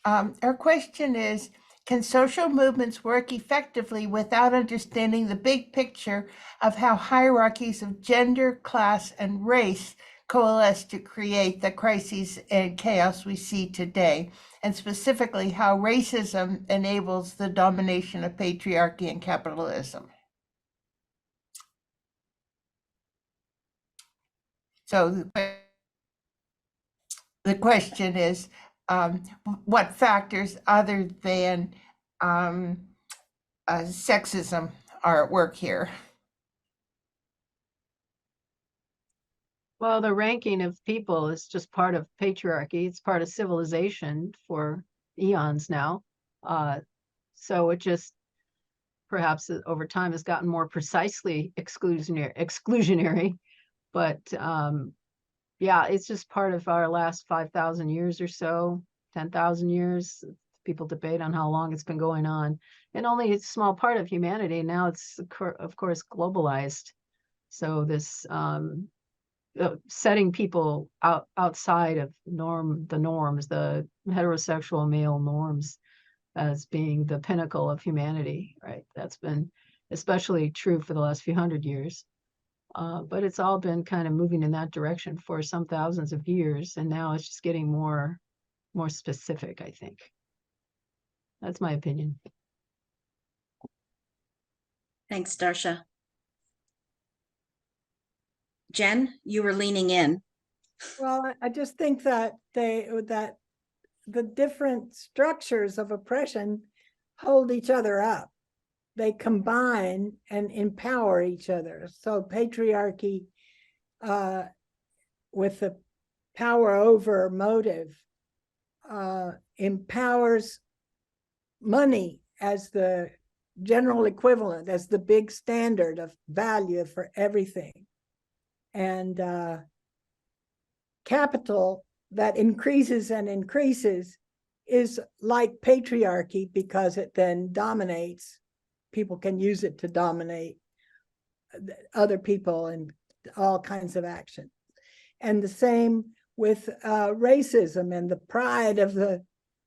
Her question is, can social movements work effectively without understanding the big picture of how hierarchies of gender, class, and race coalesce to create the crises and chaos we see today, and specifically how racism enables the domination of patriarchy and capitalism? So the question is, what factors other than sexism are at work here? Well, the ranking of people is just part of patriarchy. It's part of civilization for eons now. So it just perhaps over time has gotten more precisely exclusionary. But yeah, it's just part of our last 5,000 years or so, 10,000 years. People debate on how long it's been going on, and only a small part of humanity. Now it's, of course, globalized. So this setting people outside of the norms, the heterosexual male norms, as being the pinnacle of humanity, right? That's been especially true for the last few hundred years. But it's all been kind of moving in that direction for some thousands of years, and now it's just getting more specific, I think. That's my opinion. Thanks, Darcia. Jen, you were leaning in. Well, I just think that the different structures of oppression hold each other up. They combine and empower each other. So patriarchy, with the power over motive, empowers money as the general equivalent, as the big standard of value for everything. And capital that increases and increases is like patriarchy, because it then dominates. People can use it to dominate other people and all kinds of action. And the same with racism and the pride of the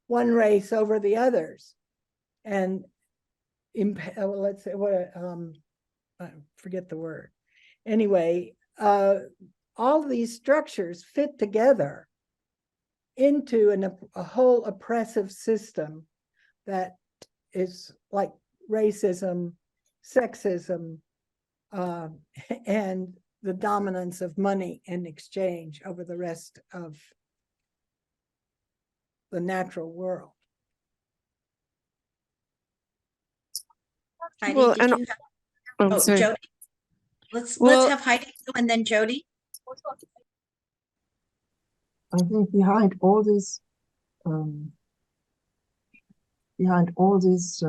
one race over the others. And let's say I forget the word. Anyway, all these structures fit together into a whole oppressive system that is like racism, sexism, and the dominance of money in exchange over the rest of the natural world. Heide, Well, did you have, sorry. Jodie. Let's have Heide go and then Jodie. I think behind all these behind all these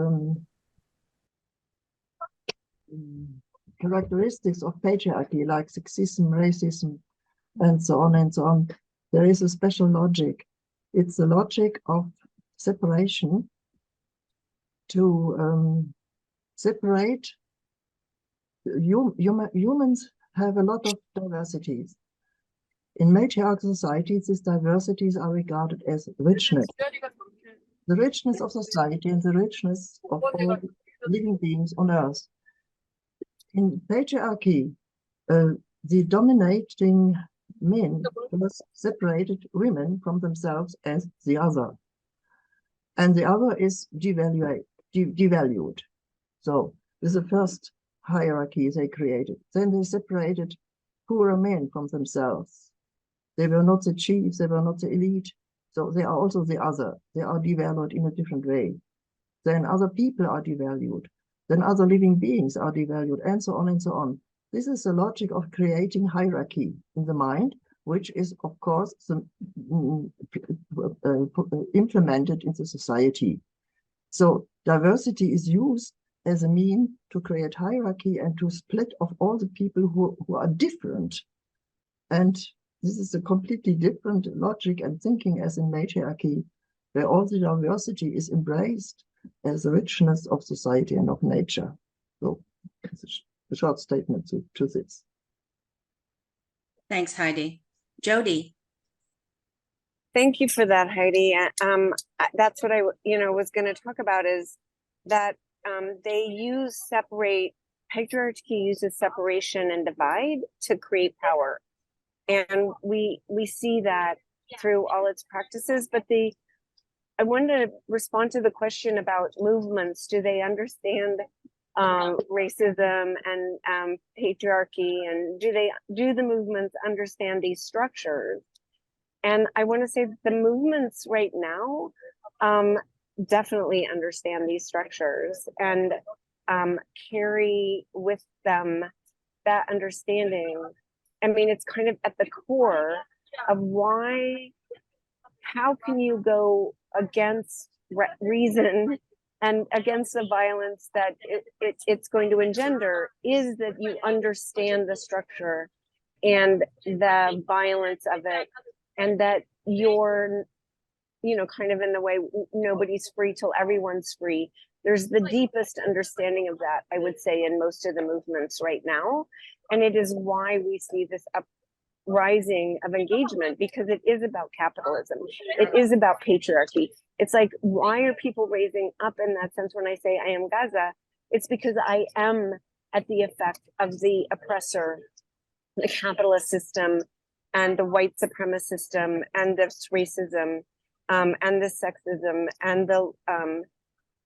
characteristics of patriarchy, like sexism, racism, and so on and so on, there is a special logic. It's the logic of separation, to separate. Humans have a lot of diversities. In matriarchal societies, these diversities are regarded as richness. The richness of society and the richness of all living beings on earth. In patriarchy, the dominating men first separated women from themselves as the other. And the other is devalued. So this is the first hierarchy they created. Then they separated poorer men from themselves. They were not the chiefs, they were not the elite. So they are also the other. They are devalued in a different way. Then other people are devalued. Then other living beings are devalued, and so on and so on. This is the logic of creating hierarchy in the mind, which is, of course, implemented into society. So diversity is used as a mean to create hierarchy and to split off all the people who are different. And this is a completely different logic and thinking as in matriarchy, where all the diversity is embraced as the richness of society and of nature. So it's a short statement to this. Thanks, Heidi. Jodie. Thank you for that, Heidi. That's what I, was going to talk about, is that patriarchy uses separation and divide to create power. And we see that through all its practices, but I wanted to respond to the question about movements. Do they understand racism and patriarchy, and do the movements understand these structures? And I want to say that the movements right now definitely understand these structures and carry with them that understanding. I mean, it's kind of at the core of how can you go against reason and against the violence that it's going to engender, is that you understand the structure and the violence of it, and that you're, kind of in the way, nobody's free till everyone's free. There's the deepest understanding of that, I would say, in most of the movements right now. And it is why we see this uprising of engagement, because it is about capitalism. It is about patriarchy. It's like, why are people raising up in that sense when I say I am Gaza? It's because I am at the effect of the oppressor, the capitalist system, and the white supremacist system, and this racism, and the sexism, and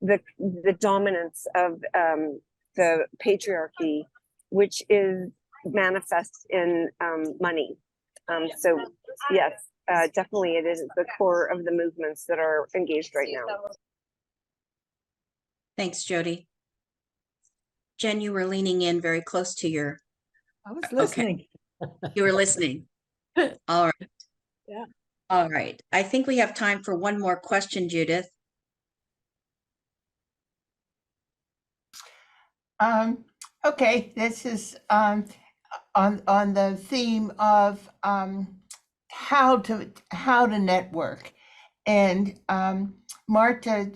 the dominance of the patriarchy, which is manifest in money. So yes, definitely it is the core of the movements that are engaged right now. Thanks, Jodie. Jen, you were leaning in very close to your... I was listening. Okay. You were listening. All right. Yeah. All right. I think we have time for one more question, Judith. Okay, this is on the theme of how to network, and Marta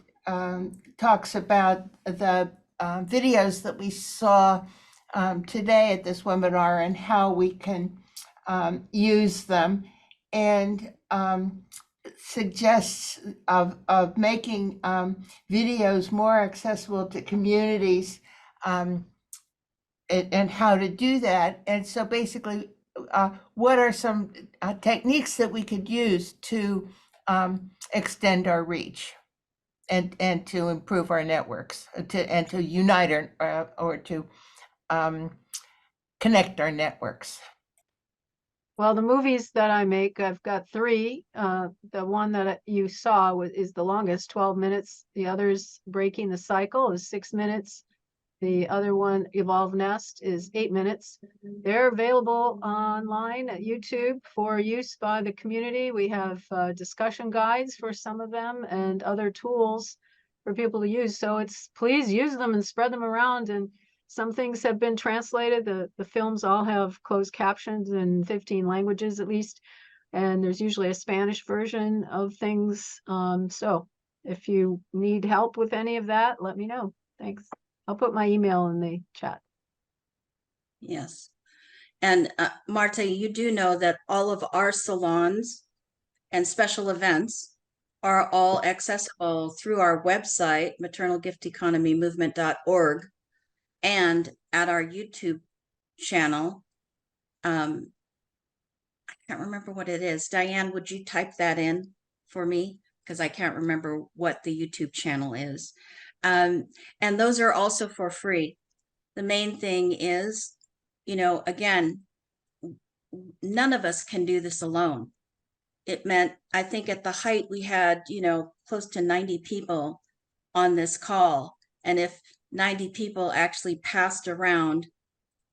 talks about the videos that we saw today at this webinar and how we can use them, and suggests of making videos more accessible to communities, and how to do that. And so basically, what are some techniques that we could use to extend our reach and to improve our networks, and to unite or to connect our networks? Well, the movies that I make, I've got 3. The one that you saw is the longest, 12 minutes. The other's Breaking the Cycle is 6 minutes. The other one, Evolve Nest, is 8 minutes. They're available online at YouTube for use by the community. We have discussion guides for some of them and other tools for people to use. So please use them and spread them around. And some things have been translated. The films all have closed captions in 15 languages at least. And there's usually a Spanish version of things. So if you need help with any of that, let me know. Thanks. I'll put my email in the chat. Yes. And Marta, you do know that all of our salons and special events are all accessible through our website, maternalgifteconomymovement.org, and at our YouTube channel. I can't remember what it is. Diane, would you type that in for me? Because I can't remember what the YouTube channel is. And those are also for free. The main thing is, you know, again, none of us can do this alone. It meant, I think at the height we had, you know, close to 90 people on this call. And if 90 people actually passed around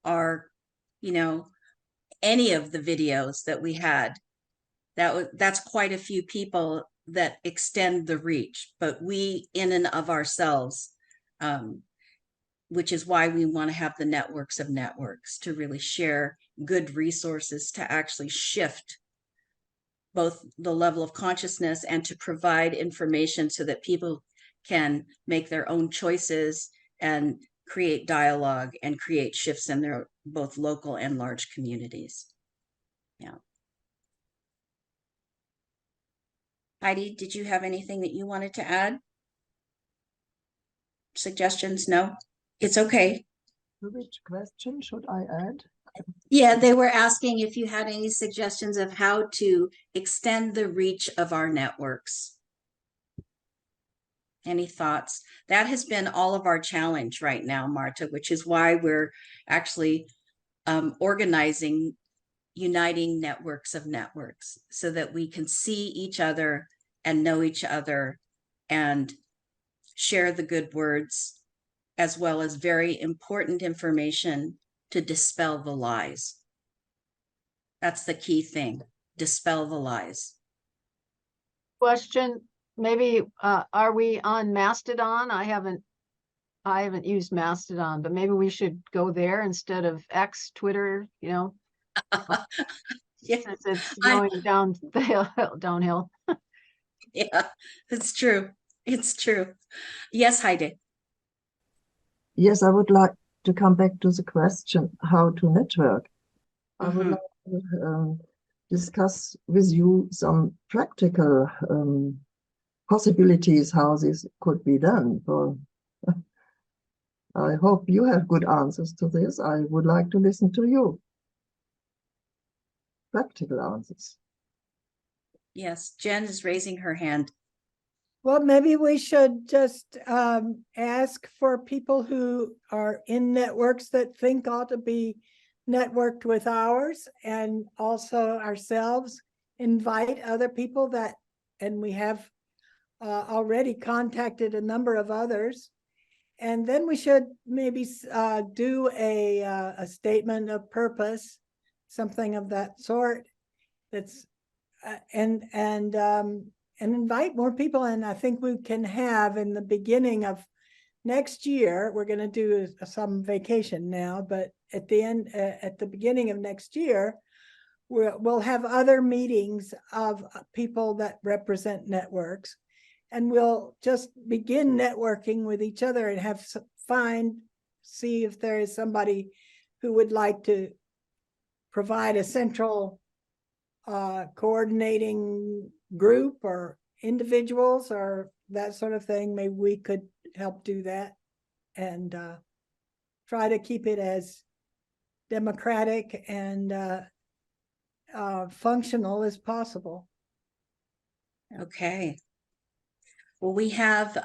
our, you know, any of the videos that we had, that's quite a few people that extend the reach. But we, in and of ourselves, which is why we want to have the networks of networks to really share good resources to actually shift both the level of consciousness and to provide information so that people can make their own choices and create dialogue and create shifts in their both local and large communities. Yeah. Heidi, did you have anything that you wanted to add? Suggestions? No? It's okay. Which question should I add? Yeah, they were asking if you had any suggestions of how to extend the reach of our networks. Any thoughts? That has been all of our challenge right now, Marta, which is why we're actually organizing uniting networks of networks so that we can see each other and know each other and share the good words, as well as very important information to dispel the lies. That's the key thing, dispel the lies. Question, maybe, are we on Mastodon? I haven't used Mastodon, but maybe we should go there instead of X, Twitter, you know? Yeah, Since it's going downhill. yeah, it's true. It's true. Yes, Heide. Yes, I would like to come back to the question how to network. I would like to discuss with you some practical possibilities how this could be done. I hope you have good answers to this. I would like to listen to you. Practical answers. Yes, Jen is raising her hand. Well, maybe we should just ask for people who are in networks that think ought to be networked with ours, and also ourselves invite other people that, and we have already contacted a number of others. And then we should maybe do a statement of purpose, something of that sort. That's and invite more people. And I think we can have in the beginning of next year, we're going to do some vacation now, but at the beginning of next year, we'll have other meetings of people that represent networks, and we'll just begin networking with each other and see if there is somebody who would like to provide a central coordinating group or individuals or that sort of thing. Maybe we could help do that and try to keep it as democratic and functional as possible. Okay. Well, we have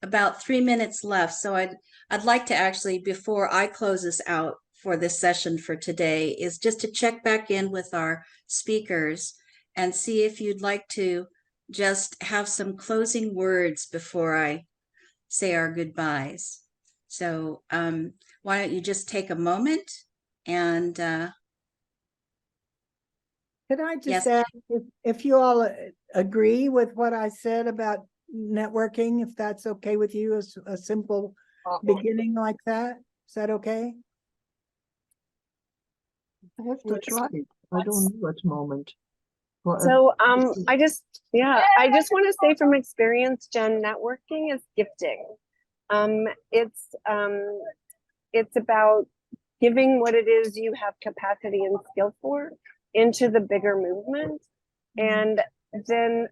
about 3 minutes left, so I'd like to actually, before I close this out for this session for today, is just to check back in with our speakers and see if you'd like to just have some closing words before I say our goodbyes. So why don't you just take a moment and Can I just yes. ask if you all agree with what I said about networking, if that's okay with you, as a simple beginning like that? Is that okay? I have to try it. I don't know at the moment. So I just want to say from experience, Jen, networking is gifting. It's about giving what it is you have capacity and skill for into the bigger movement. And then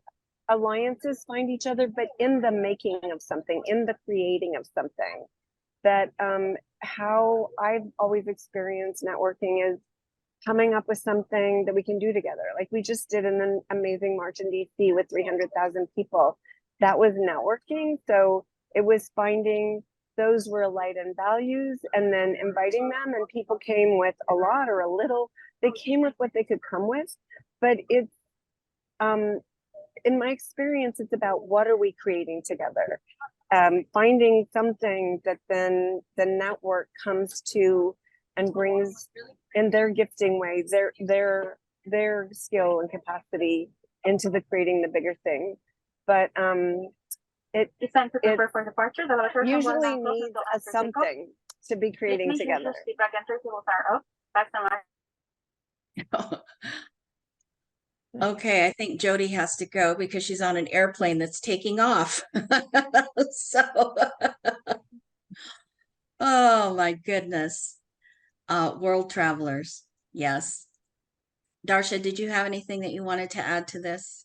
alliances find each other, but in the making of something, in the creating of something. That how I've always experienced networking is coming up with something that we can do together. Like we just did an amazing march in DC with 300,000 people. That was networking. So it was finding those were light and values and then inviting them, and people came with a lot or a little. They came with what they could come with. But it's in my experience, it's about what are we creating together? Finding something that then the network comes to and brings in their gifting way, their skill and capacity into the creating the bigger thing. But it usually needs a something to be creating together. Okay, I think Jodie has to go because she's on an airplane that's taking off. So, oh my goodness. World travelers. Yes. Darcia, did you have anything that you wanted to add to this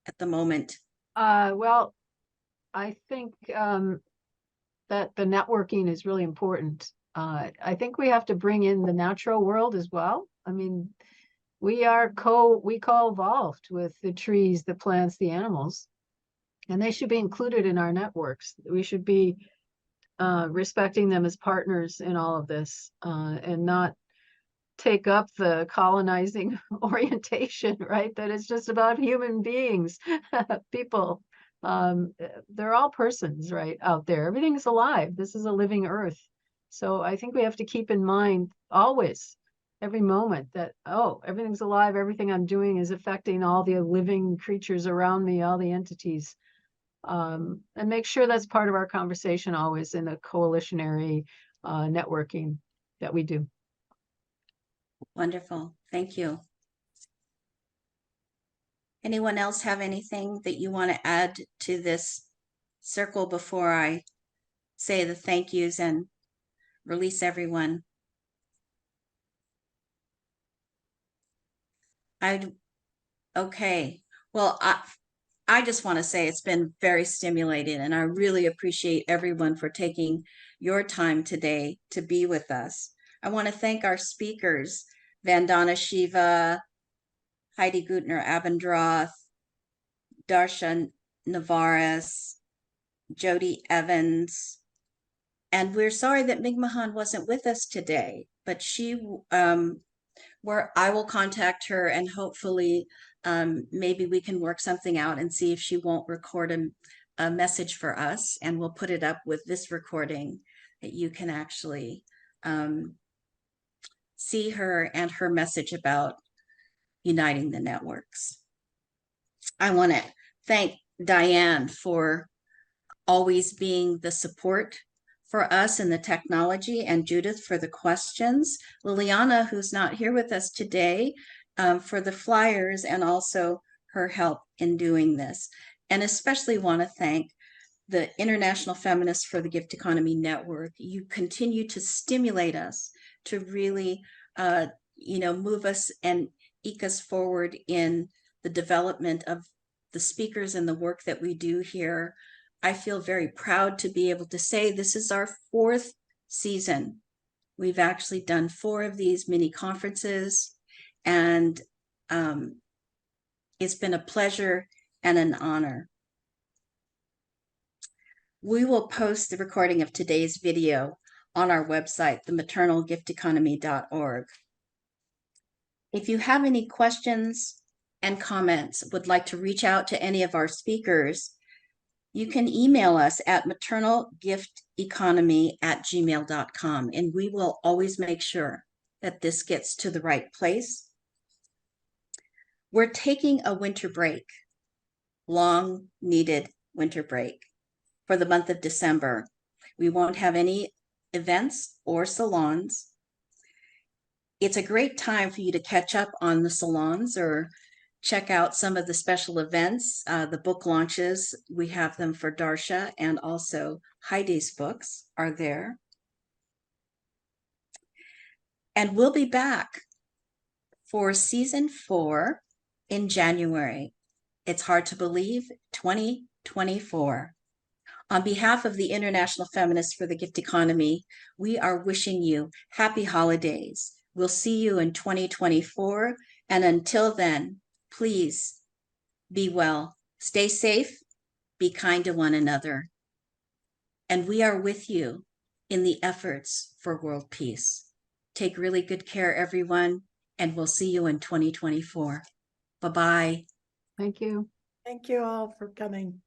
at the moment? Well, I think that the networking is really important. I think we have to bring in the natural world as well. I mean, we co-evolved with the trees, the plants, the animals, and they should be included in our networks. We should be respecting them as partners in all of this, and not take up the colonizing orientation, right? That it's just about human beings, people. They're all persons, right, out there. Everything's alive. This is a living earth. So I think we have to keep in mind always, every moment, that, oh, everything's alive. Everything I'm doing is affecting all the living creatures around me, all the entities. And make sure that's part of our conversation always in the coalitionary networking that we do. Wonderful. Thank you. Anyone else have anything that you want to add to this circle before I say the thank yous and release everyone? Okay. Well, I just want to say it's been very stimulating, and I really appreciate everyone for taking your time today to be with us. I want to thank our speakers, Vandana, Shiva, Heide Goettner-Abendroth, Darcia Narvaez, Jodie Evans, and we're sorry that Migmahan wasn't with us today, but she, I will contact her and hopefully maybe we can work something out and see if she won't record a message for us, and we'll put it up with this recording that you can actually see her and her message about uniting the networks. I want to thank Diane for always being the support for us in the technology, and Judith for the questions. Liliana, who's not here with us today, for the flyers and also her help in doing this. And especially want to thank the International Feminists for the Gift Economy Network. You continue to stimulate us to really, move us and eke us forward in the development of the speakers and the work that we do here. I feel very proud to be able to say this is our 4th season. We've actually done 4 of these mini conferences, and it's been a pleasure and an honor. We will post the recording of today's video on our website, thematernalgifteconomy.org. If you have any questions and comments, would like to reach out to any of our speakers, you can email us at maternalgifteconomy@gmail.com, and we will always make sure that this gets to the right place. We're taking a winter break, long needed winter break for the month of December. We won't have any events or salons. It's a great time for you to catch up on the salons or check out some of the special events, the book launches. We have them for Darcia, and also Heide's books are there. And we'll be back for season 4 in January. It's hard to believe, 2024. On behalf of the International Feminists for the Gift Economy, we are wishing you happy holidays. We'll see you in 2024. And until then, please be well, stay safe, be kind to one another. And we are with you in the efforts for world peace. Take really good care, everyone, and we'll see you in 2024. Bye-bye. Thank you. Thank you all for coming.